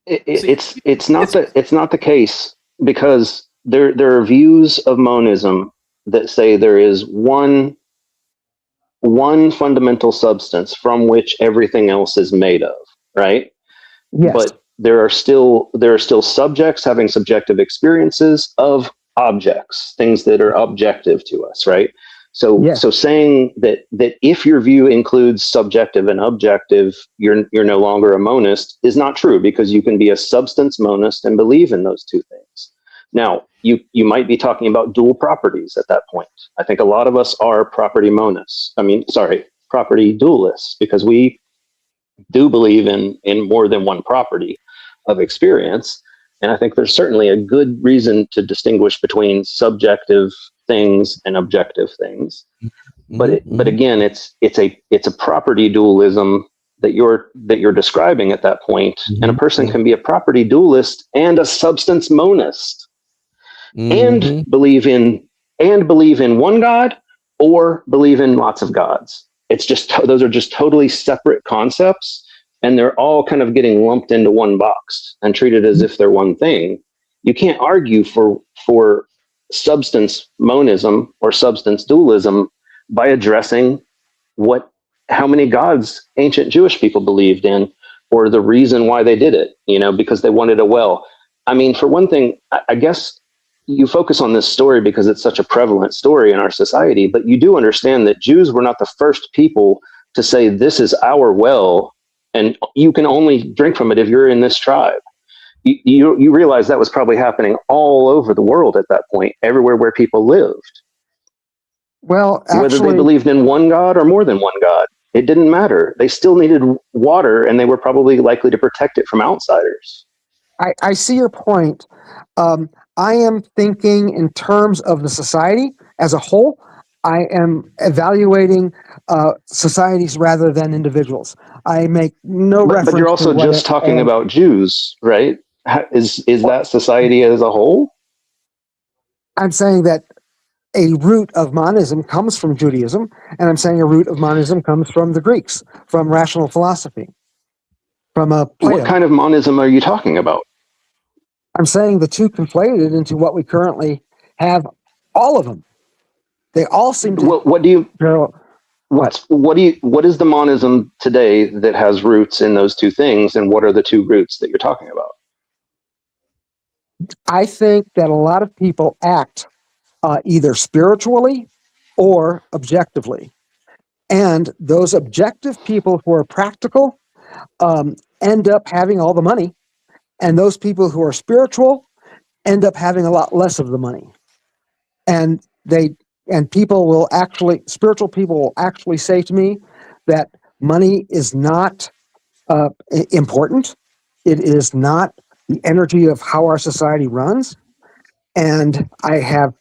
C: It's not the case, because there are views of monism that say there is one fundamental substance from which everything else is made of, right?
B: Yes.
C: But there are still subjects having subjective experiences of objects, things that are objective to us, right? So saying that if your view includes subjective and objective, you're no longer a monist is not true, because you can be a substance monist and believe in those two things. Now, you might be talking about dual properties at that point. I think a lot of us are property dualists, because we do believe in more than one property of experience. And I think there's certainly a good reason to distinguish between subjective things and objective things. But again, it's a property dualism that you're describing at that point. And a person can be a property dualist and a substance monist, and believe in one God or believe in lots of gods. It's just those are just totally separate concepts, and they're all kind of getting lumped into one box and treated as if they're one thing. You can't argue for substance monism or substance dualism by addressing how many gods ancient Jewish people believed in, or the reason why they did it, because they wanted a well. I mean, for one thing, I guess you focus on this story because it's such a prevalent story in our society, but you do understand that Jews were not the first people to say, this is our well, and you can only drink from it if you're in this tribe. You realize that was probably happening all over the world at that point, everywhere where people lived.
B: Well, actually,
C: whether they believed in one God or more than one God, it didn't matter. They still needed water, and they were probably likely to protect it from outsiders.
B: I see your point. I am thinking in terms of the society as a whole. I am evaluating societies rather than individuals. I make no reference.
C: But you're also just talking about Jews, right? Is that society as a whole?
B: I'm saying that a root of monism comes from Judaism, and I'm saying a root of monism comes from the Greeks, from rational philosophy, from Plato.
C: What kind of monism are you talking about?
B: I'm saying the two conflated into what we currently have, all of them. They all seem to.
C: What is the monism today that has roots in those two things, and what are the two roots that you're talking about?
B: I think that a lot of people act either spiritually or objectively. And those objective people who are practical end up having all the money. And those people who are spiritual end up having a lot less of the money. And spiritual people will actually say to me that money is not important. It is not the energy of how our society runs. And I have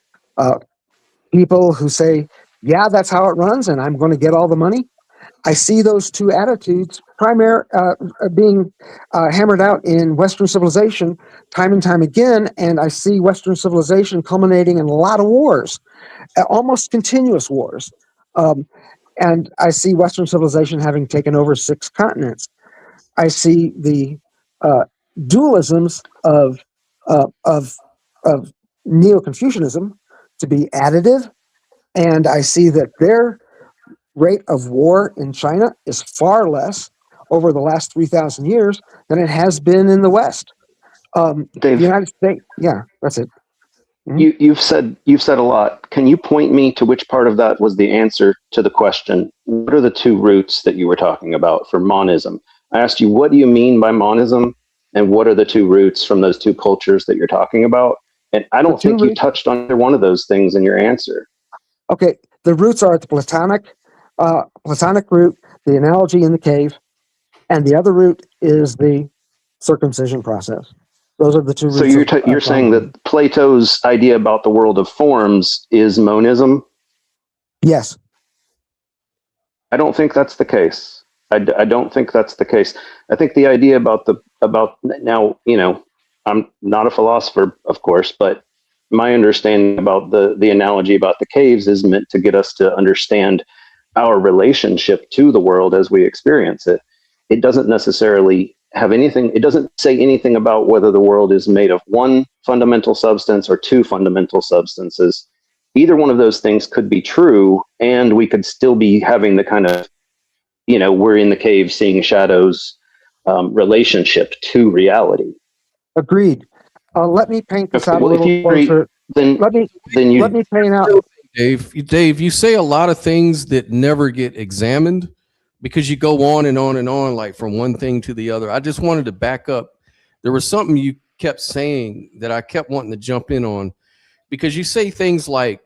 B: people who say, yeah, that's how it runs, and I'm going to get all the money. I see those two attitudes being hammered out in Western civilization time and time again, and I see Western civilization culminating in a lot of wars, almost continuous wars. And I see Western civilization having taken over 6 continents. I see the dualisms of Neo-Confucianism to be additive, and I see that their rate of war in China is far less over the last 3,000 years than it has been in the West.
C: Dave,
B: the United States, yeah, that's it.
C: Mm-hmm. You've said a lot. Can you point me to which part of that was the answer to the question? What are the two roots that you were talking about for monism? I asked you, what do you mean by monism, and what are the two roots from those two cultures that you're talking about? And I don't think you touched on either one of those things in your answer.
B: Okay, the roots are the Platonic root, the analogy in the cave, and the other root is the circumcision process. Those are the two roots.
C: So you're saying that Plato's idea about the world of forms is monism?
B: Yes.
C: I don't think that's the case. I don't think that's the case. I think the idea about now, I'm not a philosopher, of course, but my understanding about the analogy about the caves is meant to get us to understand our relationship to the world as we experience it. It doesn't necessarily have anything, it doesn't say anything about whether the world is made of one fundamental substance or two fundamental substances. Either one of those things could be true, and we could still be having the kind of, we're in the cave seeing shadows relationship to reality.
B: Agreed. Let me paint this out a
C: Well, if
B: little
C: you agree,
B: closer. Let me paint out.
A: Dave, you say a lot of things that never get examined because you go on and on and on, like from one thing to the other. I just wanted to back up. There was something you kept saying that I kept wanting to jump in on, because you say things like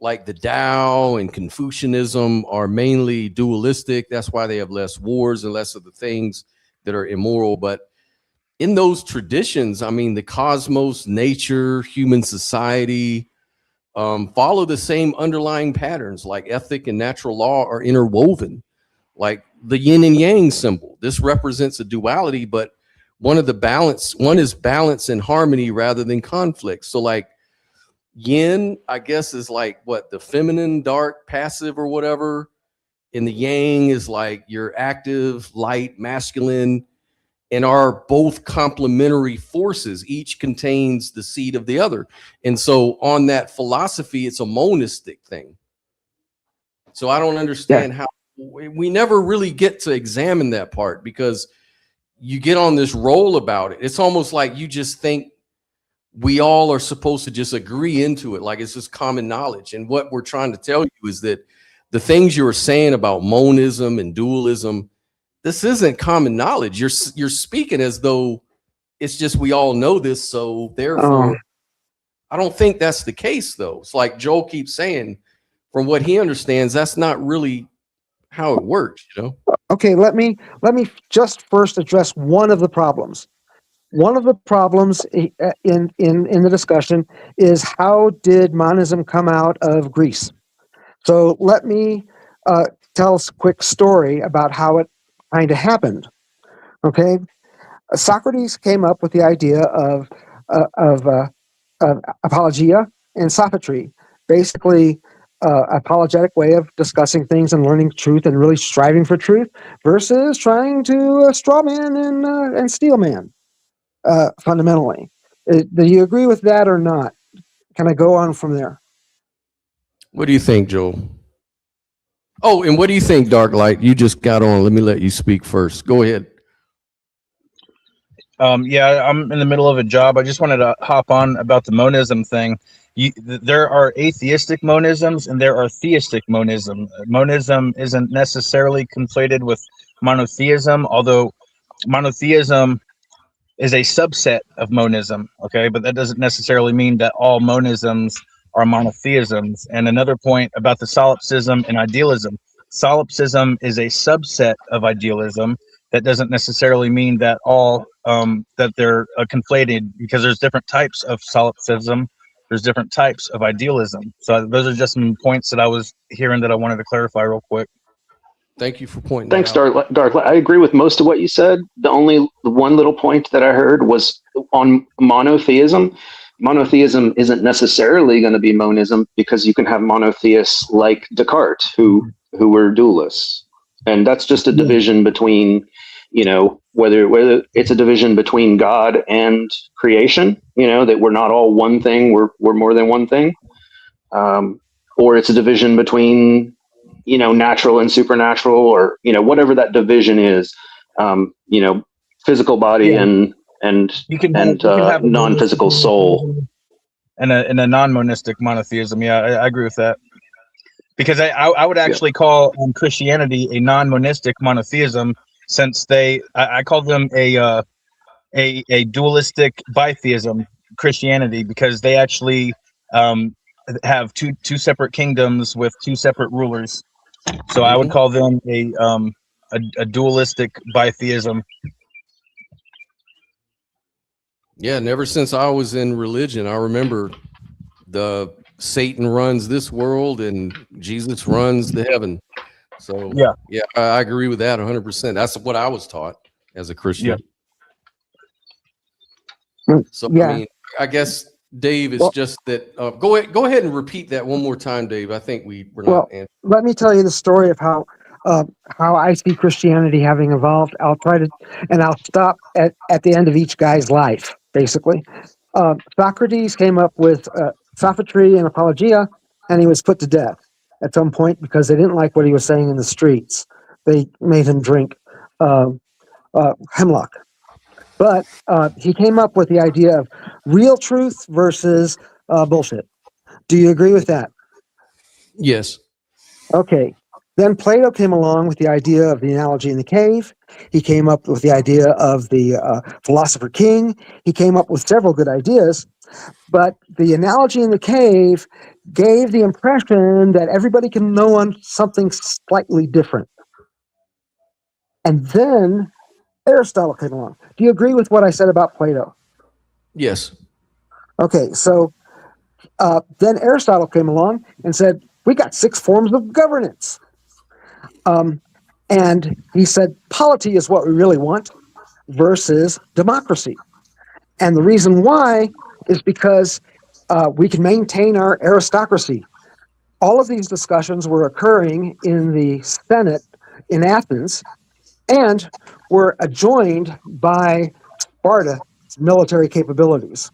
A: the Tao and Confucianism are mainly dualistic. That's why they have less wars and less of the things that are immoral. But in those traditions, I mean, the cosmos, nature, human society follow the same underlying patterns, like ethic and natural law are interwoven, like the yin and yang symbol. This represents a duality, but one is balance and harmony rather than conflict. So like yin, I guess, is like what, the feminine, dark, passive or whatever. And the yang is like your active, light, masculine, and are both complementary forces. Each contains the seed of the other. And so on that philosophy, it's a monistic thing. So I don't understand how we never really get to examine that part, because you get on this roll about it. It's almost like you just think we all are supposed to just agree into it, like it's just common knowledge. And what we're trying to tell you is that the things you were saying about monism and dualism, this isn't common knowledge. You're speaking as though it's just we all know this, so therefore, I don't think that's the case, though. It's like Joel keeps saying, from what he understands, that's not really how it works, you know?
B: Okay, let me just first address one of the problems. One of the problems in the discussion is, how did monism come out of Greece? So let me tell us a quick story about how it kind of happened. Okay, Socrates came up with the idea of apologia and sophistry, basically apologetic way of discussing things and learning truth and really striving for truth, versus trying to straw man and steel man. Fundamentally, do you agree with that or not? Can I go on from there?
A: What do you think, Joel? Oh, and what do you think, Dark Light? You just got on. Let me let you speak first. Go ahead.
E: Yeah, I'm in the middle of a job. I just wanted to hop on about the monism thing. There are atheistic monisms and there are theistic monism. Monism isn't necessarily conflated with monotheism, although monotheism is a subset of monism, okay? But that doesn't necessarily mean that all monisms are monotheisms. And another point about the solipsism and idealism. Solipsism is a subset of idealism. That doesn't necessarily mean that all that they're conflated, because there's different types of solipsism. There's different types of idealism. So those are just some points that I was hearing that I wanted to clarify real quick.
A: Thank you for pointing
C: Thanks,
A: that out.
C: Dark. I agree with most of what you said. The one little point that I heard was on monotheism. Monotheism isn't necessarily going to be monism, because you can have monotheists like Descartes who were dualists, and that's just a division between, whether it's a division between God and creation. That we're not all one thing. We're more than one thing, or it's a division between natural and supernatural, or whatever that division is, physical body and non-physical soul,
E: and a non-monistic monotheism. Yeah, I agree with that, because I would actually call Christianity a non-monistic monotheism, since I call them a dualistic bitheism, Christianity, because they actually have two separate kingdoms with two separate rulers. So I would call them a dualistic bitheism.
A: Yeah, and ever since I was in religion, I remember Satan runs this world and Jesus runs the heaven. So yeah, I agree with that 100%. That's what I was taught as a Christian.
B: Yeah.
A: So I mean, I guess Dave, it's just that. Go ahead and repeat that one more time, Dave. I think we're not answering.
B: Let me tell you the story of how I see Christianity having evolved. I'll stop at the end of each guy's life, basically. Socrates came up with sophistry and apologia, and he was put to death at some point because they didn't like what he was saying in the streets. They made him drink hemlock. But he came up with the idea of real truth versus bullshit. Do you agree with that?
A: Yes.
B: Okay. Then Plato came along with the idea of the analogy in the cave. He came up with the idea of the philosopher king. He came up with several good ideas. But the analogy in the cave gave the impression that everybody can know on something slightly different. And then Aristotle came along. Do you agree with what I said about Plato?
A: Yes.
B: Okay, so then Aristotle came along and said, we got 6 forms of governance. And he said, polity is what we really want versus democracy. And the reason why is because we can maintain our aristocracy. All of these discussions were occurring in the Senate in Athens and were adjoined by Sparta's military capabilities.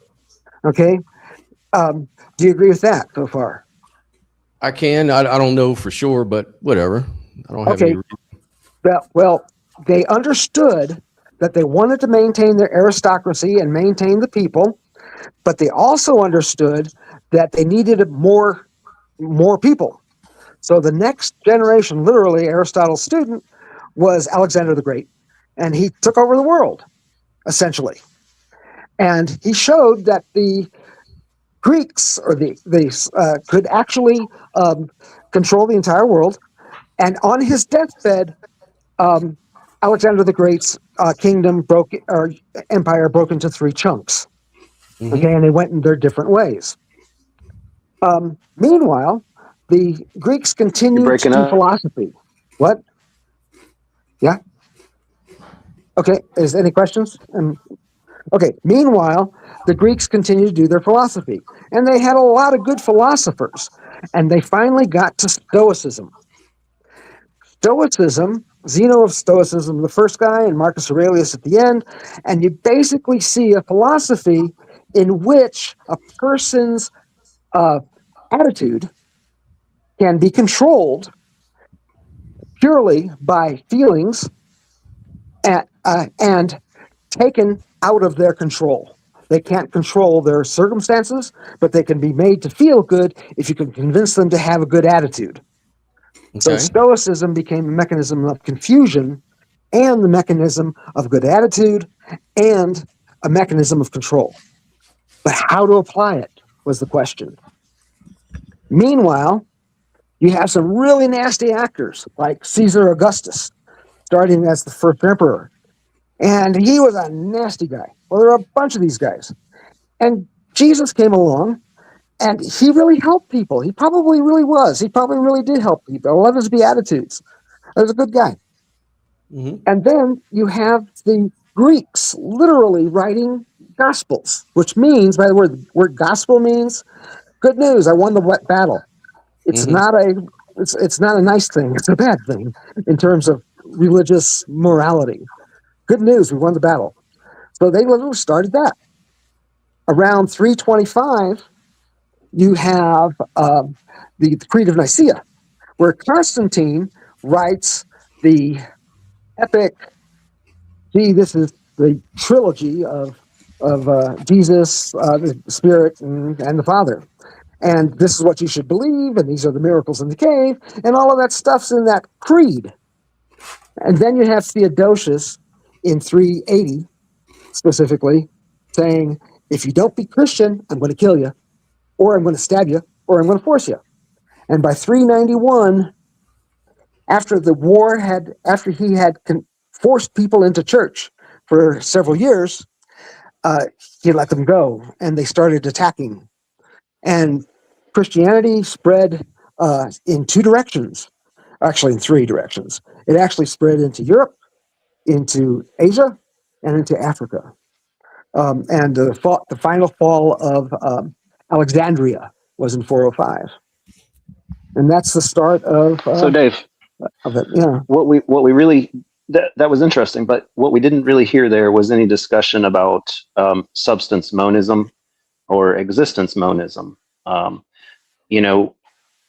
B: Okay? Do you agree with that so far?
A: I can. I don't know for sure, but whatever. I don't have any reason.
B: Well, they understood that they wanted to maintain their aristocracy and maintain the people, but they also understood that they needed more people. So the next generation, literally Aristotle's student, was Alexander the Great, and he took over the world, essentially. And he showed that the Greeks, or they could actually control the entire world. And on his deathbed, Alexander the Great's empire broke into 3 chunks.
A: Mhm.
B: Okay, and they went in their different ways. Meanwhile, the Greeks continued to
C: breaking
B: do
C: up.
B: philosophy. What? Yeah. Okay. Is any questions? Okay. Meanwhile, the Greeks continued to do their philosophy, and they had a lot of good philosophers, and they finally got to Stoicism. Stoicism, Zeno of Stoicism, the first guy, and Marcus Aurelius at the end, and you basically see a philosophy in which a person's attitude can be controlled purely by feelings and taken out of their control. They can't control their circumstances, but they can be made to feel good if you can convince them to have a good attitude. So
A: Okay.
B: Stoicism became a mechanism of confusion and the mechanism of good attitude and a mechanism of control. But how to apply it was the question. Meanwhile, you have some really nasty actors like Caesar Augustus, starting as the first emperor. And he was a nasty guy. Well, there are a bunch of these guys. And Jesus came along, and he really helped people. He probably really was. He probably really did help people. I love his Beatitudes. He was a good guy.
A: Mhm.
B: And then you have the Greeks literally writing gospels, which means, by the word gospel means good news. I won the battle. It's
A: Mhm.
B: not a nice thing. It's a bad thing in terms of religious morality. Good news, we won the battle. So they literally started that. Around 325, you have the Creed of Nicaea, where Constantine writes the epic. This is the trilogy of Jesus, the Spirit, and the Father. And this is what you should believe, and these are the miracles in the cave, and all of that stuff's in that creed. And then you have Theodosius in 380, specifically, saying, if you don't be Christian, I'm going to kill you, or I'm going to stab you, or I'm going to force you. And by 391, after he had forced people into church for several years, he let them go, and they started attacking. And Christianity spread in 2 directions, actually in 3 directions. It actually spread into Europe, into Asia, and into Africa. And the final fall of Alexandria was in 405. And that's the start of
C: So Dave,
B: it. Yeah.
C: what we really that was interesting, but what we didn't really hear there was any discussion about substance monism or existence monism.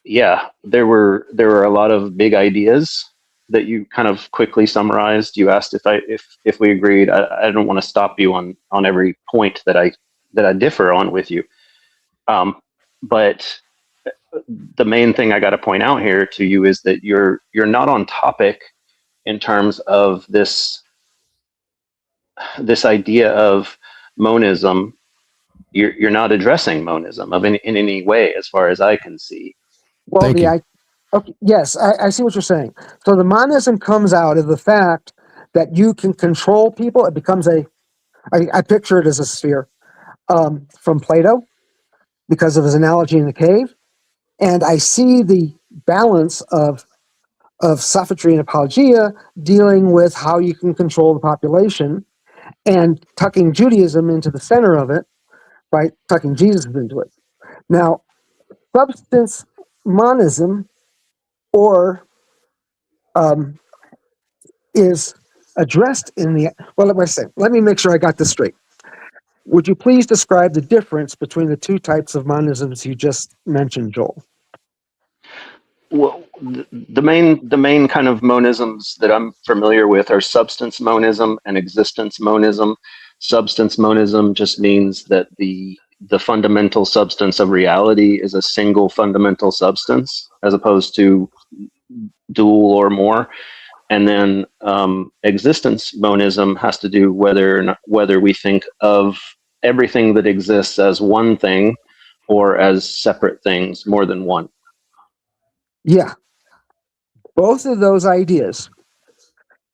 C: Yeah, there were a lot of big ideas that you kind of quickly summarized. You asked if we agreed. I don't want to stop you on every point that I differ on with you, but the main thing I got to point out here to you is that you're not on topic in terms of this idea of monism. You're not addressing monism in any way, as far as I can see.
B: Well,
A: Thank you.
B: okay, yes, I see what you're saying. So the monism comes out of the fact that you can control people. It becomes I picture it as a sphere from Plato because of his analogy in the cave. And I see the balance of sophistry and apologia dealing with how you can control the population and tucking Judaism into the center of it by tucking Jesus into it. Now, substance monism or is addressed in the, well, let me make sure I got this straight. Would you please describe the difference between the 2 types of monisms you just mentioned, Joel?
C: Well, the main kind of monisms that I'm familiar with are substance monism and existence monism. Substance monism just means that the fundamental substance of reality is a single fundamental substance, as opposed to dual or more. And then existence monism has to do whether we think of everything that exists as one thing or as separate things, more than one.
B: Yeah. Both of those ideas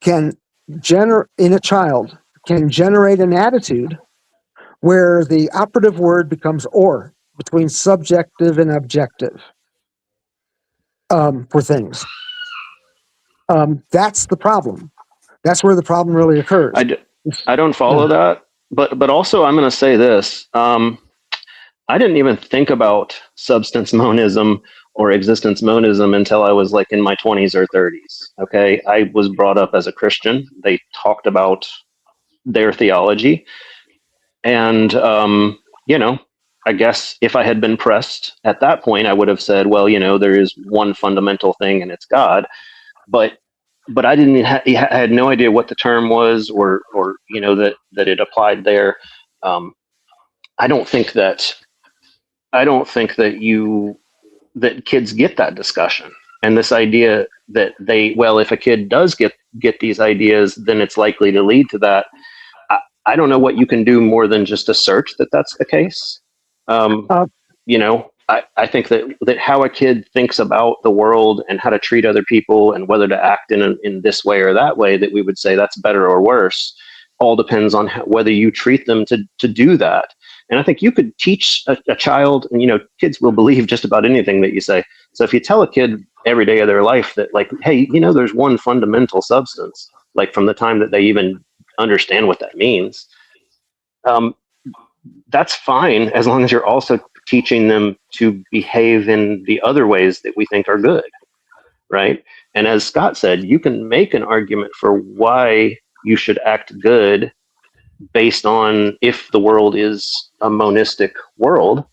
B: can in a child can generate an attitude where the operative word becomes or, between subjective and objective, for things. That's the problem. That's where the problem really occurs.
C: I don't follow that, but also I'm going to say this. I didn't even think about substance monism or existence monism until I was like in my 20s or 30s. Okay, I was brought up as a Christian. They talked about their theology, and I guess if I had been pressed at that point, I would have said, well, there is one fundamental thing, and it's God. But I didn't. I had no idea what the term was, or that it applied there. I don't think that that kids get that discussion, and this idea that if a kid does get these ideas, then it's likely to lead to that. I don't know what you can do more than just assert that that's the case. I think that how a kid thinks about the world and how to treat other people and whether to act in this way or that way, that we would say that's better or worse, all depends on whether you treat them to do that. And I think you could teach a child, and kids will believe just about anything that you say. So if you tell a kid every day of their life that, like, hey, there's one fundamental substance, like from the time that they even understand what that means, that's fine, as long as you're also teaching them to behave in the other ways that we think are good, right? And as Scott said, you can make an argument for why you should act good based on if the world is a monistic world.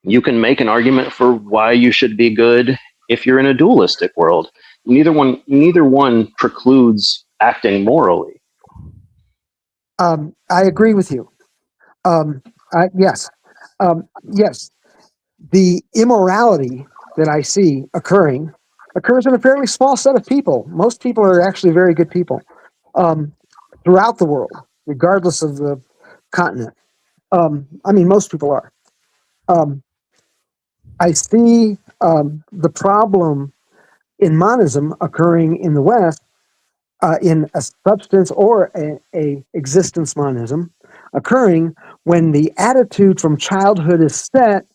C: You can make an argument for why you should be good if you're in a dualistic world. Neither one precludes acting morally.
B: I agree with you. Yes. Yes. The immorality that I see occurs in a fairly small set of people. Most people are actually very good people throughout the world, regardless of the continent. Most people are. I see the problem in monism occurring in the West, in a substance or a existence monism occurring when the attitude from childhood is set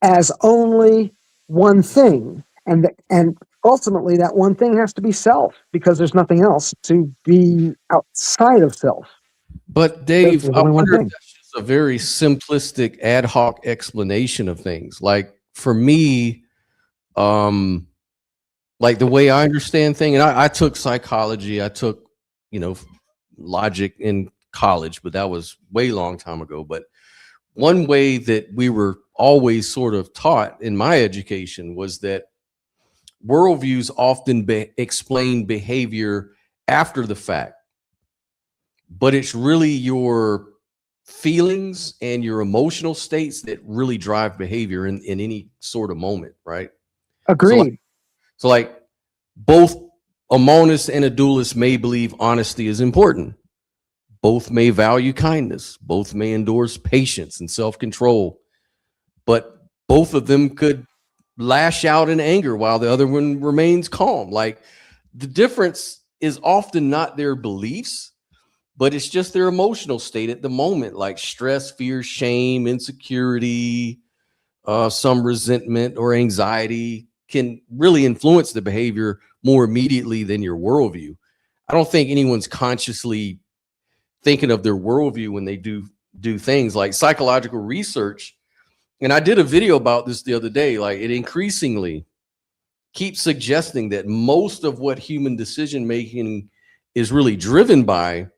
B: as only one thing, and ultimately that one thing has to be self, because there's nothing else to be outside of self.
A: But Dave, I wonder if that's just a very simplistic ad hoc explanation of things. Like for me, like the way I understand things, and I took psychology, I took, logic in college, but that was way long time ago. But one way that we were always sort of taught in my education was that worldviews often explain behavior after the fact, but it's really your feelings and your emotional states that really drive behavior in any sort of moment, right?
B: Agreed.
A: So like both a monist and a dualist may believe honesty is important. Both may value kindness. Both may endorse patience and self-control. But both of them could lash out in anger while the other one remains calm. Like the difference is often not their beliefs, but it's just their emotional state at the moment, like stress, fear, shame, insecurity, some resentment or anxiety can really influence the behavior more immediately than your worldview. I don't think anyone's consciously thinking of their worldview when they do things like psychological research. And I did a video about this the other day. Like it increasingly keeps suggesting that most of what human decision making is really driven by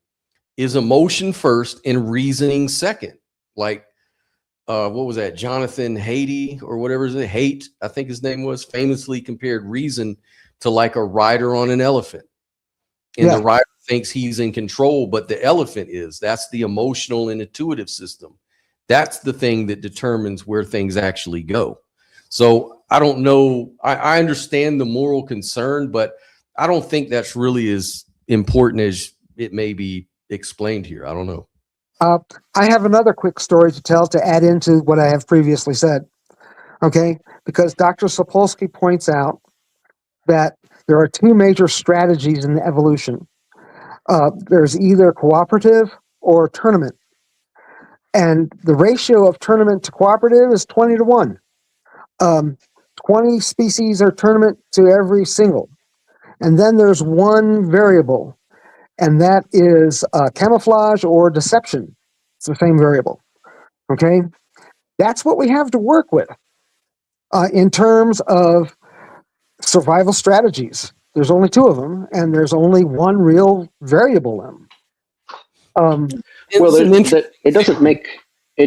A: is emotion first and reasoning second. Like what was that? Jonathan Haidt or whatever is it? Haidt, I think his name was, famously compared reason to like a rider on an elephant. And the rider thinks he's in control, but the elephant is. That's the emotional and intuitive system. That's the thing that determines where things actually go. So I don't know. I understand the moral concern, but I don't think that's really as important as it may be explained here. I don't know.
B: I have another quick story to tell to add into what I have previously said. Okay, because Dr. Sapolsky points out that there are two major strategies in evolution. There's either cooperative or tournament. And the ratio of tournament to cooperative is 20 to 1. 20 species are tournament to every single. And then there's one variable, and that is camouflage or deception. It's the same variable. Okay? That's what we have to work with in terms of survival strategies. There's only two of them, and there's only one real variable in them.
C: Well, it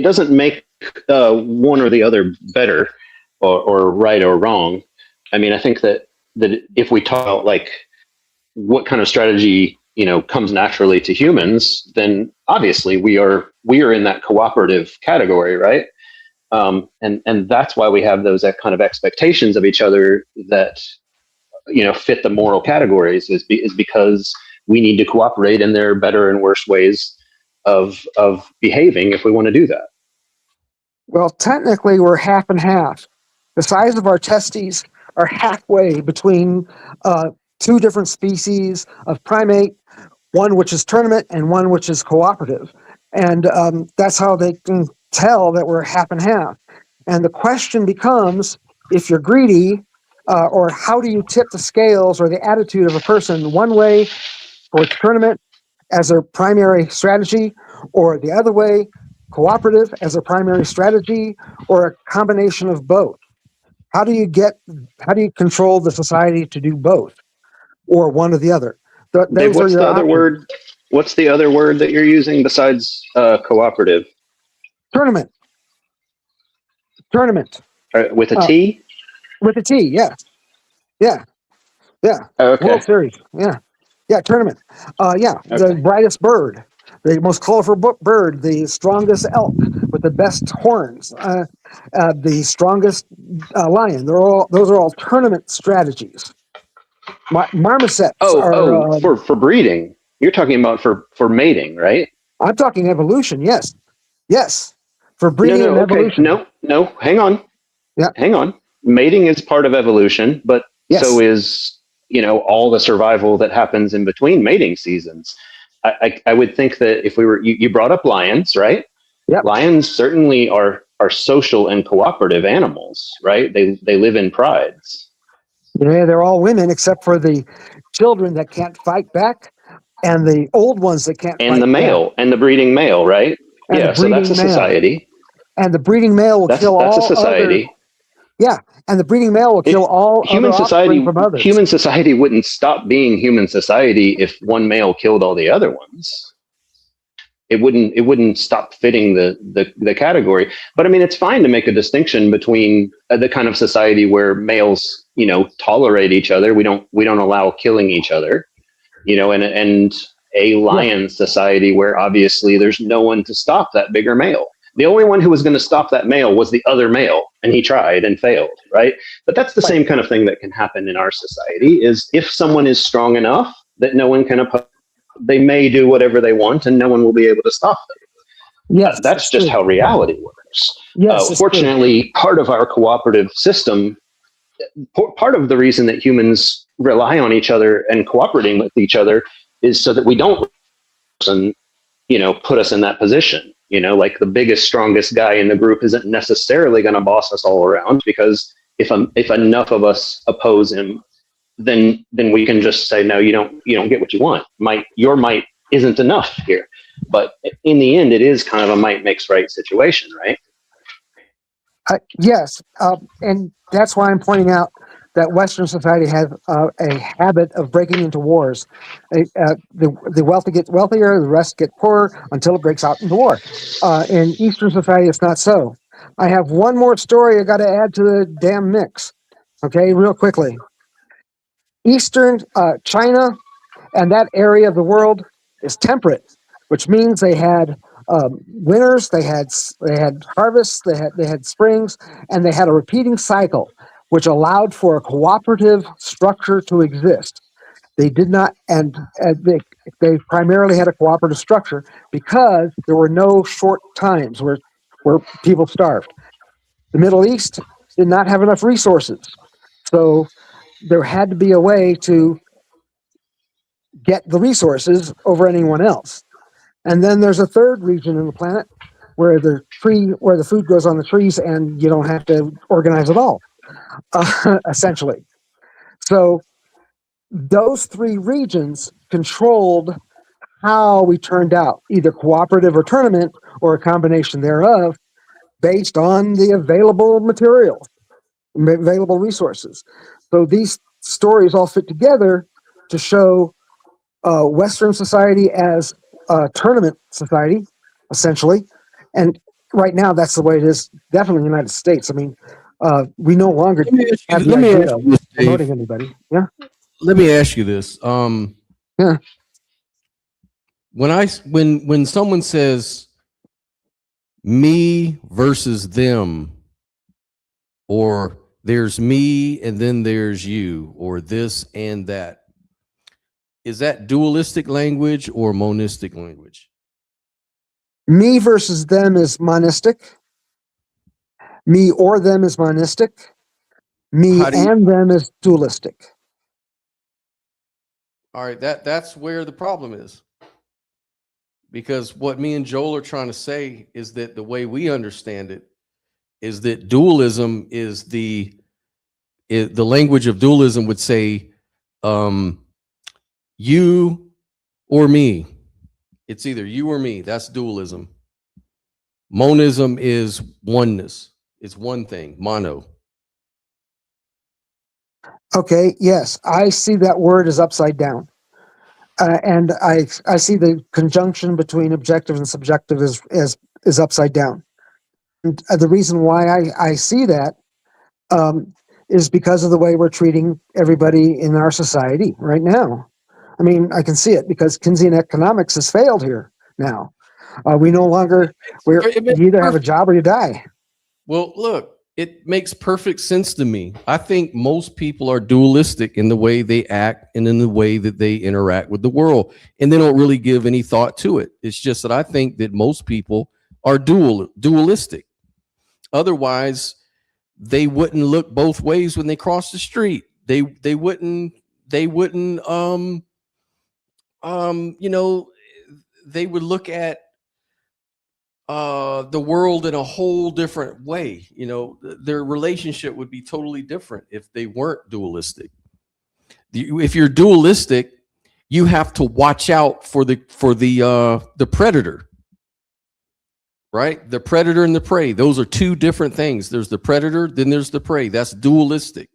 C: doesn't make one or the other better or right or wrong. I mean, I think that if we talk about like what kind of strategy comes naturally to humans, then obviously we are in that cooperative category, right? And that's why we have those kind of expectations of each other that fit the moral categories is because we need to cooperate, and there are better and worse ways of behaving if we want to do that.
B: Well, technically, we're half and half. The size of our testes are halfway between two different species of primate, one which is tournament and one which is cooperative. And that's how they can tell that we're half and half. And the question becomes, if you're greedy, or how do you tip the scales or the attitude of a person one way towards tournament as their primary strategy, or the other way, cooperative as a primary strategy, or a combination of both? How do you control the society to do both, or one or the other?
C: Dave, what's the other word? What's the other word that you're using besides cooperative?
B: Tournament.
C: With a T?
B: With a T, yeah. Yeah.
C: Okay.
B: World Series, yeah. Yeah, tournament. Okay. The brightest bird, the most colorful bird, the strongest elk with the best horns, the strongest lion. Those are all tournament strategies. Marmosets
C: for breeding. You're talking about for mating, right?
B: I'm talking evolution, yes. For breeding and evolution.
C: No, hang on.
B: Yeah.
C: Hang on. Mating is part of evolution, but so is, all the survival that happens in between mating seasons. I would think that if you brought up lions, right?
B: Yeah.
C: Lions certainly are social and cooperative animals, right? They live in prides.
B: Yeah, they're all women except for the children that can't fight back, and the old ones that can't fight back.
C: And the male, and the breeding male, right?
B: And
C: so that's a society.
B: And the breeding male will kill all. That's a society. And the breeding male will kill all
C: human
B: other
C: society.
B: From others.
C: Human society wouldn't stop being human society if one male killed all the other ones. It wouldn't stop fitting the category. But I mean, it's fine to make a distinction between the kind of society where males, tolerate each other. We don't allow killing each other, and a lion society where obviously there's no one to stop that bigger male. The only one who was going to stop that male was the other male, and he tried and failed, right? But that's the same kind of thing that can happen in our society, is if someone is strong enough that no one can oppose, they may do whatever they want and no one will be able to stop them.
B: Yes,
C: that's just how reality works.
B: Yes,
C: fortunately, part of our cooperative system, part of the reason that humans rely on each other and cooperating with each other is so that we don't put us in that position. Like the biggest, strongest guy in the group isn't necessarily going to boss us all around, because if enough of us oppose him, then we can just say, no, you don't get what you want. Your might isn't enough here. But in the end, it is kind of a might makes right situation, right?
B: Yes, and that's why I'm pointing out that Western society has a habit of breaking into wars. The wealthy get wealthier, the rest get poorer until it breaks out into war. In Eastern society, it's not so. I have one more story I got to add to the damn mix. Okay, real quickly. Eastern China and that area of the world is temperate, which means they had winters, they had harvests, they had springs, and they had a repeating cycle, which allowed for a cooperative structure to exist. They did not, and they primarily had a cooperative structure because there were no short times where people starved. The Middle East did not have enough resources, so there had to be a way to get the resources over anyone else. And then there's a third region in the planet where the food grows on the trees and you don't have to organize at all, essentially. So those three regions controlled how we turned out, either cooperative or tournament or a combination thereof, based on the available material, available resources. So these stories all fit together to show Western society as a tournament society, essentially. And right now, that's the way it is, definitely in the United States. I mean, we no longer have the idea of promoting anybody. Yeah.
A: Let me ask you this.
B: Yeah.
A: When someone says me versus them, or there's me and then there's you, or this and that, is that dualistic language or monistic language?
B: Me versus them is monistic. Me or them is monistic. Me and them is dualistic.
A: All right, that's where the problem is. Because what me and Joel are trying to say is that the way we understand it is that dualism is the language of dualism would say you or me. It's either you or me. That's dualism. Monism is oneness. It's one thing, mono.
B: Okay, yes, I see that word as upside down. And I see the conjunction between objective and subjective is upside down. And the reason why I see that is because of the way we're treating everybody in our society right now. I mean, I can see it because Keynesian economics has failed here now. We no longer, you either have a job or you die.
A: Well, look, it makes perfect sense to me. I think most people are dualistic in the way they act and in the way that they interact with the world, and they don't really give any thought to it. It's just that I think that most people are dualistic. Otherwise, they wouldn't look both ways when they cross the street. They wouldn't you know, they would look at the world in a whole different way. You know, their relationship would be totally different if they weren't dualistic. If you're dualistic, you have to watch out for the predator, right? The predator and the prey. Those are two different things. There's the predator, then there's the prey. That's dualistic.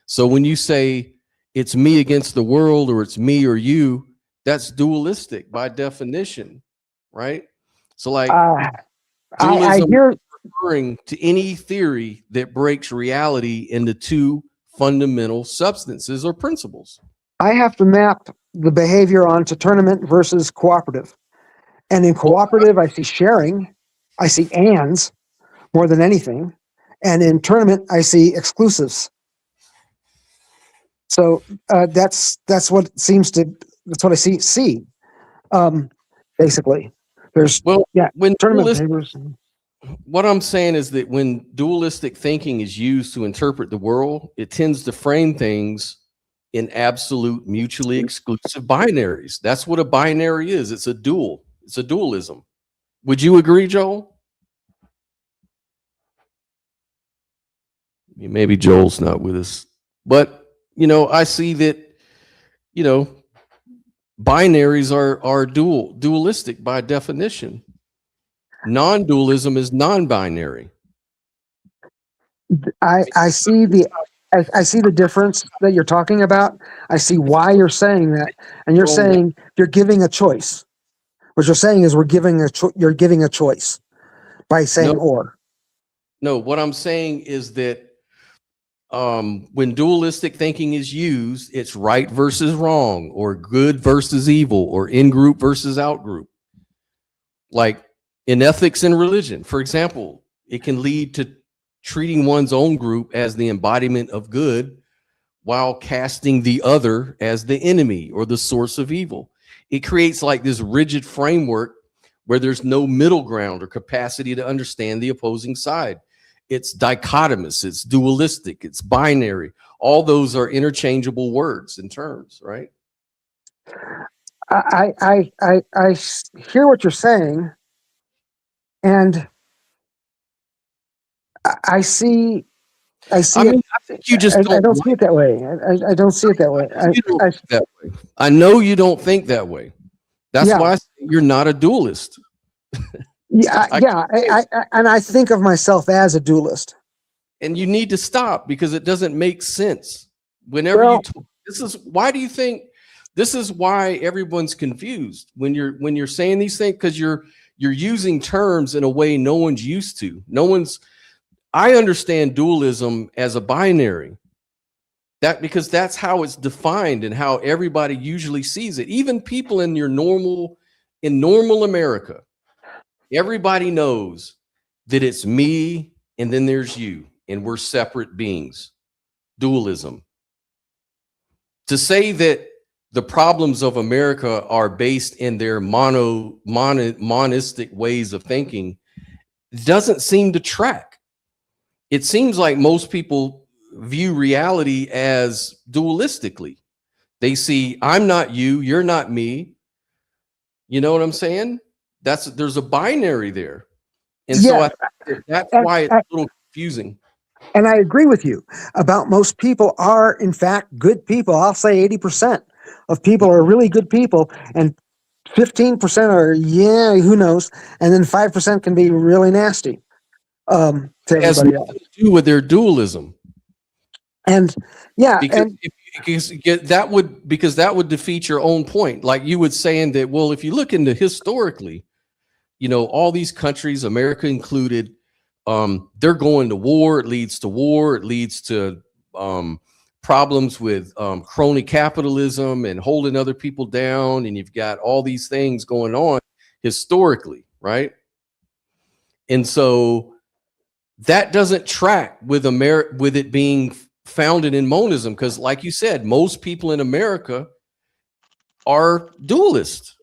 A: So when you say it's me against the world or it's me or you, that's dualistic by definition, right? So like dualism is referring to any theory that breaks reality into two fundamental substances or principles.
B: I have to map the behavior onto tournament versus cooperative. And in cooperative, I see sharing, I see ands more than anything. And in tournament, I see exclusives. So that's what I see. Basically. There's
A: when
B: tournament
A: what I'm saying is that when dualistic thinking is used to interpret the world, it tends to frame things in absolute mutually exclusive binaries. That's what a binary is. It's a dual. It's a dualism. Would you agree, Joel? Maybe Joel's not with us, but you know, I see that, you know, binaries are dualistic by definition. Non-dualism is non-binary.
B: I see the difference that you're talking about. I see why you're saying that, and you're saying you're giving a choice. What you're saying is you're giving a choice by saying or.
A: No, what I'm saying is that when dualistic thinking is used, it's right versus wrong, or good versus evil, or in group versus out group. Like in ethics and religion, for example, it can lead to treating one's own group as the embodiment of good while casting the other as the enemy or the source of evil. It creates like this rigid framework where there's no middle ground or capacity to understand the opposing side. It's dichotomous, it's dualistic, it's binary. All those are interchangeable words and terms, right?
B: I hear what you're saying, and I see. I
A: mean, I think you just
B: I don't see it that way. I don't see it that way.
A: I know you don't think that way. That's why I say you're not a dualist.
B: And I think of myself as a dualist.
A: And you need to stop, because it doesn't make sense. Whenever you talk, why do you think this is why everyone's confused when you're saying these things? Because you're using terms in a way no one's used to. I understand dualism as a binary. Because that's how it's defined and how everybody usually sees it. Even people in normal America, everybody knows that it's me and then there's you, and we're separate beings. Dualism. To say that the problems of America are based in their monistic ways of thinking doesn't seem to track. It seems like most people view reality as dualistically. They see, I'm not you, you're not me. You know what I'm saying? There's a binary there. And so that's why it's a little confusing.
B: And I agree with you about most people are, in fact, good people. I'll say 80% of people are really good people, and 15% are, who knows, and then 5% can be really nasty to everybody else.
A: To do with their dualism.
B: And
A: because that would defeat your own point. Like you would saying that, well, if you look into historically, all these countries, America included, they're going to war. It leads to war. It leads to problems with crony capitalism and holding other people down. And you've got all these things going on historically, right? And so that doesn't track with with it being founded in monism, because like you said, most people in America are dualist.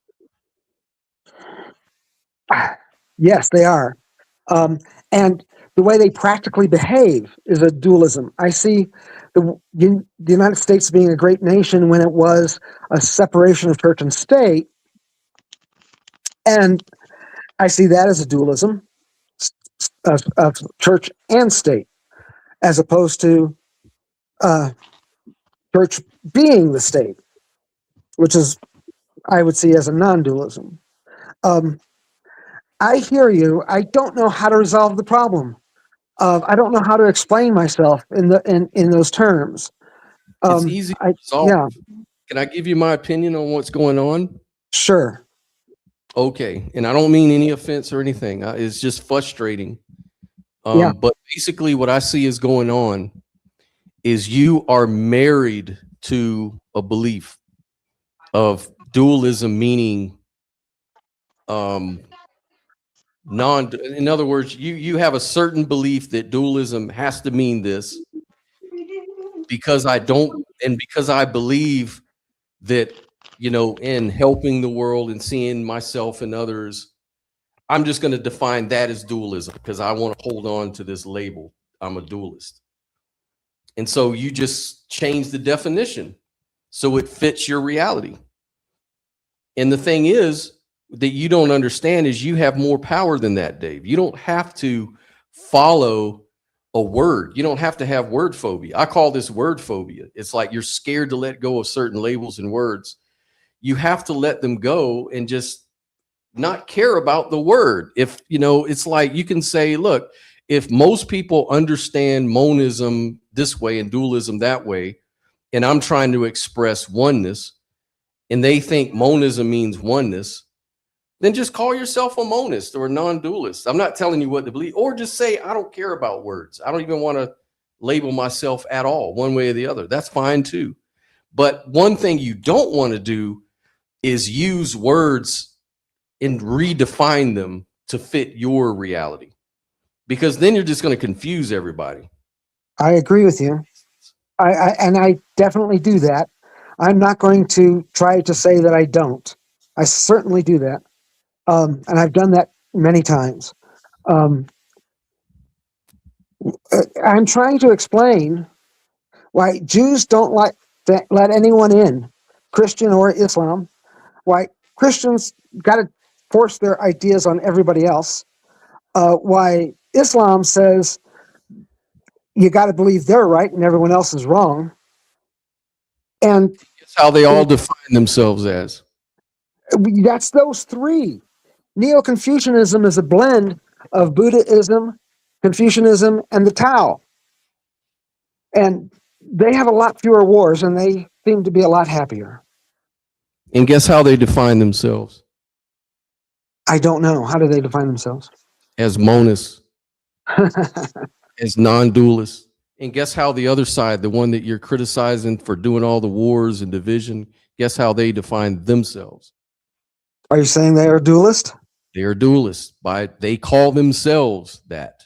B: Yes, they are. And the way they practically behave is a dualism. I see the United States being a great nation when it was a separation of church and state, and I see that as a dualism of church and state, as opposed to church being the state, which is, I would see as a non-dualism. I hear you. I don't know how to resolve the problem. I don't know how to explain myself in those terms.
A: It's easy to resolve.
B: Yeah.
A: Can I give you my opinion on what's going on?
B: Sure.
A: Okay. And I don't mean any offense or anything. It's just frustrating. But basically what I see is going on is you are married to a belief of dualism, meaning in other words, you have a certain belief that dualism has to mean this, because I don't, and because I believe that, in helping the world and seeing myself and others, I'm just going to define that as dualism because I want to hold on to this label. I'm a dualist. And so you just change the definition so it fits your reality. And the thing is that you don't understand is you have more power than that, Dave. You don't have to follow a word. You don't have to have word phobia. I call this word phobia. It's like you're scared to let go of certain labels and words. You have to let them go and just not care about the word. If, it's like you can say, look, if most people understand monism this way and dualism that way, and I'm trying to express oneness, and they think monism means oneness, then just call yourself a monist or a non-dualist. I'm not telling you what to believe, or just say, I don't care about words. I don't even want to label myself at all, one way or the other. That's fine too. But one thing you don't want to do is use words and redefine them to fit your reality, because then you're just going to confuse everybody.
B: I agree with you. I definitely do that. I'm not going to try to say that I don't. I certainly do that. And I've done that many times. I'm trying to explain why Jews don't like to let anyone in, Christian or Islam, why Christians got to force their ideas on everybody else, why Islam says you got to believe they're right and everyone else is wrong. And
A: It's how they all define themselves as.
B: that's those three. Neo-Confucianism is a blend of Buddhism, Confucianism, and the Tao. And they have a lot fewer wars, and they seem to be a lot happier.
A: And guess how they define themselves?
B: I don't know. How do they define themselves?
A: As monists, as non-dualists. And guess how the other side, the one that you're criticizing for doing all the wars and division, guess how they define themselves?
B: Are you saying they are dualist?
A: They are dualists. They call themselves that.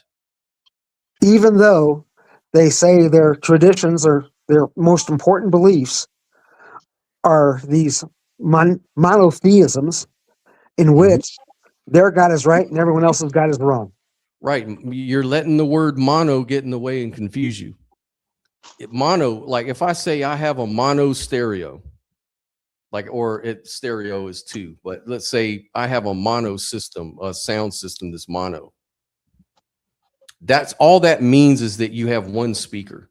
B: Even though they say their traditions or their most important beliefs are these monotheisms in which their God is right and everyone else's God is wrong.
A: Right. You're letting the word mono get in the way and confuse you. Mono, like if I say I have a mono stereo, stereo is two, but let's say I have a mono system, a sound system that's mono. That's all that means, is that you have one speaker.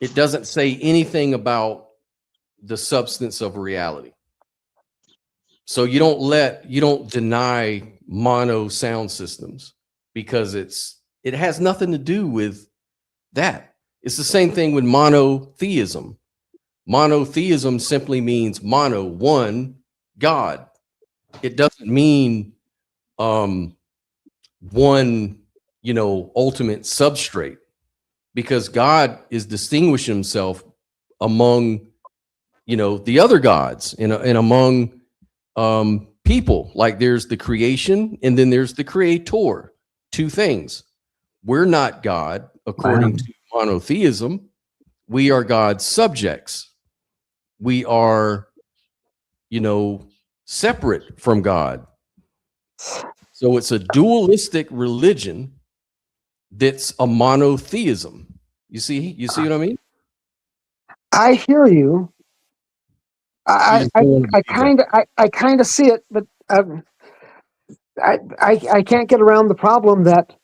A: It doesn't say anything about the substance of reality. So you don't deny mono sound systems, because it has nothing to do with that. It's the same thing with monotheism. Monotheism simply means mono, one God. It doesn't mean one, ultimate substrate, because God is distinguishing himself among, the other gods and among people. Like there's the creation and then there's the creator. Two things. We're not God according to monotheism. We are God's subjects. We are, separate from God. So it's a dualistic religion that's a monotheism. You see what I mean?
B: I hear you. I kind of see it, but I can't get around the problem that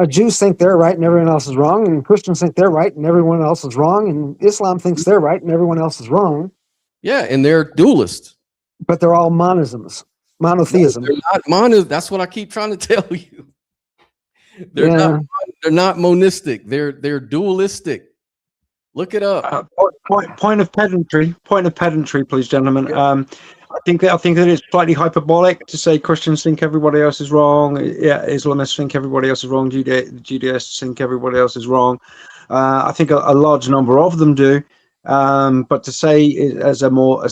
B: Jews think they're right and everyone else is wrong, and Christians think they're right and everyone else is wrong, and Islam thinks they're right and everyone else is wrong.
A: Yeah, and they're dualists.
B: But they're all monotheism.
A: No, they're not mono. That's what I keep trying to tell you. They're not monistic. They're dualistic. Look it up.
D: Point of pedantry, please, gentlemen.
A: Yeah.
D: I think that it's slightly hyperbolic to say Christians think everybody else is wrong. Yeah, Islamists think everybody else is wrong. Judaists think everybody else is wrong. I think a large number of them do. But to say as a more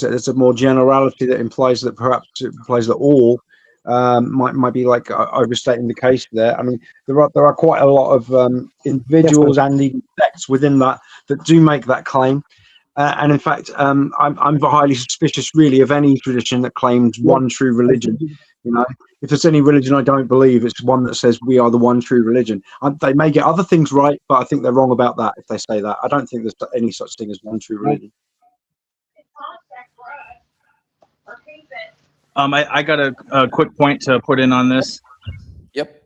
D: generality that implies that all might be like overstating the case there. I mean, there are quite a lot of individuals and even sects within that do make that claim. And in fact, I'm highly suspicious, really, of any tradition that claims one true religion. If there's any religion I don't believe, it's one that says we are the one true religion. They may get other things right, but I think they're wrong about that if they say that. I don't think there's any such thing as one true religion.
E: I got a quick point to put in on this.
A: Yep.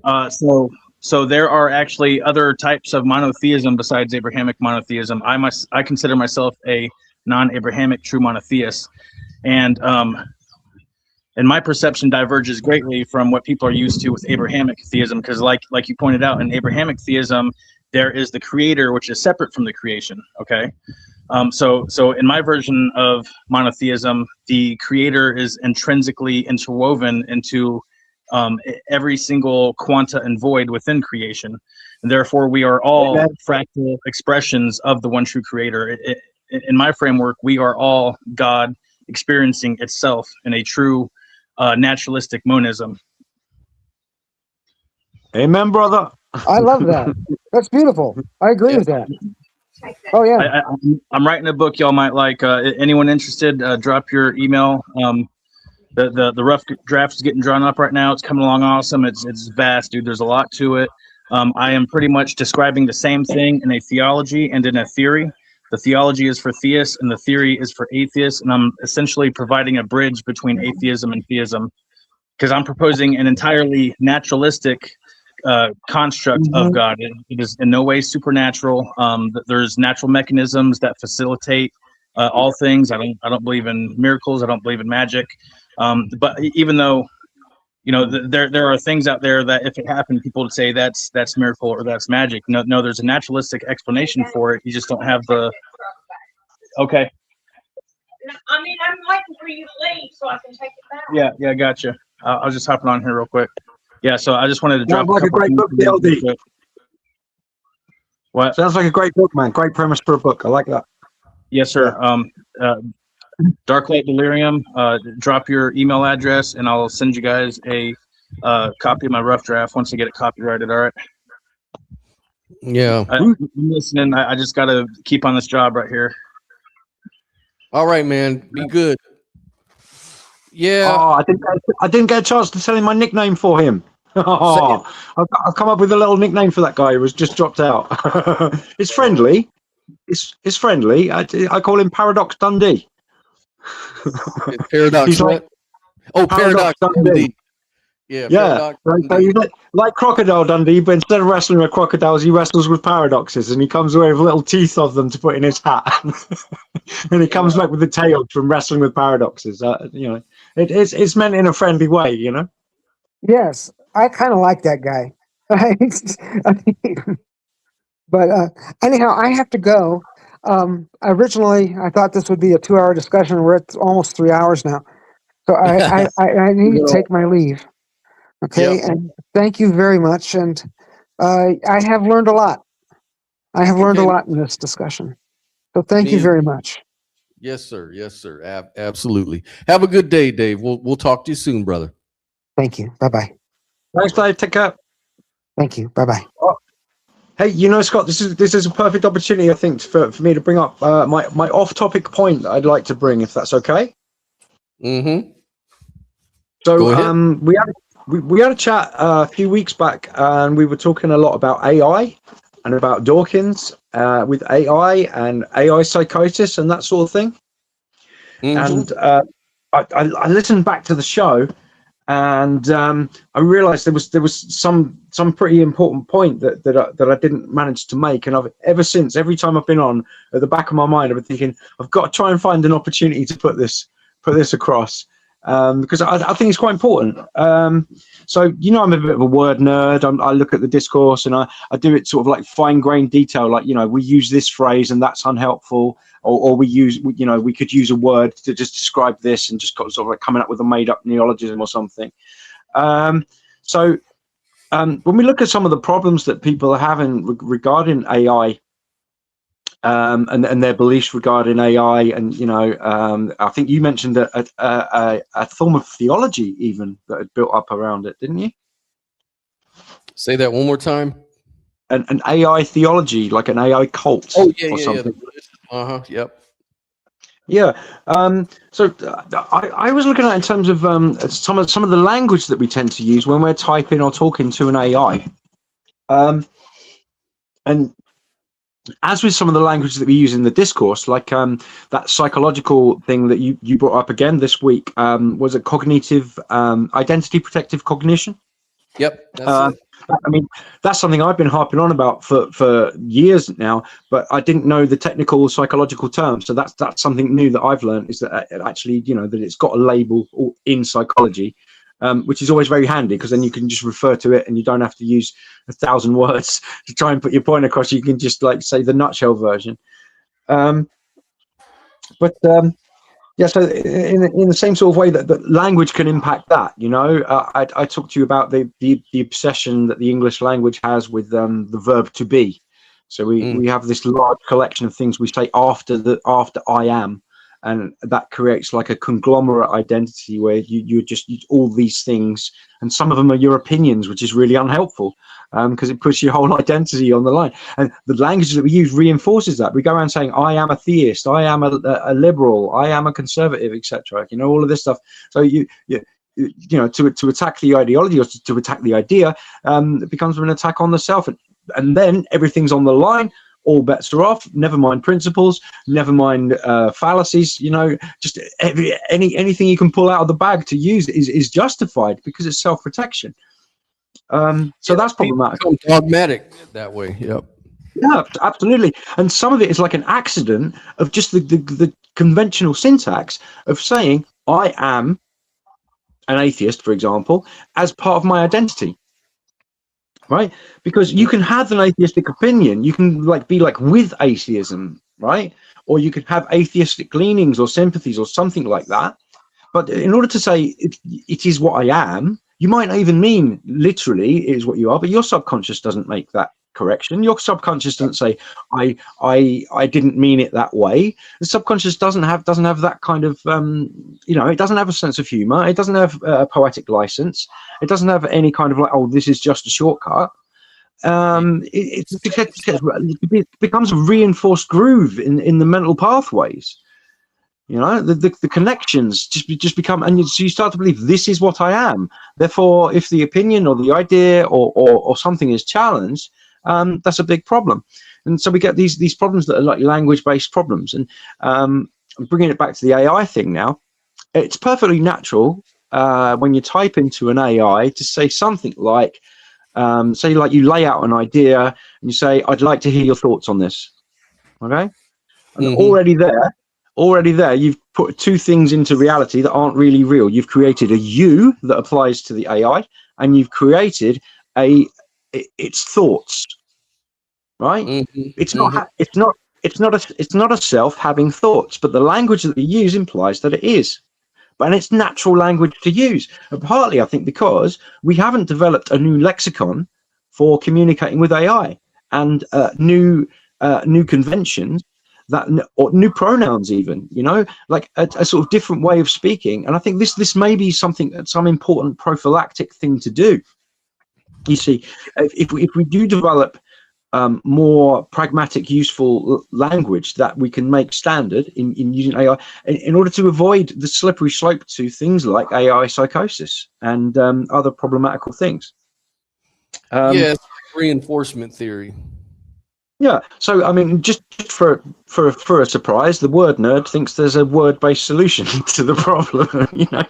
E: So there are actually other types of monotheism besides Abrahamic monotheism. I consider myself a non-Abrahamic true monotheist, and my perception diverges greatly from what people are used to with Abrahamic theism, because like you pointed out, in Abrahamic theism, there is the creator, which is separate from the creation. Okay. So in my version of monotheism, the creator is intrinsically interwoven into every single quanta and void within creation. And therefore, we are all fractal expressions of the one true creator. In my framework, we are all God experiencing itself in a true naturalistic monism.
D: Amen, brother.
B: I love that. That's beautiful. I agree with that. Oh yeah.
E: I'm writing a book y'all might like. Anyone interested, drop your email. The rough draft is getting drawn up right now. It's coming along awesome. It's vast, dude. There's a lot to it. I am pretty much describing the same thing in a theology and in a theory. The theology is for theists and the theory is for atheists. And I'm essentially providing a bridge between atheism and theism, because I'm proposing an entirely naturalistic construct of God. It is in no way supernatural. There's natural mechanisms that facilitate all things. I don't believe in miracles. I don't believe in magic. But even though, you know, there are things out there that if it happened, people would say that's miracle or that's magic. No, there's a naturalistic explanation for it. You just don't have the. Okay.
F: I mean, I'm waiting for you to leave so I can take it back.
E: Yeah, gotcha. I was just hopping on here real quick. Yeah, so I just wanted to drop
D: like a great book, DLD.
E: What?
D: Sounds like a great book, man. Great premise for a book. I like that.
E: Yes, sir. Dark Light Delirium. Drop your email address, and I'll send you guys a copy of my rough draft once I get it copyrighted. All right.
A: Yeah.
E: I'm listening. I just got to keep on this job right here.
A: All right, man. Be good. Yeah.
D: Oh, I didn't get a chance to tell him my nickname for him. Oh, I've come up with a little nickname for that guy who was just dropped out. It's friendly. It's friendly. I call him Paradox Dundee.
A: Paradox.
D: Like,
A: Paradox Dundee. Yeah.
D: Yeah. He's like Crocodile Dundee, but instead of wrestling with crocodiles, he wrestles with paradoxes, and he comes away with little teeth of them to put in his hat, and he comes back with the tail from wrestling with paradoxes. You know, it's meant in a friendly way. You know.
B: Yes, I kind of like that guy. But anyhow, I have to go. Originally, I thought this would be a 2-hour discussion. We're at almost 3 hours now. So I need to take my leave. Okay,
A: Yeah.
B: and thank you very much. And I have learned a lot. I have learned a lot in this discussion. So thank you very much.
A: Yes, sir. Yes, sir. Absolutely. Have a good day, Dave. We'll talk to you soon, brother.
B: Thank you. Bye-bye.
D: Thanks, Dave. Take care.
B: Thank you. Bye-bye.
D: Hey, you know, Scott, this is a perfect opportunity, I think, for me to bring up my off-topic point that I'd like to bring, if that's okay.
A: Mm-hmm.
D: So we had a chat a few weeks back, and we were talking a lot about AI and about Dawkins with AI and AI psychosis and that sort of thing.
A: Mm-hmm.
D: And I listened back to the show, and I realized there was some pretty important point that I didn't manage to make, and I've ever since, every time I've been on, at the back of my mind, I've been thinking I've got to try and find an opportunity to put this across, because I think it's quite important. So, you know, I'm a bit of a word nerd. I look at the discourse and I do it sort of like fine-grained detail, like, you know, we use this phrase and that's unhelpful, or we could use a word to just describe this, and just sort of like coming up with a made-up neologism or something. So when we look at some of the problems that people are having regarding AI, and their beliefs regarding AI, and you know, I think you mentioned a form of theology even that had built up around it, didn't you?
A: Say that one more time.
D: An AI theology, like an AI cult.
A: Oh yeah,
D: something.
A: Yeah. Yep.
D: Yeah. So I was looking at, in terms of some of the language that we tend to use when we're typing or talking to an AI, and as with some of the language that we use in the discourse, like that psychological thing that you brought up again this week, was it cognitive identity protective cognition?
A: Yep. That's it.
D: I mean, that's something I've been harping on about for years now, but I didn't know the technical psychological terms. So that's something new that I've learned, is that actually, you know, that it's got a label in psychology, which is always very handy, because then you can just refer to it and you don't have to use 1,000 words to try and put your point across. You can just like say the nutshell version. But yeah, so in the same sort of way that language can impact that, you know, I talked to you about the obsession that the English language has with the verb to be. So we have this large collection of things we say after I am, and that creates like a conglomerate identity where you just use all these things, and some of them are your opinions, which is really unhelpful because it puts your whole identity on the line. And the language that we use reinforces that. We go around saying, I am a theist, I am a liberal, I am a conservative, etc. You know, all of this stuff. So you know, to attack the ideology or to attack the idea, it becomes an attack on the self. And then everything's on the line. All bets are off. Never mind principles. Never mind fallacies. You know, just anything you can pull out of the bag to use is justified because it's self-protection. So that's problematic.
A: Dogmatic that way. Yep.
D: Yeah, absolutely. And some of it is like an accident of just the conventional syntax of saying I am an atheist, for example, as part of my identity. Right, because you can have an atheistic opinion, you can be with atheism, right? Or you could have atheistic leanings or sympathies or something like that. But in order to say it is what I am, you might not even mean literally it is what you are, but your subconscious doesn't make that correction. Your subconscious doesn't say I didn't mean it that way. The subconscious doesn't have that kind of you know, it doesn't have a sense of humor, it doesn't have a poetic license, it doesn't have any kind of oh, this is just a shortcut. It becomes a reinforced groove in the mental pathways. You know, the connections just become, and so you start to believe this is what I am. Therefore, if the opinion or the idea or something is challenged, that's a big problem. And so we get these problems that are like language-based problems. And I'm bringing it back to the AI thing now. It's perfectly natural when you type into an AI to say something like, say like you lay out an idea and you say, I'd like to hear your thoughts on this. Okay? And already there, you've put two things into reality that aren't really real. You've created a you that applies to the AI, and you've created its thoughts, right? It's not a self having thoughts, but the language that we use implies that it is. And it's natural language to use, and partly I think because we haven't developed a new lexicon for communicating with AI and new conventions or new pronouns, even, you know, like a sort of different way of speaking. And I think this may be some important prophylactic thing to do. You see, if we do develop more pragmatic, useful language that we can make standard in using AI in order to avoid the slippery slope to things like AI psychosis and other problematical things.
A: Yes, reinforcement theory.
D: Yeah, so I mean, just for a surprise, the word nerd thinks there's a word-based solution to the problem. You know,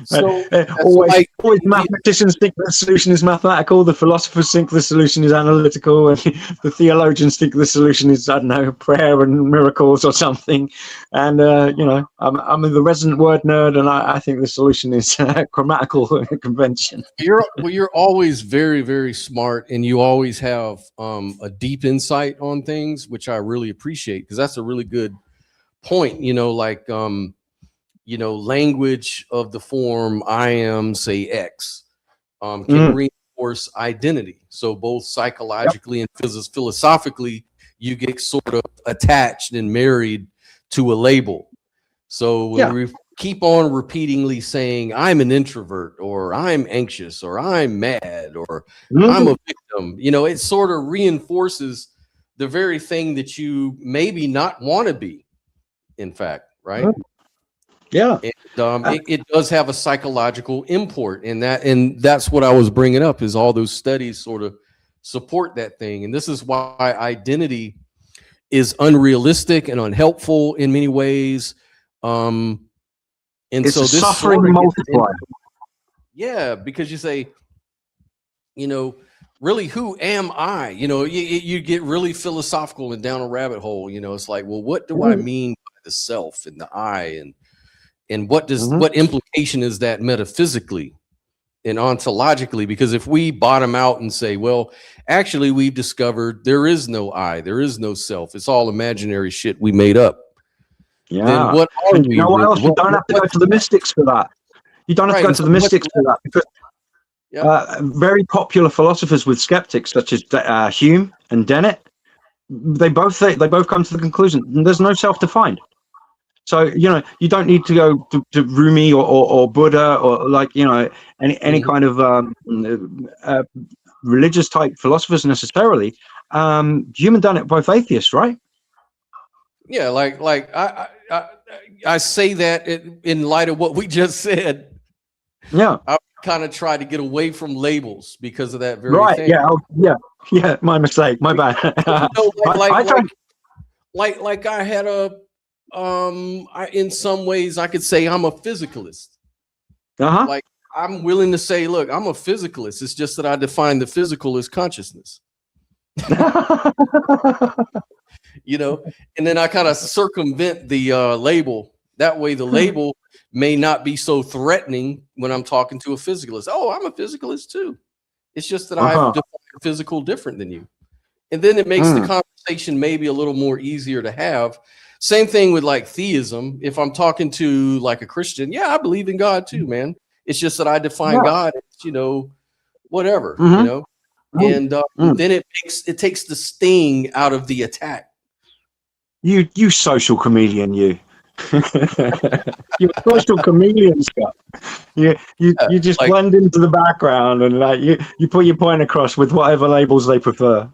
A: so
D: always mathematicians think the solution is mathematical. The philosophers think the solution is analytical, and the theologians think the solution is, I don't know, prayer and miracles or something. And you know, I'm the resident word nerd, and I think the solution is grammatical convention.
A: You're always very, very smart, and you always have a deep insight on things, which I really appreciate, because that's a really good point. You know, like you know, language of the form I am, say X, can reinforce identity. So both psychologically and philosophically, you get sort of attached and married to a label. So when we keep on repeatedly saying I'm an introvert, or I'm anxious, or I'm mad, or I'm a victim, you know, it sort of reinforces the very thing that you maybe not want to be, in fact, right?
D: Yeah.
A: And, it does have a psychological import in that, and that's what I was bringing up, is all those studies sort of support that thing. And this is why identity is unrealistic and unhelpful in many ways. And
D: it's
A: so this
D: suffering multiplier.
A: Yeah, because you say, you know, really, who am I? You know, you get really philosophical and down a rabbit hole. You know, it's like, well, what do I mean by the self and the I, and what does what implication is that metaphysically and ontologically? Because if we bottom out and say, well, actually, we've discovered there is no I, there is no self, it's all imaginary shit we made up. then what are
D: And
A: we?
D: you know what else? You
A: What-
D: don't have to go to the mystics for that. You don't have to
A: Right,
D: go to the mystics for that, because very popular philosophers with skeptics, such as Hume and Dennett, they both come to the conclusion there's no self defined. So you don't need to go to Rumi or Buddha or any kind of religious type philosophers necessarily. Hume and Dennett both atheists, right?
A: Yeah, like I say that in light of what we just said.
D: Yeah.
A: I kind of try to get away from labels because of that very thing.
D: Yeah. My mistake. My bad.
A: Like I had in some ways I could say I'm a physicalist. Like I'm willing to say, look, I'm a physicalist. It's just that I define the physical as consciousness. And then I kind of circumvent the label. That way the label may not be so threatening when I'm talking to a physicalist. Oh, I'm a physicalist too. It's just that I define physical different than you. And then it makes the conversation maybe a little more easier to have. Same thing with like theism. If I'm talking to like a Christian, I believe in God too, man. It's just that I define God as, whatever, and then it takes the sting out of the attack.
D: You social chameleon, you. You're a social chameleon, Scott. You just blend into the background and you put your point across with whatever labels they prefer.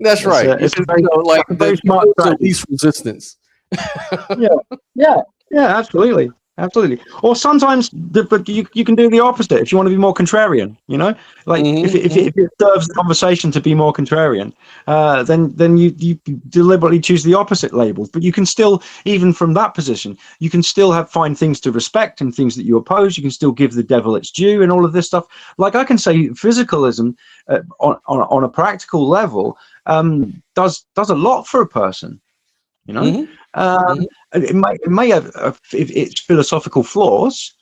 A: That's right. It's like very smart least resistance.
D: Yeah, absolutely. Or sometimes you can do the opposite if you want to be more contrarian. If it serves the conversation to be more contrarian, then you deliberately choose the opposite labels. But you can still, even from that position, you can still find things to respect and things that you oppose. You can still give the devil its due and all of this stuff. Like I can say, physicalism on a practical level does a lot for a person. It may have its philosophical flaws,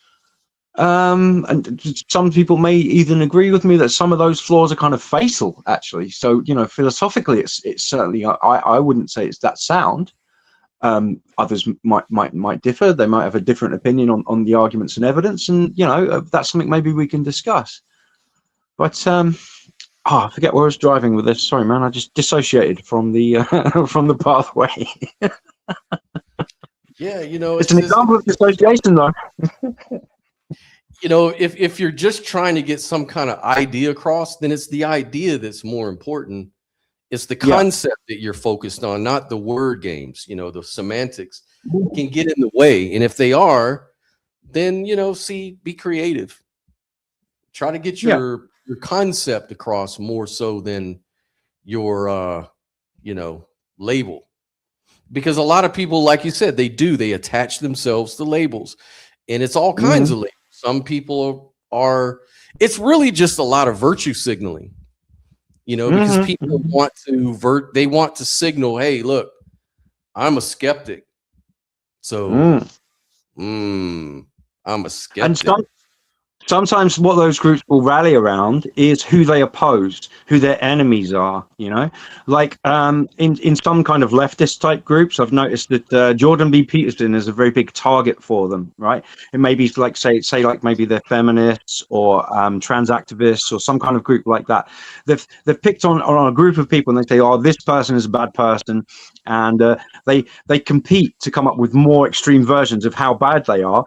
D: and some people may even agree with me that some of those flaws are kind of fatal, actually. So philosophically, it's certainly I wouldn't say it's that sound. Others might differ. They might have a different opinion on the arguments and evidence, and that's something maybe we can discuss. But I forget where I was driving with this. Sorry, man. I just dissociated from the from the pathway.
A: It's
D: an example of dissociation, though.
A: If you're just trying to get some kind of idea across, then it's the idea that's more important. It's the concept that you're focused on, not the word games. The semantics can get in the way, and if they are, then be creative. Try to get your concept across more so than your label. Because a lot of people, like you said, they attach themselves to labels, and it's all kinds of labels. Some people are it's really just a lot of virtue signaling, because people want to signal, hey, look, I'm a skeptic. So I'm a skeptic.
D: And sometimes what those groups will rally around is who they oppose, who their enemies are, like in some kind of leftist type groups, I've noticed that Jordan B. Peterson is a very big target for them, right? It may be like, say like maybe they're feminists or trans activists or some kind of group like that. They've picked on a group of people and they say, oh, this person is a bad person. And they compete to come up with more extreme versions of how bad they are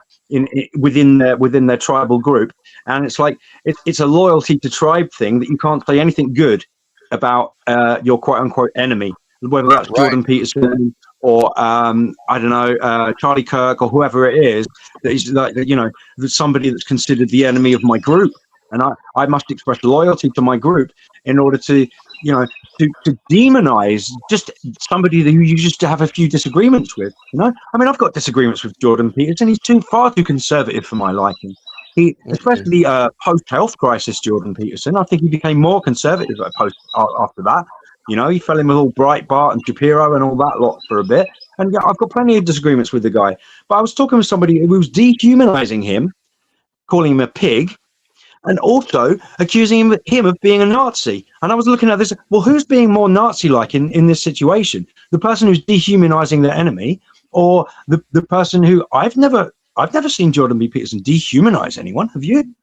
D: within their tribal group. And it's like it's a loyalty to tribe thing that you can't say anything good about your quote unquote enemy, whether that's Jordan Peterson or I don't know, Charlie Kirk or whoever it is, that is like, that's somebody that's considered the enemy of my group, and I must express loyalty to my group in order to to demonize just somebody that you just have a few disagreements with. I mean, I've got disagreements with Jordan Peterson. He's far too conservative for my liking. Especially post-health crisis Jordan Peterson, I think he became more conservative after that. He fell in with all Breitbart and Shapiro and all that lot for a bit. And I've got plenty of disagreements with the guy. But I was talking with somebody who was dehumanizing him, calling him a pig, and also accusing him of being a Nazi. And I was looking at this, well, who's being more Nazi-like in this situation? The person who's dehumanizing their enemy, or the person who I've never seen Jordan B. Peterson dehumanize anyone. Have you?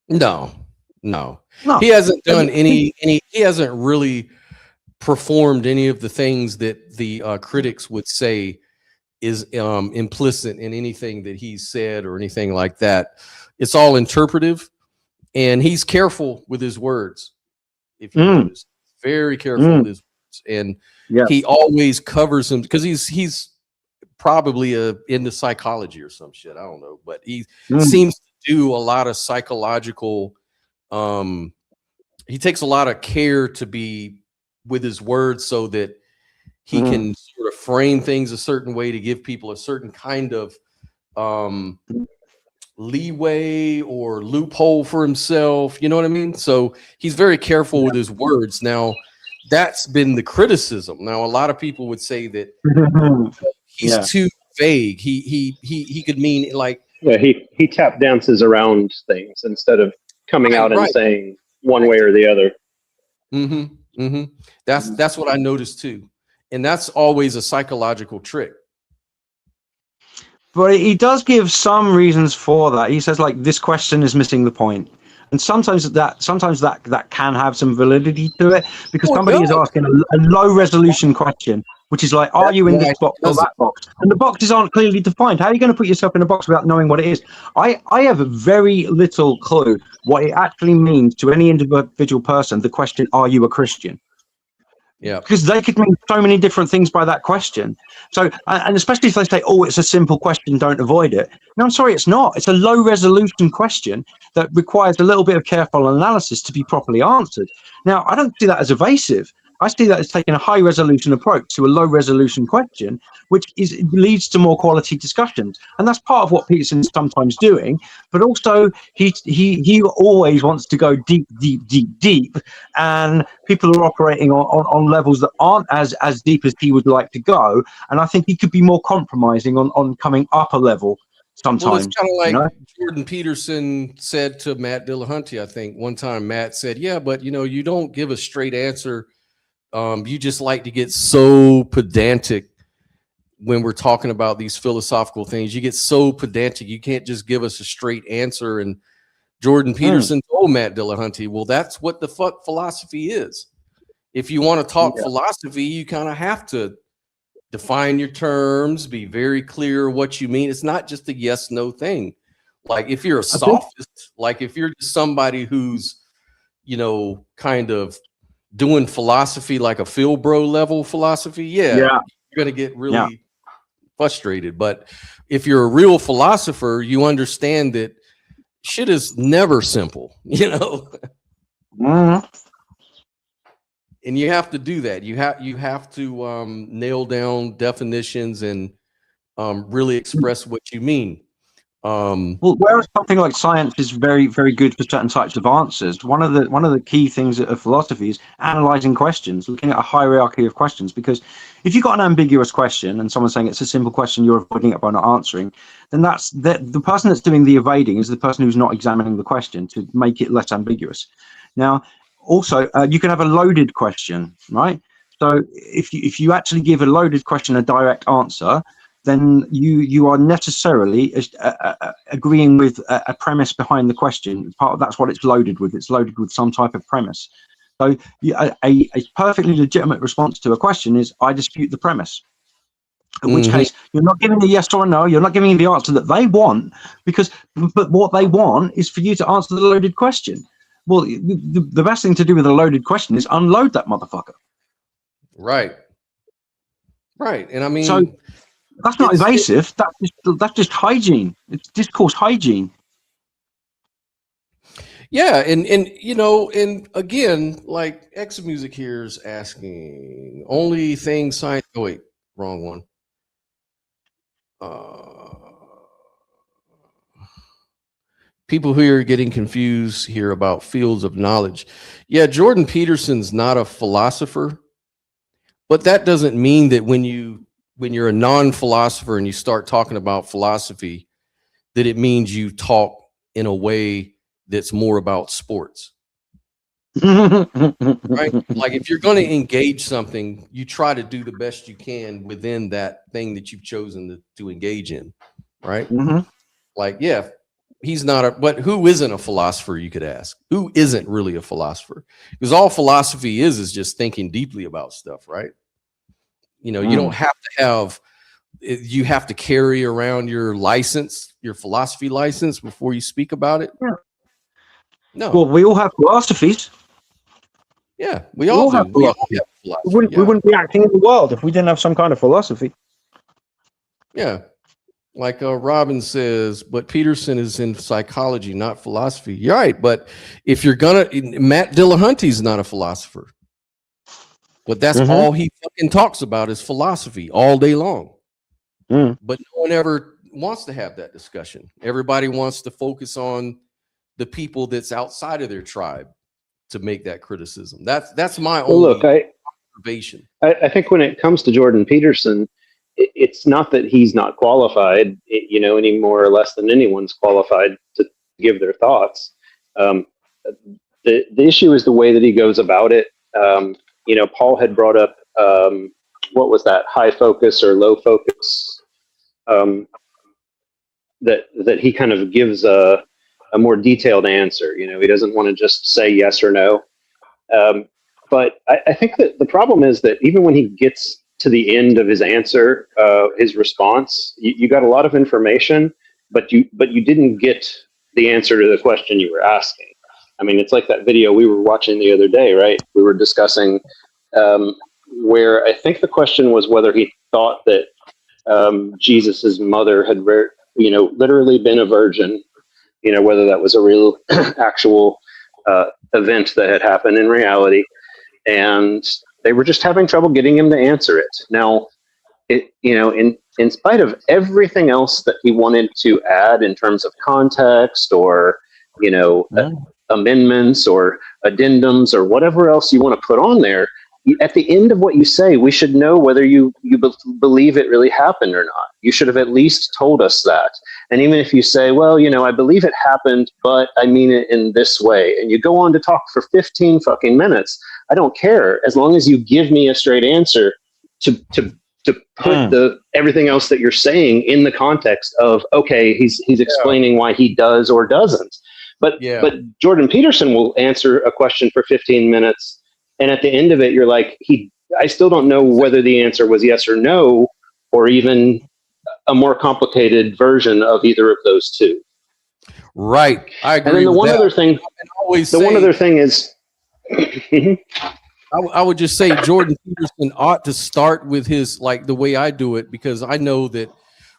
A: No.
D: No.
A: He hasn't done he hasn't really performed any of the things that the critics would say is implicit in anything that he's said or anything like that. It's all interpretive, and he's careful with his words. If you notice, very careful with his words, and he always covers them because he's probably into psychology or some shit. I don't know, but he seems to do a lot of psychological. He takes a lot of care to be with his words so that he can sort of frame things a certain way to give people a certain kind of leeway or loophole for himself. You know what I mean? So he's very careful with his words. Now, that's been the criticism. Now, a lot of people would say that he's too vague. He could mean like
C: he tap dances around things instead of coming out and saying one way or the other.
A: That's what I noticed too. And that's always a psychological trick.
D: But he does give some reasons for that. He says, like, this question is missing the point. And sometimes that can have some validity to it, because somebody is asking a low resolution question, which is like, are you in this box or that box? And the boxes aren't clearly defined. How are you going to put yourself in a box without knowing what it is? I have very little clue what it actually means to any individual person, the question, are you a Christian?
A: Yeah,
D: because they could mean so many different things by that question. So, and especially if they say, oh, it's a simple question, don't avoid it. No, I'm sorry, it's not. It's a low resolution question that requires a little bit of careful analysis to be properly answered. Now, I don't see that as evasive. I see that as taking a high resolution approach to a low resolution question, which leads to more quality discussions. And that's part of what Peterson's sometimes doing. But also, he always wants to go deep. And people are operating on levels that aren't as deep as he would like to go. And I think he could be more compromising on coming up a level sometimes.
A: Well, it's kind of like Jordan Peterson said to Matt Dillahunty, I think one time Matt said, yeah, but you don't give a straight answer. You just like to get so pedantic when we're talking about these philosophical things. You get so pedantic, you can't just give us a straight answer. And Jordan Peterson told Matt Dillahunty, well, that's what the fuck philosophy is. If you want to talk philosophy, you kind of have to define your terms, be very clear what you mean. It's not just a yes, no thing. Like if you're a sophist, like if you're just somebody who's, kind of doing philosophy like a Phil Bro level philosophy, you're going to get really frustrated. But if you're a real philosopher, you understand that shit is never simple, And you have to do that. You have to nail down definitions and really express what you mean.
D: Well, whereas something like science is very, very good for certain types of answers, one of the key things of philosophy is analyzing questions, looking at a hierarchy of questions. Because if you've got an ambiguous question and someone's saying it's a simple question, you're avoiding it by not answering, then that's the person that's doing the evading is the person who's not examining the question to make it less ambiguous. Now, also, you can have a loaded question, right? So if you actually give a loaded question a direct answer, then you are necessarily agreeing with a premise behind the question. That's what it's loaded with. It's loaded with some type of premise. So a perfectly legitimate response to a question is, I dispute the premise. In which case, you're not giving a yes or a no. You're not giving the answer that they want, but what they want is for you to answer the loaded question. Well, the best thing to do with a loaded question is unload that motherfucker.
A: Right. And I mean,
D: so that's not evasive. That's just hygiene. It's discourse hygiene.
A: Yeah, and again, like X Music here is asking only things science. Oh wait, wrong one. People who are getting confused here about fields of knowledge. Yeah, Jordan Peterson's not a philosopher, but that doesn't mean that when you're a non-philosopher and you start talking about philosophy, that it means you talk in a way that's more about sports. Right? Like if you're going to engage something, you try to do the best you can within that thing that you've chosen to engage in, right? Like, yeah, he's not a, but who isn't a philosopher? You could ask, who isn't really a philosopher? Because all philosophy is just thinking deeply about stuff, right? You know, you don't have to have, you have to carry around your license, your philosophy license before you speak about it.
D: Yeah.
A: No.
D: Well, we all have philosophies.
A: Yeah, we all do. We all have philosophy.
D: We wouldn't be acting in the world if we didn't have some kind of philosophy.
A: Yeah. Like Robin says, but Peterson is in psychology, not philosophy. You're right. But if you're going to, Matt Dillahunty's not a philosopher. But that's all he fucking talks about is philosophy all day long. But no one ever wants to have that discussion. Everybody wants to focus on the people that's outside of their tribe to make that criticism. That's my only observation.
C: I think when it comes to Jordan Peterson, it's not that he's not qualified, you know, any more or less than anyone's qualified to give their thoughts. The issue is the way that he goes about it. You know, Paul had brought up, what was that, high focus or low focus, that he kind of gives a more detailed answer. You know, he doesn't want to just say yes or no. But I think that the problem is that even when he gets to the end of his answer, his response, you got a lot of information, but you didn't get the answer to the question you were asking. I mean, it's like that video we were watching the other day, right? We were discussing where I think the question was whether he thought that Jesus's mother had, you know, literally been a virgin, you know, whether that was a real actual event that had happened in reality. And they were just having trouble getting him to answer it. Now, you know, in spite of everything else that he wanted to add in terms of context or, you know, amendments or addendums or whatever else you want to put on there, at the end of what you say, we should know whether you believe it really happened or not. You should have at least told us that. And even if you say, well, you know, I believe it happened, but I mean it in this way, and you go on to talk for 15 fucking minutes, I don't care, as long as you give me a straight answer to put everything else that you're saying in the context of, okay, he's explaining why he does or doesn't. But Jordan Peterson will answer a question for 15 minutes, and at the end of it, you're like, I still don't know whether the answer was yes or no, or even a more complicated version of either of those two.
A: Right, I agree.
C: And then the one
A: that.
C: other thing, one other thing is,
A: I would just say Jordan Peterson ought to start with his, like the way I do it, because I know that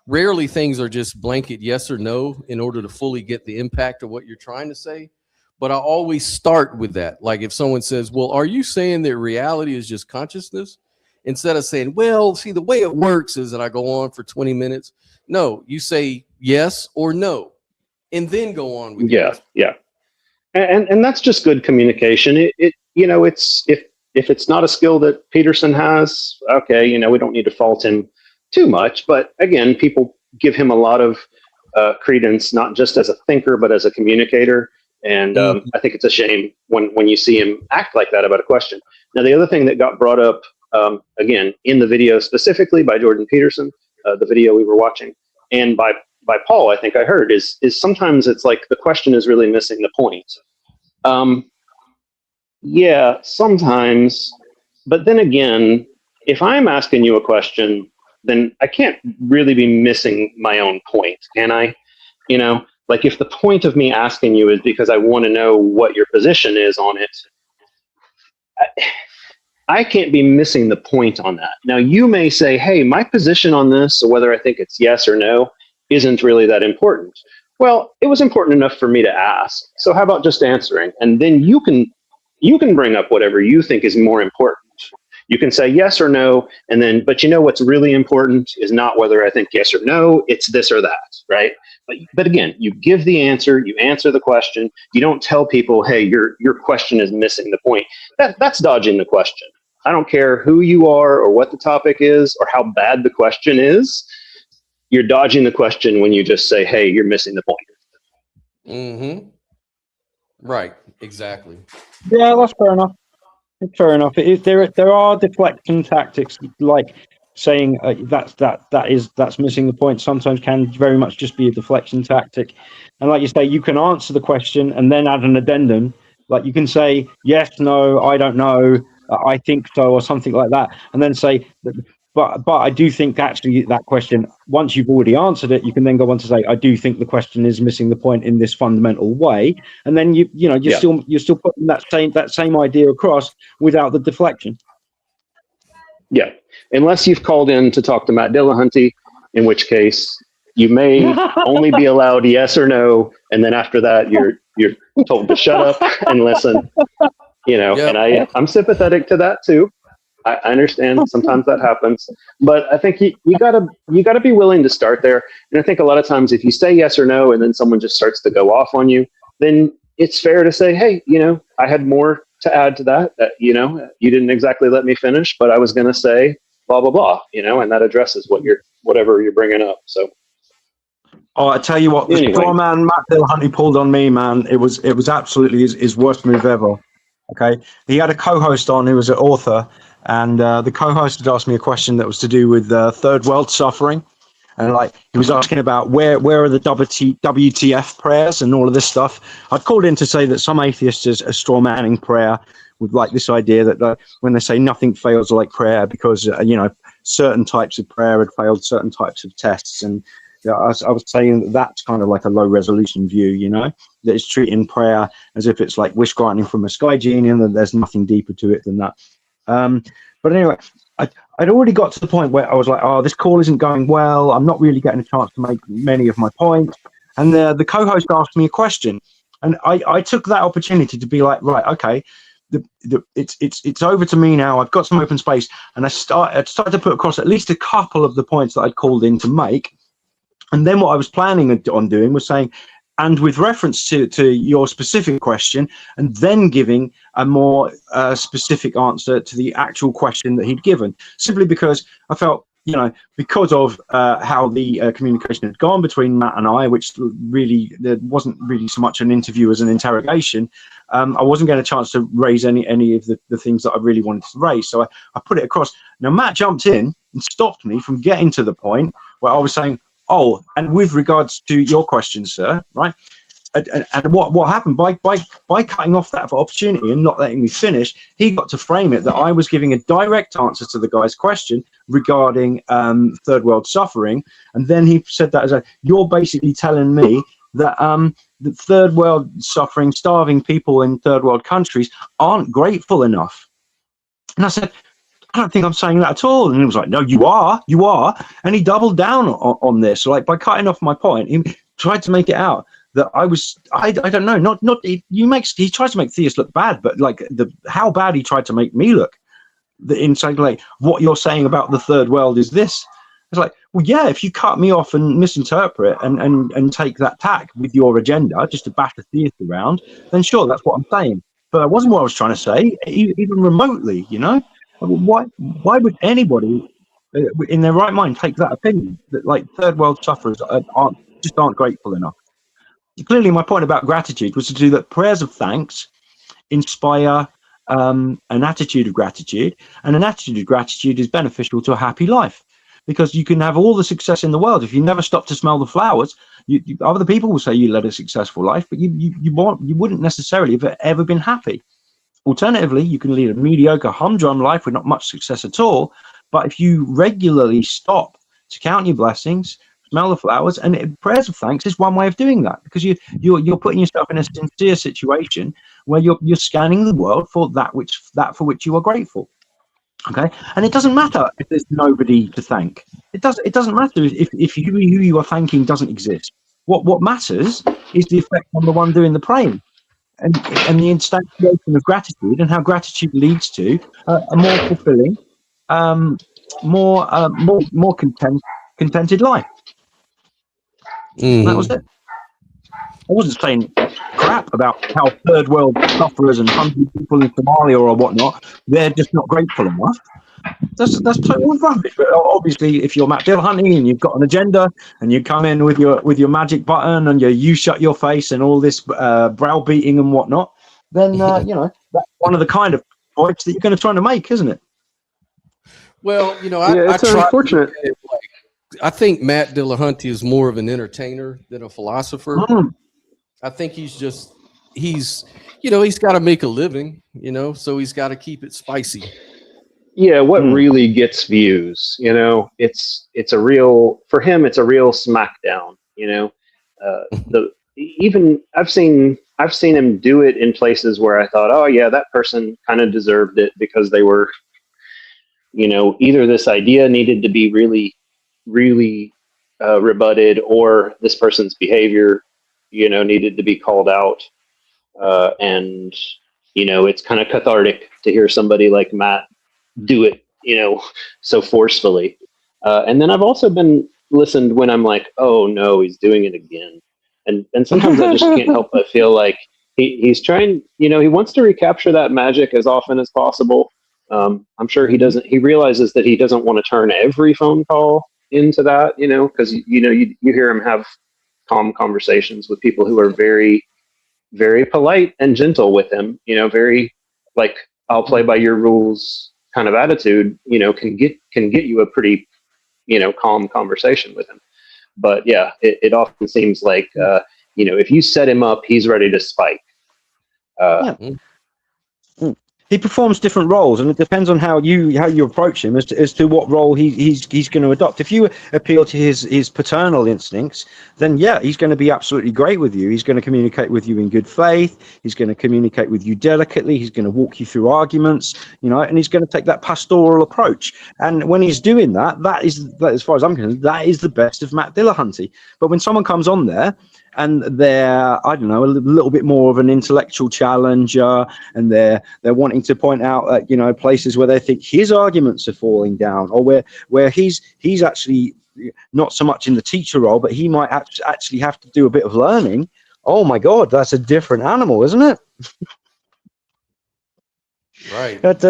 A: rarely things are just blanket yes or no in order to fully get the impact of what you're trying to say. But I always start with that. Like if someone says, well, are you saying that reality is just consciousness? Instead of saying, well, see, the way it works is that I go on for 20 minutes. No, you say yes or no, and then go on with
C: yeah. And that's just good communication. It you know, it's if it's not a skill that Peterson has, okay, you know, we don't need to fault him too much. But again, people give him a lot of credence, not just as a thinker, but as a communicator. And I think it's a shame when you see him act like that about a question. Now, the other thing that got brought up, again, in the video specifically by Jordan Peterson, the video we were watching, and by Paul, I think I heard, is sometimes it's like the question is really missing the point. Yeah, sometimes. But then again, if I'm asking you a question, then I can't really be missing my own point, can I? You know, like if the point of me asking you is because I want to know what your position is on it, I can't be missing the point on that. Now, you may say, hey, my position on this, so whether I think it's yes or no, isn't really that important. Well, it was important enough for me to ask. So how about just answering? And then you can bring up whatever you think is more important. You can say yes or no, and then, but you know what's really important is not whether I think yes or no, it's this or that, right? But again, you give the answer, you answer the question. You don't tell people, hey, your question is missing the point. That's dodging the question. I don't care who you are or what the topic is or how bad the question is. You're dodging the question when you just say, hey, you're missing the point.
A: Mm-hmm. Right. Exactly.
D: Yeah, that's fair enough. Fair enough. There are deflection tactics, like saying that's missing the point. Sometimes can very much just be a deflection tactic, and like you say, you can answer the question and then add an addendum. Like you can say yes, no, I don't know, I think so, or something like that, and then say, but I do think actually that question. Once you've already answered it, you can then go on to say, I do think the question is missing the point in this fundamental way, and then you're still putting that same idea across without the deflection.
C: Yeah, unless you've called in to talk to Matt Dillahunty, in which case you may only be allowed yes or no, and then after that you're told to shut up and listen. Yep. And I'm sympathetic to that too. I understand sometimes that happens, but I think you gotta be willing to start there. And I think a lot of times if you say yes or no and then someone just starts to go off on you, then it's fair to say, hey, I had more to add to that. You didn't exactly let me finish, but I was going to say blah blah blah. And that addresses whatever you're bringing up. So.
D: Oh, I tell you what, the straw man Matt Dillahunty pulled on me, man. It was absolutely his worst move ever. Okay, he had a co-host on who was an author. And the co-host had asked me a question that was to do with third world suffering, and he was asking about where are the WTF prayers and all of this stuff. I'd called in to say that some atheists are straw manning prayer with this idea that when they say nothing fails like prayer because certain types of prayer had failed certain types of tests, and I was saying that's kind of like a low resolution view, that it's treating prayer as if it's like wish granting from a sky genie and that there's nothing deeper to it than that. But anyway, I'd already got to the point where I was like, oh, this call isn't going well. I'm not really getting a chance to make many of my points. And the co-host asked me a question, and I took that opportunity to be like, right, okay, it's over to me now. I've got some open space, and I started to put across at least a couple of the points that I'd called in to make. And then what I was planning on doing was saying, and with reference to your specific question, and then giving a more specific answer to the actual question that he'd given, simply because I felt, because of how the communication had gone between Matt and I, which really, there wasn't really so much an interview as an interrogation, I wasn't getting a chance to raise any of the things that I really wanted to raise. So I put it across. Now, Matt jumped in and stopped me from getting to the point where I was saying, oh, and with regards to your question, sir, right? And what happened by cutting off that opportunity and not letting me finish, he got to frame it that I was giving a direct answer to the guy's question regarding third world suffering, and then he said that as you're basically telling me that the third world suffering, starving people in third world countries aren't grateful enough. And I said, I don't think I'm saying that at all. And he was like, no, you are. And he doubled down on this. Like by cutting off my point, he tried to make it out that I was, I don't know, he tries to make theists look bad, but how bad he tried to make me look, in saying what you're saying about the third world is this. It's like, well, yeah, if you cut me off and misinterpret and take that tack with your agenda just to bash the theist around, then sure, that's what I'm saying. But that wasn't what I was trying to say, even remotely, Why would anybody in their right mind take that opinion that third world sufferers aren't grateful enough? Clearly, my point about gratitude was to do that prayers of thanks inspire an attitude of gratitude, and an attitude of gratitude is beneficial to a happy life, because you can have all the success in the world. If you never stop to smell the flowers, other people will say you led a successful life, but you wouldn't necessarily have ever been happy. Alternatively, you can lead a mediocre humdrum life with not much success at all, but if you regularly stop to count your blessings, smell the flowers, and prayers of thanks is one way of doing that, because you're putting yourself in a sincere situation where you're scanning the world for that for which you are grateful. Okay, and it doesn't matter if there's nobody to thank. It doesn't matter if who you are thanking doesn't exist. What matters is the effect on the one doing the praying. And the instantiation of gratitude, and how gratitude leads to a more fulfilling, more contented life. Mm-hmm. That was it. I wasn't saying crap about how third world sufferers and hungry people in Somalia or whatnot, they're just not grateful enough. That's total rubbish. But obviously, if you're Matt Dillahunty and you've got an agenda and you come in with your magic button and you shut your face and all this browbeating and whatnot, then you know, that's one of the kind of points that you're going to try to make, isn't it?
A: Well, you know,
C: it's unfortunate.
A: I think Matt Dillahunty is more of an entertainer than a philosopher. I think he's you know, he's got to make a living, you know, so he's got to keep it spicy.
C: Yeah, what really gets views, you know, it's a real, for him, it's a real smackdown, you know. Even I've seen him do it in places where I thought, oh yeah, that person kind of deserved it because they were, you know, either this idea needed to be really, really rebutted, or this person's behavior, you know, needed to be called out. And, you know, it's kind of cathartic to hear somebody like Matt do it, you know, so forcefully. And then I've also been listened when I'm like, oh no, he's doing it again. And sometimes I just can't help but feel like he's trying, you know, he wants to recapture that magic as often as possible. I'm sure he realizes that he doesn't want to turn every phone call into that, you know, because, you know, you hear him have calm conversations with people who are very, very polite and gentle with him, you know, very like, I'll play by your rules kind of attitude, you know, can get you a pretty, you know, calm conversation with him. But yeah, it often seems like, you know, if you set him up, he's ready to spike.
D: He performs different roles, and it depends on how you approach him as to what role he's going to adopt. If you appeal to his paternal instincts, then yeah, he's going to be absolutely great with you. He's going to communicate with you in good faith. He's going to communicate with you delicately. He's going to walk you through arguments, you know, and he's going to take that pastoral approach. And when he's doing that is, as far as I'm concerned, that is the best of Matt Dillahunty. But when someone comes on there and they're, I don't know, a little bit more of an intellectual challenger, and they're wanting to point out, you know, places where they think his arguments are falling down, or where he's actually not so much in the teacher role, but he might actually have to do a bit of learning. Oh my God, that's a different animal, isn't it?
A: Right.
D: But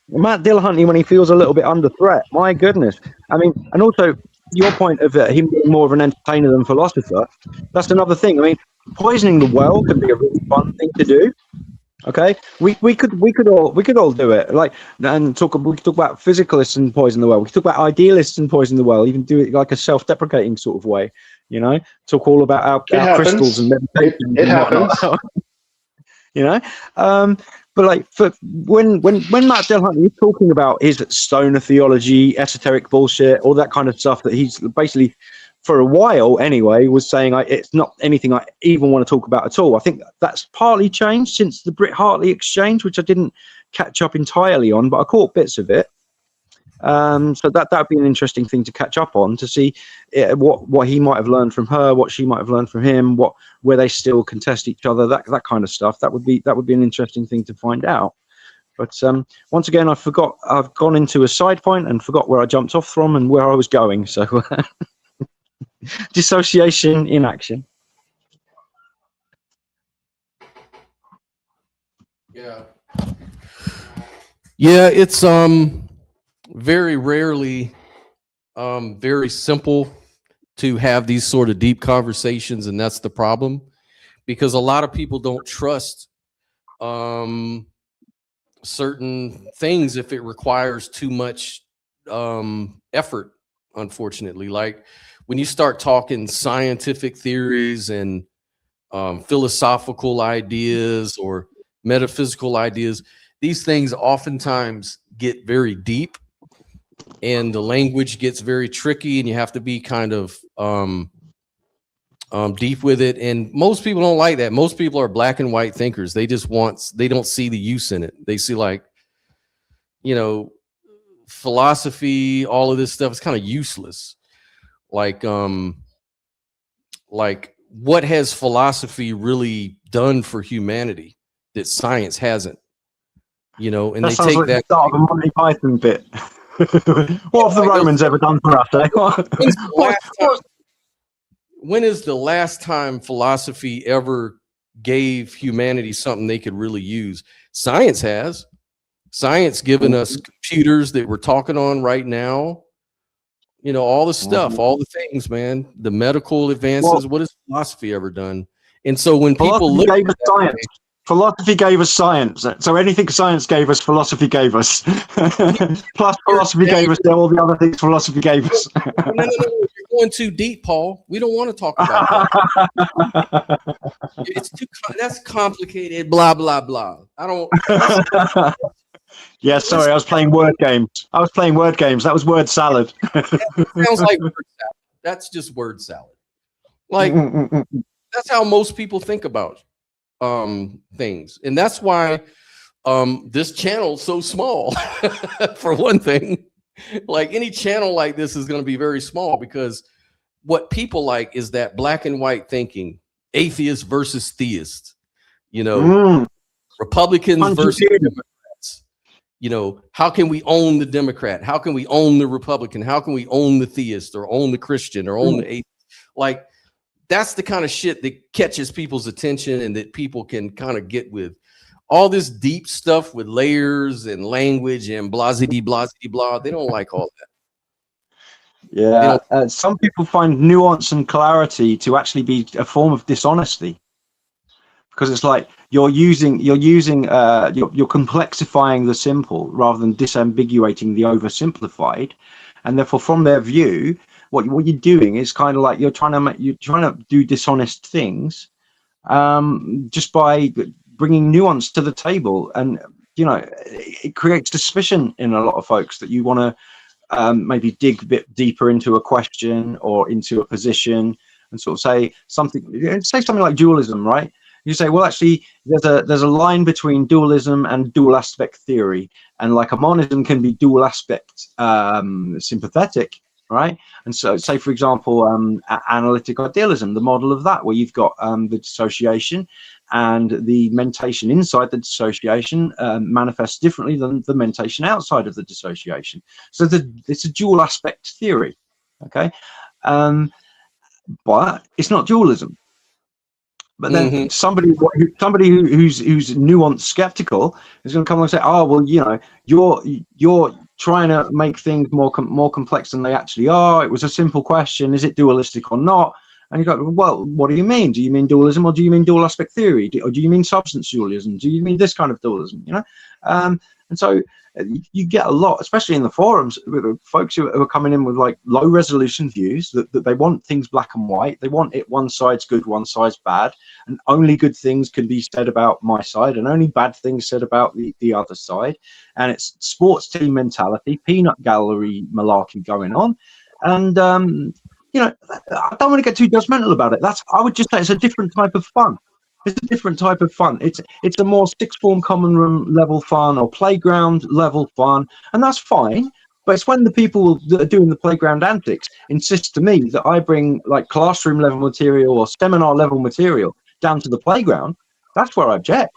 D: Matt Dillahunty, when he feels a little bit under threat, my goodness. I mean, and also your point of him being more of an entertainer than philosopher, that's another thing. I mean, poisoning the well can be a really fun thing to do. Okay, we could all do it. Like, and we could talk about physicalists and poison the well. We could talk about idealists and poison the well. Even do it like a self-deprecating sort of way. You know, talk all about our crystals and meditation.
C: It happens.
D: You know, but like when Matt Dillahunty is talking about his stoner theology, esoteric bullshit, all that kind of stuff that he's basically, for a while anyway, was saying it's not anything I even want to talk about at all. I think that's partly changed since the Brit Hartley exchange, which I didn't catch up entirely on, but I caught bits of it. So that'd be an interesting thing to catch up on, to see what he might have learned from her, what she might have learned from him, where they still contest each other, that kind of stuff. That would be an interesting thing to find out. But once again, I've gone into a side point and forgot where I jumped off from and where I was going. So dissociation in action.
A: Yeah, it's very rarely very simple to have these sort of deep conversations, and that's the problem, because a lot of people don't trust certain things if it requires too much effort, unfortunately. Like when you start talking scientific theories and philosophical ideas or metaphysical ideas, these things oftentimes get very deep, and the language gets very tricky, and you have to be kind of deep with it. And most people don't like that. Most people are black and white thinkers. They don't see the use in it. They see, like, you know, philosophy, all of this stuff is kind of useless. Like what has philosophy really done for humanity that science hasn't? You know, and
D: that
A: they take
D: like
A: that.
D: The start of a Monty Python bit. What have the Romans ever done for us? Eh?
A: When is the last time philosophy ever gave humanity something they could really use? Science has. Science given us computers that we're talking on right now. You know, all the stuff, all the things, man. The medical advances. What has philosophy ever done? And so when people look at
D: science. Philosophy gave us science. So anything science gave us, philosophy gave us. Plus philosophy gave us all the other things philosophy gave us.
A: No. You're going too deep, Paul. We don't want to talk about that. It's too. That's complicated. Blah blah blah. I don't.
D: Yeah, sorry, I was playing word games. That was word salad.
A: That sounds like word salad. That's just word salad. Like that's how most people think about things, and that's why this channel's so small. For one thing, like any channel like this is going to be very small because what people like is that black and white thinking, atheist versus theist, Republicans versus Democrats. How can we own the Democrat? How can we own the Republican? How can we own the theist or own the Christian or own the atheist? Like, that's the kind of shit that catches people's attention and that people can kind of get with. All this deep stuff with layers and language and blah. They don't like all that.
D: Yeah, some people find nuance and clarity to actually be a form of dishonesty, because it's like you're complexifying the simple rather than disambiguating the oversimplified, and therefore, from their view, what you're doing is kind of like you're trying to do dishonest things, just by bringing nuance to the table, and it creates suspicion in a lot of folks that you want to maybe dig a bit deeper into a question or into a position and sort of say something like dualism, right? You say, well, actually, there's a line between dualism and dual aspect theory, and like a monism can be dual aspect sympathetic, right? And so, say for example, analytic idealism, the model of that, where you've got the dissociation, and the mentation inside the dissociation manifests differently than the mentation outside of the dissociation. So it's a dual aspect theory, okay? But it's not dualism. But then somebody who's nuanced skeptical is going to come along and say, "Oh, well, you're trying to make things more complex than they actually are. It was a simple question: is it dualistic or not?" And you go, "Well, what do you mean? Do you mean dualism, or do you mean dual aspect theory, or do you mean substance dualism? Do you mean this kind of dualism?" And so you get a lot, especially in the forums, with folks who are coming in with like low resolution views that they want things black and white. They want it one side's good, one side's bad, and only good things can be said about my side and only bad things said about the other side. And it's sports team mentality, peanut gallery malarkey going on. And I don't want to get too judgmental about it. I would just say it's a different type of fun. It's a different type of fun. It's a more sixth form common room level fun or playground level fun, and that's fine. But it's when the people that are doing the playground antics insist to me that I bring like classroom level material or seminar level material down to the playground. That's where I object,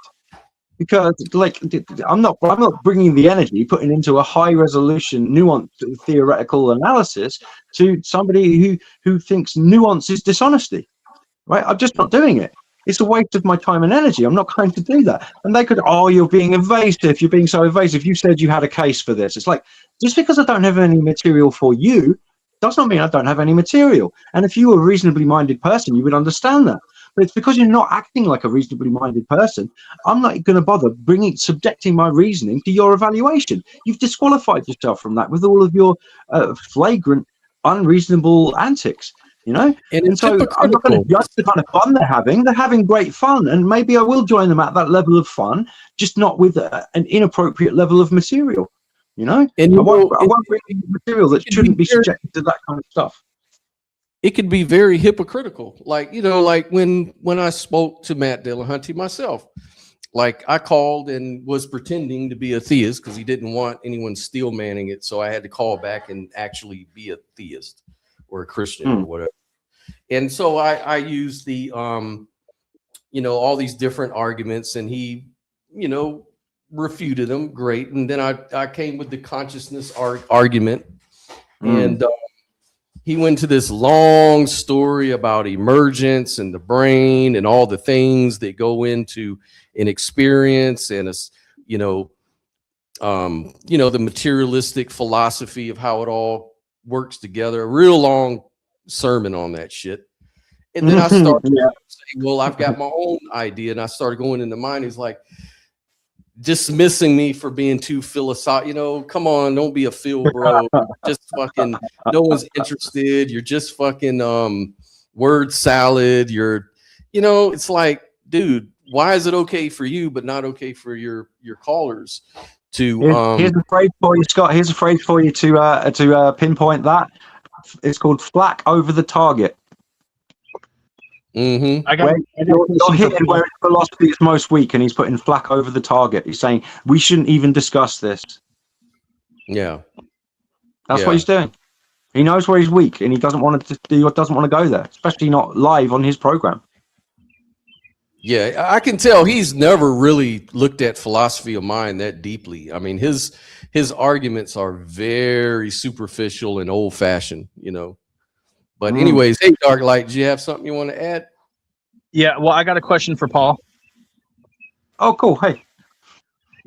D: because like I'm not bringing the energy putting into a high resolution nuanced theoretical analysis to somebody who thinks nuance is dishonesty, right? I'm just not doing it. It's a waste of my time and energy. I'm not going to do that. And they could, "Oh, you're being evasive. You're being so evasive. You said you had a case for this." It's like, just because I don't have any material for you does not mean I don't have any material. And if you were a reasonably minded person, you would understand that. But it's because you're not acting like a reasonably minded person, I'm not going to bother subjecting my reasoning to your evaluation. You've disqualified yourself from that with all of your flagrant, unreasonable antics. And so I'm not going to judge the kind of fun they're having. They're having great fun, and maybe I will join them at that level of fun, just not with an inappropriate level of material. And I won't bring material that shouldn't be subjected to that kind of stuff.
A: It could be very hypocritical, like like when I spoke to Matt Dillahunty myself, like I called and was pretending to be a theist because he didn't want anyone steel manning it, so I had to call back and actually be a theist or a Christian or whatever. And so I used the all these different arguments, and he refuted them. Great. And then I came with the consciousness argument, and he went to this long story about emergence and the brain and all the things that go into an experience, and the materialistic philosophy of how it all works together. A real long sermon on that shit. And then I started
D: Yeah.
A: saying, well, I've got my own idea. And I started going into mine. He's like dismissing me for being too philosophical. You know, come on, don't be a feel bro. Just fucking, no one's interested. You're just fucking word salad. You're, you know, it's like, dude, why is it okay for you, but not okay for your callers to
D: Here's a phrase for you, Scott. Here's a phrase for you to pinpoint that. It's called flak over the target.
A: Mm-hmm.
E: I got
D: You're hitting where philosophy is most weak, and he's putting flak over the target. He's saying we shouldn't even discuss this.
A: Yeah.
D: That's
A: Yeah.
D: what he's doing. He knows where he's weak, and he doesn't want to go there, especially not live on his program.
A: Yeah, I can tell he's never really looked at philosophy of mind that deeply. I mean, his arguments are very superficial and old fashioned, you know. But anyways, hey, Dark Light, do you have something you want to add?
E: Yeah, well, I got a question for Paul.
D: Oh, cool. Hey.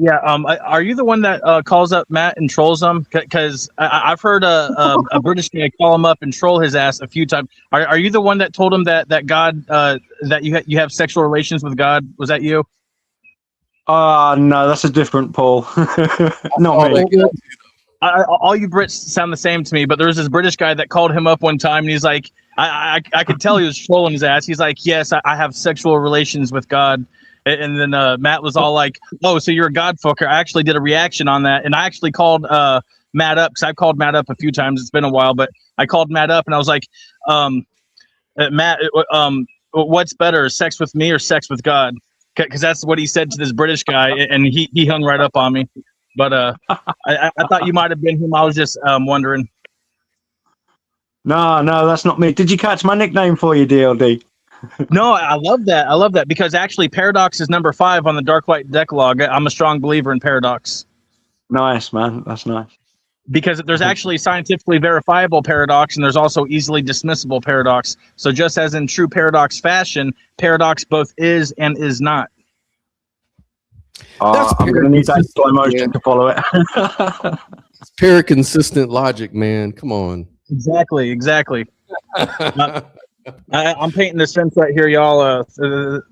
E: Yeah, are you the one that calls up Matt and trolls him? Because I've heard a British guy call him up and troll his ass a few times. Are you the one that told him that God that you have sexual relations with God? Was that you?
D: No, that's a different Paul. Not me.
E: All you Brits sound the same to me, but there was this British guy that called him up one time, and he's like, I could tell he was trolling his ass. He's like, yes, I have sexual relations with God. And then Matt was all like, oh, so you're a God fucker. I actually did a reaction on that. And I actually called Matt up, because I've called Matt up a few times. It's been a while, but I called Matt up and I was like, Matt, what's better, sex with me or sex with God? Because that's what he said to this British guy. And he hung right up on me. But I thought you might have been him. I was just wondering.
D: No, that's not me. Did you catch my nickname for you, DLD?
E: No, I love that. I love that because actually Paradox is number 5 on the Dark Light Decalogue. I'm a strong believer in Paradox.
D: Nice, man. That's nice.
E: Because there's actually scientifically verifiable paradox and there's also easily dismissible paradox. So just as in true paradox fashion, paradox both is and is not.
D: I'm going to need that slow motion to follow it.
A: It's paraconsistent logic, man. Come on.
E: Exactly. I'm painting this fence right here, y'all.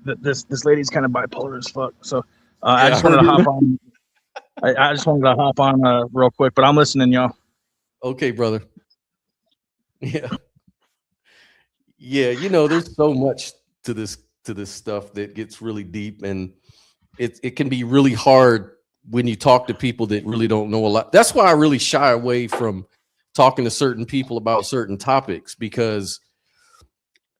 E: This lady's kind of bipolar as fuck. So I just wanted to hop on. I just wanted to hop on real quick, but I'm listening, y'all.
A: Okay, brother. Yeah. You know, there's so much to this stuff that gets really deep, and it can be really hard when you talk to people that really don't know a lot. That's why I really shy away from talking to certain people about certain topics, because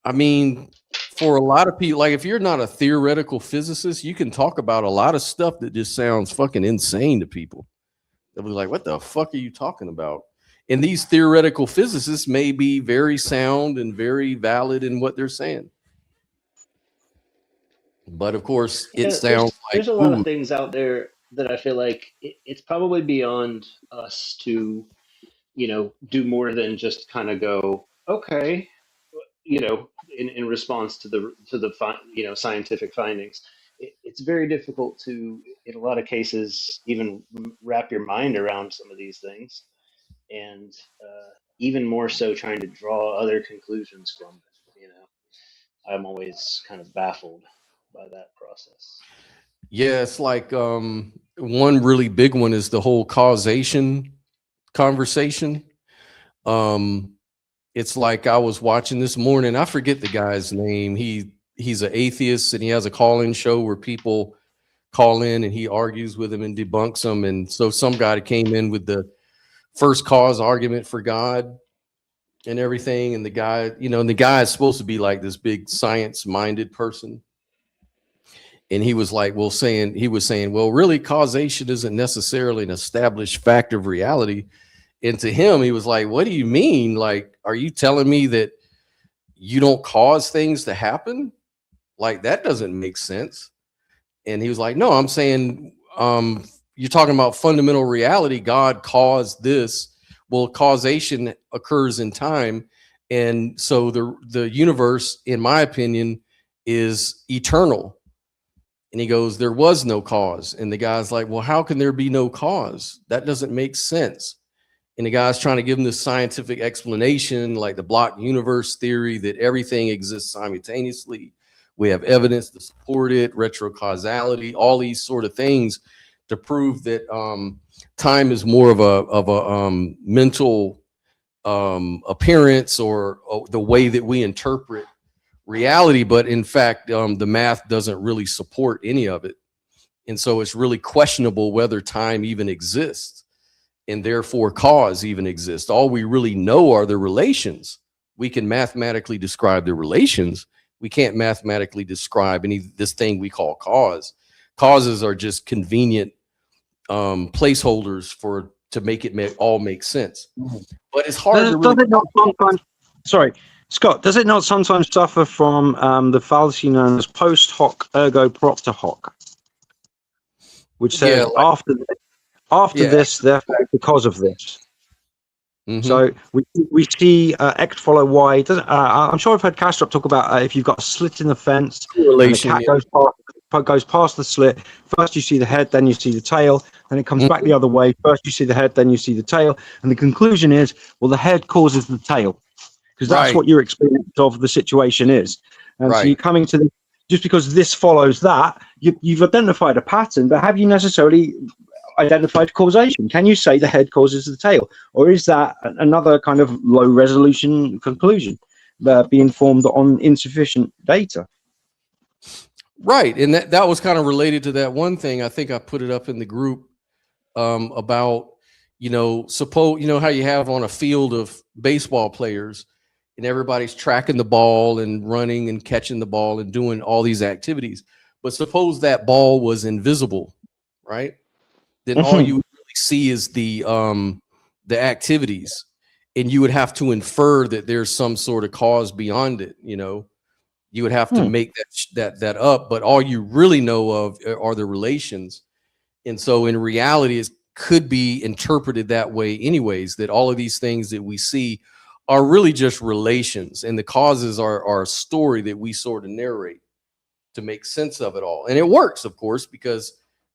A: I mean, for a lot of people, like if you're not a theoretical physicist, you can talk about a lot of stuff that just sounds fucking insane to people. They'll be like, what the fuck are you talking about? And these theoretical physicists may be very sound and very valid in what they're saying. But of course, it sounds like
G: there's a lot of things out there that I feel like it's probably beyond us to, do more than just kind of go, okay, in response to the scientific findings. It's very difficult to, in a lot of cases, even wrap your mind around some of these things, and even more so trying to draw other conclusions from it. I'm always kind of baffled by that process.
A: Yeah, it's like one really big one is the whole causation conversation. It's like I was watching this morning, I forget the guy's name. He's an atheist and he has a call-in show where people call in and he argues with them and debunks them. And so some guy came in with the first cause argument for God and everything. And the guy, and the guy is supposed to be like this big science-minded person. And he was like, well, really causation isn't necessarily an established fact of reality. And to him, he was like, what do you mean? Like, are you telling me that you don't cause things to happen? Like, that doesn't make sense. And he was like, no, I'm saying, you're talking about fundamental reality. God caused this. Well, causation occurs in time. And so the universe, in my opinion, is eternal. And he goes, there was no cause. And the guy's like, well, how can there be no cause? That doesn't make sense. and the guy's trying to give him this scientific explanation, like the block universe theory, that everything exists simultaneously. We have evidence to support it, retrocausality, all these sort of things to prove that time is more of a mental appearance or the way that we interpret reality. But in fact, the math doesn't really support any of it. And so it's really questionable whether time even exists and therefore cause even exists. All we really know are the relations. We can mathematically describe the relations. We can't mathematically describe this thing we call cause. Causes are just convenient placeholders to make it all make sense. But it's hard to really.
D: Does it not sometimes, sorry, Scott, does it not sometimes suffer from the fallacy known as post hoc ergo propter hoc, which says after this, therefore because of this? So we see X follow Y. I'm sure I've heard Castrop talk about if you've got a slit in the fence, and the cat goes past the slit. First you see the head, then you see the tail, and it comes back the other way. First you see the head, then you see the tail, and the conclusion is, well, the head causes the tail, because that's what your experience of the situation is. And so you're coming to the, just because this follows that, you've identified a pattern, but have you necessarily identified causation? Can you say the head causes the tail, or is that another kind of low resolution conclusion being formed on insufficient data?
A: Right, and that was kind of related to that one thing. I think I put it up in the group about, suppose, how you have on a field of baseball players and everybody's tracking the ball and running and catching the ball and doing all these activities. But suppose that ball was invisible, right? Then all you really see is the activities, and you would have to infer that there's some sort of cause beyond it. You would have to make that up, but all you really know of are the relations. And so in reality, it could be interpreted that way anyways, that all of these things that we see are really just relations, and the causes are a story that we sort of narrate to make sense of it all. And it works, of course, because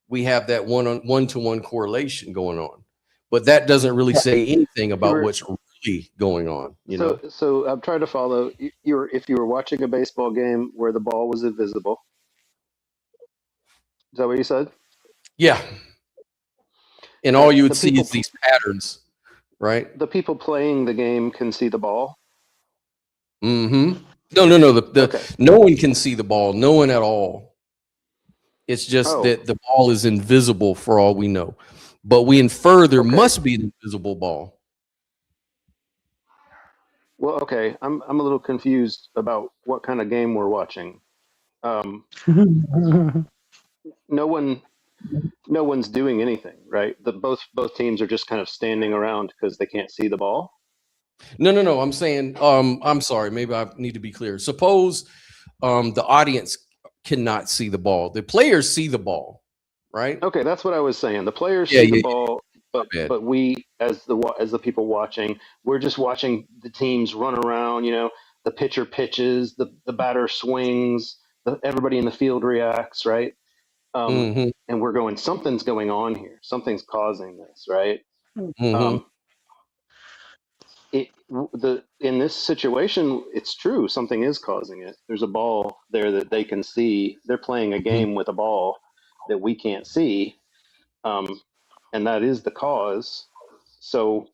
A: we have that one-to-one correlation going on, but that doesn't really say anything about what's really going on.
G: So I'm trying to follow. If you were watching a baseball game where the ball was invisible, is that what you said?
A: Yeah. And all you would see is these patterns, right?
G: The people playing the game can see the ball.
A: No. No one can see the ball. No one at all. It's just that the ball is invisible for all we know, but we infer there must be an invisible ball.
G: Well, okay, I'm a little confused about what kind of game we're watching. No one's doing anything, right? Both teams are just kind of standing around because they can't see the ball.
A: No. I'm saying, I'm sorry, maybe I need to be clear. Suppose the audience cannot see the ball. The players see the ball, right?
G: Okay, that's what I was saying. The players see the ball, but we, as the people watching, we're just watching the teams run around. The pitcher pitches, the batter swings, everybody in the field reacts, right? And we're going, something's going on here. Something's causing this, right? In this situation, it's true. Something is causing it. There's a ball there that they can see. They're playing a game with a ball that we can't see, and that is the cause. So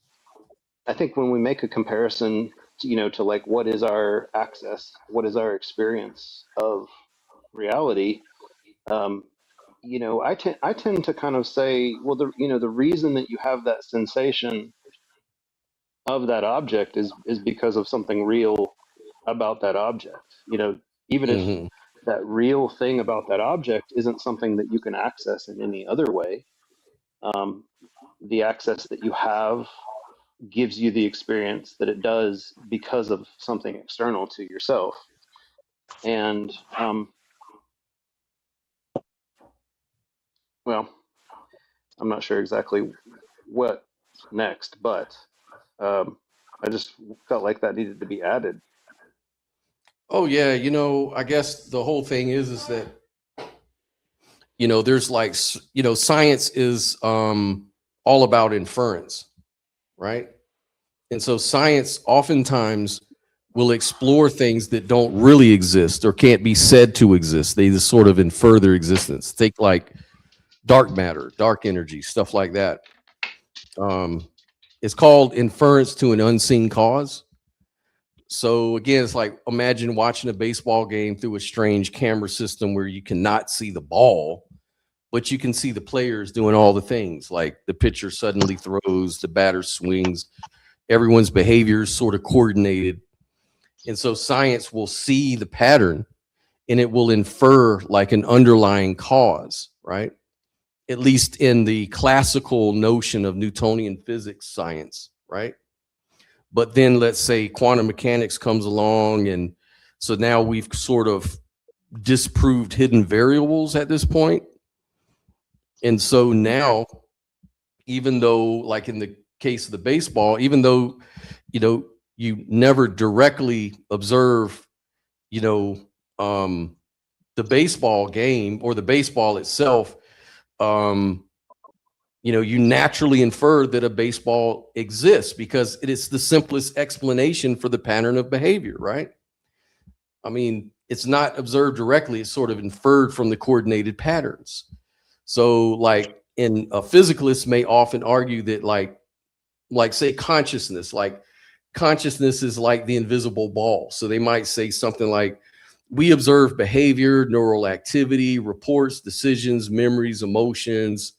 G: I think when we make a comparison, to like what is our access, what is our experience of reality, I tend to kind of say, well, the reason that you have that sensation of that object is because of something real about that object. Even if that real thing about that object isn't something that you can access in any other way, the access that you have gives you the experience that it does because of something external to yourself. And well, I'm not sure exactly what next, but I just felt like that needed to be added.
A: Oh yeah, I guess the whole thing is that there's science is all about inference, right? And so science oftentimes will explore things that don't really exist or can't be said to exist. They just sort of infer their existence. Take like dark matter, dark energy, stuff like that. It's called inference to an unseen cause. So again, it's like, imagine watching a baseball game through a strange camera system where you cannot see the ball, but you can see the players doing all the things, like the pitcher suddenly throws, the batter swings, everyone's behavior is sort of coordinated. And so science will see the pattern and it will infer like an underlying cause, right? At least in the classical notion of Newtonian physics science, right? But then let's say quantum mechanics comes along, and so now we've sort of disproved hidden variables at this point. And so now, even though, like in the case of the baseball, even though, you know, you never directly observe, you know, the baseball game or the baseball itself, you know, you naturally infer that a baseball exists because it is the simplest explanation for the pattern of behavior, right? I mean, it's not observed directly, it's sort of inferred from the coordinated patterns. So like a physicalist may often argue that like say consciousness is like the invisible ball. So they might say something like, we observe behavior, neural activity, reports, decisions, memories, emotions.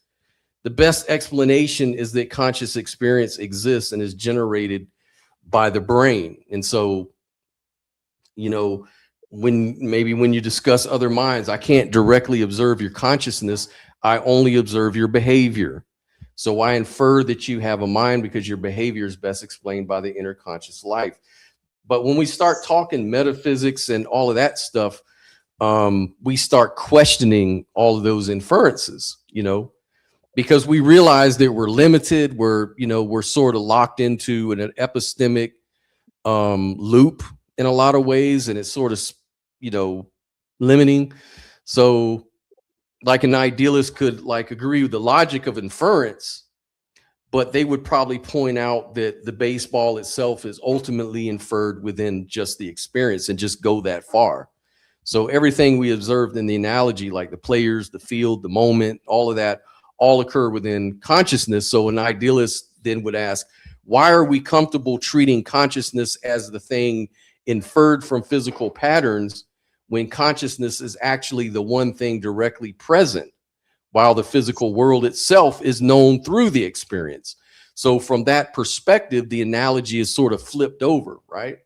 A: The best explanation is that conscious experience exists and is generated by the brain. And so, you know, when you discuss other minds, I can't directly observe your consciousness. I only observe your behavior. So I infer that you have a mind because your behavior is best explained by the inner conscious life. But when we start talking metaphysics and all of that stuff, we start questioning all of those inferences, you know, because we realize that we're limited. We're sort of locked into an epistemic loop in a lot of ways, and it's sort of, you know, limiting. So like an idealist could like agree with the logic of inference, but they would probably point out that the baseball itself is ultimately inferred within just the experience and just go that far. So everything we observed in the analogy, like the players, the field, the moment, all of that, all occur within consciousness. So an idealist then would ask, why are we comfortable treating consciousness as the thing inferred from physical patterns when consciousness is actually the one thing directly present, while the physical world itself is known through the experience? So from that perspective, the analogy is sort of flipped over, right?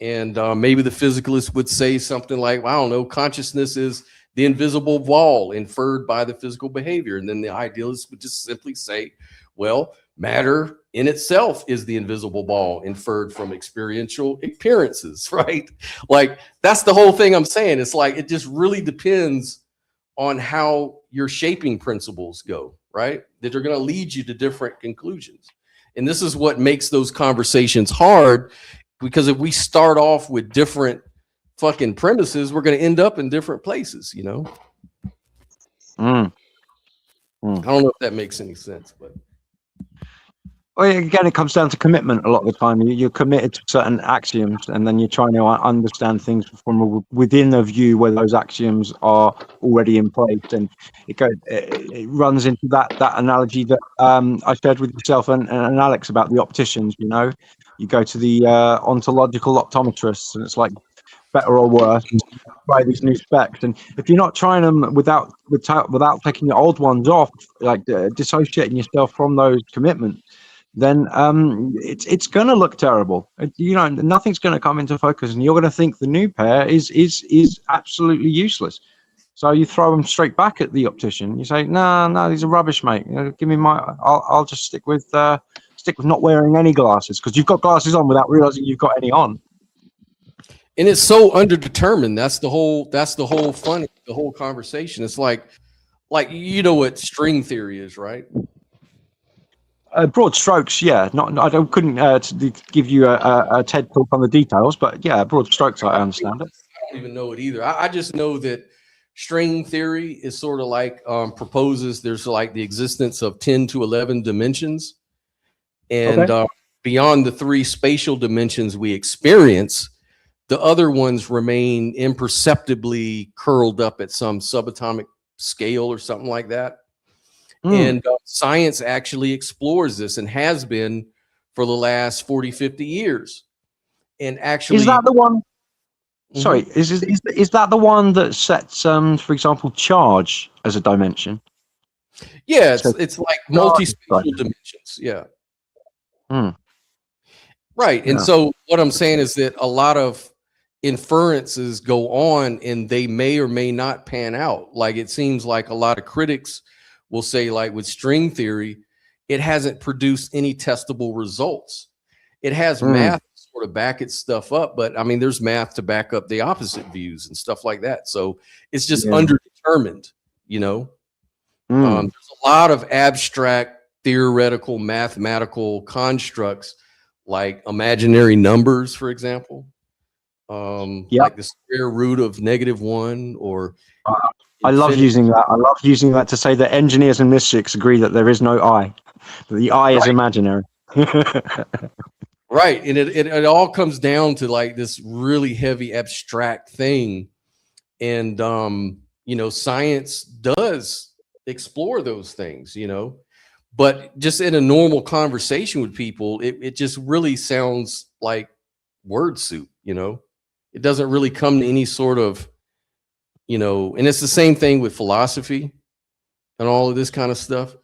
A: And maybe the physicalist would say something like, well, I don't know, consciousness is the invisible ball inferred by the physical behavior. And then the idealist would just simply say, well, matter in itself is the invisible ball inferred from experiential appearances, right? Like, that's the whole thing I'm saying. It's like, it just really depends on how your shaping principles go, right? That are going to lead you to different conclusions. And this is what makes those conversations hard, because if we start off with different fucking premises, we're going to end up in different places, you know? I don't know if that makes any sense, but.
D: Well, again, it comes down to commitment a lot of the time. You're committed to certain axioms, and then you're trying to understand things from within a view where those axioms are already in place. And it runs into that analogy that I shared with yourself and Alex about the opticians. You know, you go to the ontological optometrists, and it's like, better or worse, try these new specs. And if you're not trying them without taking the old ones off, like dissociating yourself from those commitments, then it's going to look terrible. You know, nothing's going to come into focus, and you're going to think the new pair is absolutely useless. So you throw them straight back at the optician. You say, no, these are rubbish, mate. You know, give me my. I'll just stick with not wearing any glasses, because you've got glasses on without realizing you've got any on.
A: And it's so underdetermined. That's the whole fun, the whole conversation. It's like you know what string theory is, right?
D: Broad strokes, yeah. Couldn't give you a TED talk on the details, but yeah, broad strokes, I understand it.
A: I don't even know it either. I just know that string theory is sort of like proposes there's like the existence of 10 to 11 dimensions, And beyond the 3 spatial dimensions we experience, the other ones remain imperceptibly curled up at some subatomic scale or something like that. And science actually explores this and has been for the last 40, 50 years. And actually,
D: is that the one? Sorry, is that the one that sets, for example, charge as a dimension?
A: Yeah,
D: So
A: it's like multi-spatial dimensions. Yeah. Right. And so what I'm saying is that a lot of inferences go on and they may or may not pan out. Like it seems like a lot of critics will say, like with string theory, it hasn't produced any testable results. It has math to sort of back its stuff up, but I mean, there's math to back up the opposite views and stuff like that. So it's just underdetermined, you know. There's a lot of abstract, theoretical, mathematical constructs, like imaginary numbers, for example. Like the square root of -1, or
D: I love using that. I love using that to say that engineers and mystics agree that there is no I. That the I is imaginary.
A: Right. And it all comes down to like this really heavy abstract thing. And you know, science does explore those things, you know, but just in a normal conversation with people, it just really sounds like word soup, you know. It doesn't really come to any sort of, you know, and it's the same thing with philosophy and all of this kind of stuff.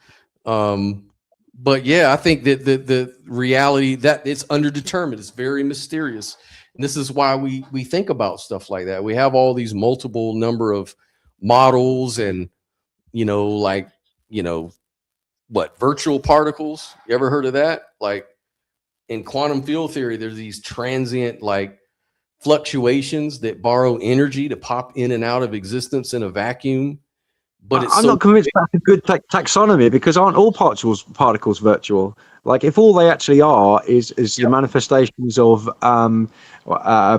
A: But yeah, I think that the reality that it's underdetermined, it's very mysterious. And this is why we think about stuff like that. We have all these multiple number of models and, you know, like, you know, what, virtual particles? You ever heard of that? Like in quantum field theory, there's these transient like fluctuations that borrow energy to pop in and out of existence in a vacuum. But
D: I'm not convinced that's a good taxonomy, because aren't all particles virtual? Like if all they actually are is the manifestations of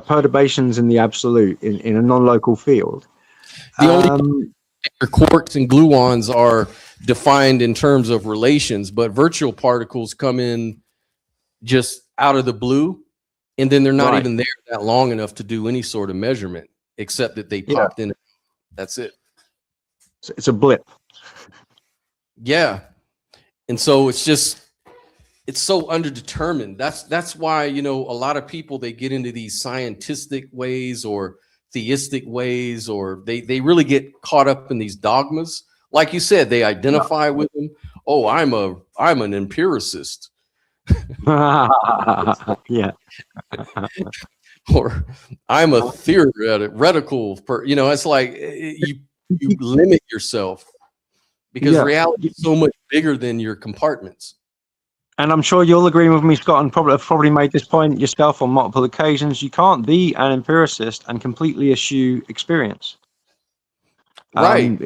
D: perturbations in the absolute in a non-local field.
A: The only quarks and gluons are defined in terms of relations, but virtual particles come in just out of the blue, and then they're not even there that long enough to do any sort of measurement, except that they popped in. That's it.
D: It's a blip.
A: Yeah. And so it's just, it's so underdetermined. That's why, you know, a lot of people, they get into these scientific ways or theistic ways, or they really get caught up in these dogmas. Like you said, they identify with them. Oh, I'm an empiricist.
D: Yeah.
A: Or I'm a theoretical, you know, it's like you limit yourself because reality is so much bigger than your compartments.
D: And I'm sure you'll agree with me, Scott, and probably made this point yourself on multiple occasions. You can't be an empiricist and completely eschew experience.
A: Right.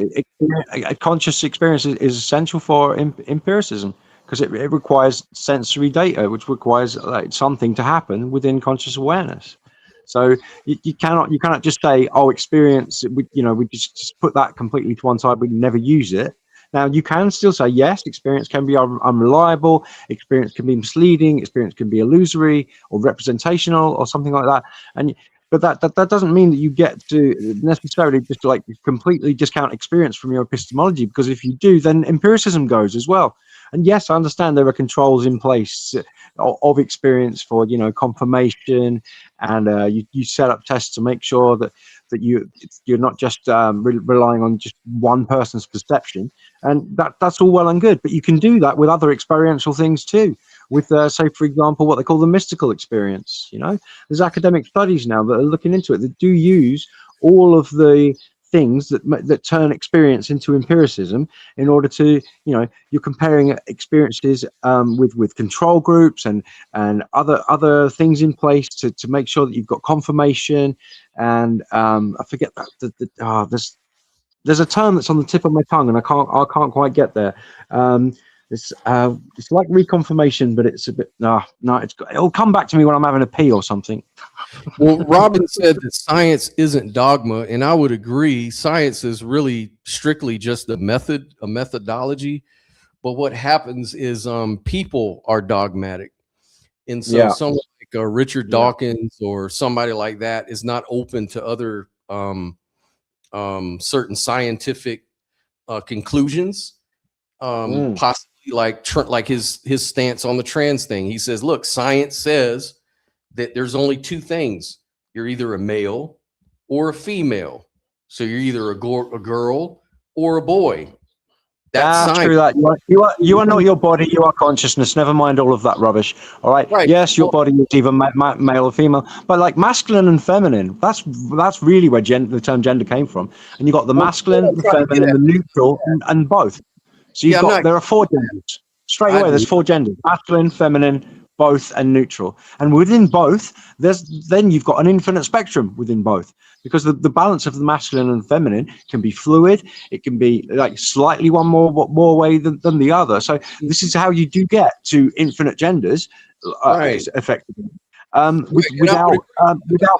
D: A conscious experience is essential for empiricism, because it requires sensory data, which requires like something to happen within conscious awareness. So you cannot just say, oh, experience, we just put that completely to one side, we never use it. Now you can still say, yes, experience can be unreliable, experience can be misleading, experience can be illusory or representational or something like that. But that doesn't mean that you get to necessarily just like completely discount experience from your epistemology, because if you do, then empiricism goes as well. And yes, I understand there are controls in place of experience for, you know, confirmation, and you set up tests to make sure that you're not just relying on just one person's perception, and that's all well and good. But you can do that with other experiential things too. With say, for example, what they call the mystical experience. You know, there's academic studies now that are looking into it that do use all of the things that turn experience into empiricism, in order to, you know, you're comparing experiences with control groups and other things in place to make sure that you've got confirmation. And I forget that there's a term that's on the tip of my tongue and I can't quite get there. It's like reconfirmation, but it's a bit it'll come back to me when I'm having a pee or something.
A: Well, Robin said that science isn't dogma, and I would agree. Science is really strictly just a methodology. But what happens is people are dogmatic. And so someone like Richard Dawkins or somebody like that is not open to other certain scientific conclusions. Possibly like his stance on the trans thing. He says, look, science says that there's only two things. You're either a male or a female. So you're either a girl or a boy. That's
D: true. That you are not your body. You are consciousness. Never mind all of that rubbish. All right. Yes, your body is either male or female, but like masculine and feminine. That's really where the term gender came from. And you got the masculine, the feminine, the neutral, and both. So there are four genders. Straight away, there's four genders: masculine, feminine, both, and neutral. And within both, then you've got an infinite spectrum within both, because the balance of the masculine and feminine can be fluid. It can be like slightly one more way than the other. So this is how you do get to infinite genders, effectively, without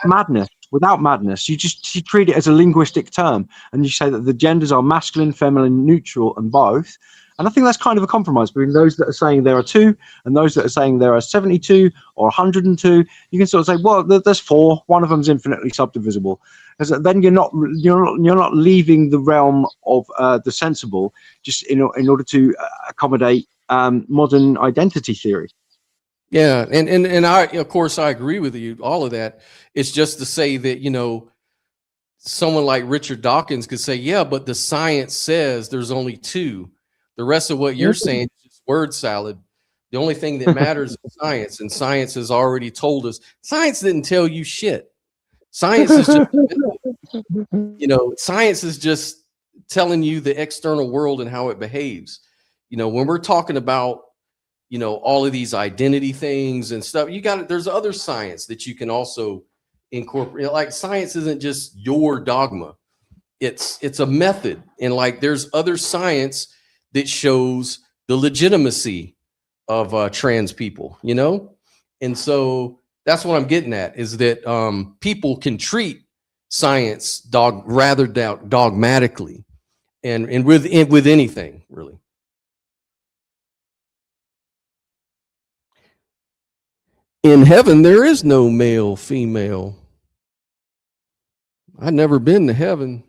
D: madness. Without madness, you treat it as a linguistic term, and you say that the genders are masculine, feminine, neutral, and both. And I think that's kind of a compromise between those that are saying there are two and those that are saying there are 72 or 102. You can sort of say, well, there's four. One of them is infinitely subdivisible. Because then you're not leaving the realm of the sensible just in order to accommodate modern identity theory.
A: Yeah, and I, of course, I agree with you. All of that. It's just to say that someone like Richard Dawkins could say, yeah, but the science says there's only two. The rest of what you're saying is just word salad. The only thing that matters is science, and science has already told us. Science didn't tell you shit. Science is just, science is just telling you the external world and how it behaves. When we're talking about, all of these identity things and stuff, there's other science that you can also incorporate. Like science isn't just your dogma. It's a method. And like, there's other science that shows the legitimacy of trans people, And so that's what I'm getting at, is that people can treat science rather dogmatically and with anything, really. In heaven, there is no male, female. I've never been to heaven.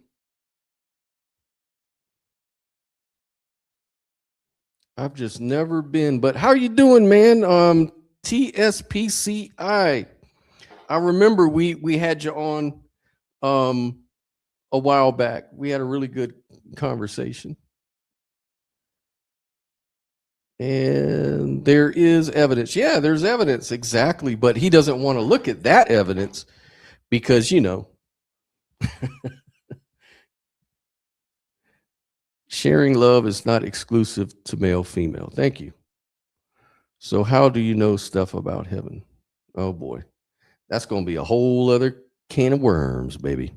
A: I've just never been. But how are you doing, man? TSPCI. I remember we had you on a while back. We had a really good conversation. And there is evidence. Yeah, there's evidence, exactly. But he doesn't want to look at that evidence because, sharing love is not exclusive to male, female. Thank you. So how do you know stuff about heaven? Oh boy, that's going to be a whole other can of worms, baby.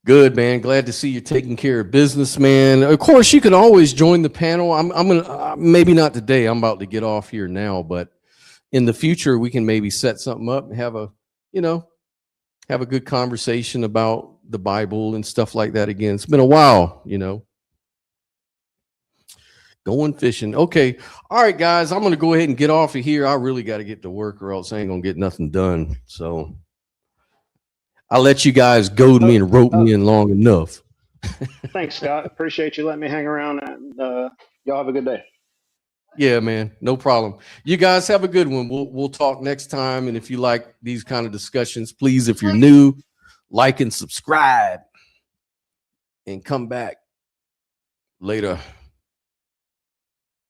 A: Good, man. Glad to see you're taking care of business, man. Of course, you can always join the panel. I'm gonna maybe not today. I'm about to get off here now, but in the future, we can maybe set something up and have a good conversation about the Bible and stuff like that again. It's been a while, Going fishing. Okay. All right, guys. I'm gonna go ahead and get off of here. I really got to get to work, or else I ain't gonna get nothing done. So I'll let you guys goad me and rope me in long enough.
C: Thanks, Scott. Appreciate you letting me hang around, and y'all have a good day.
A: Yeah, man. No problem. You guys have a good one. We'll talk next time. And if you like these kind of discussions, please, if you're new, like and subscribe and come back later.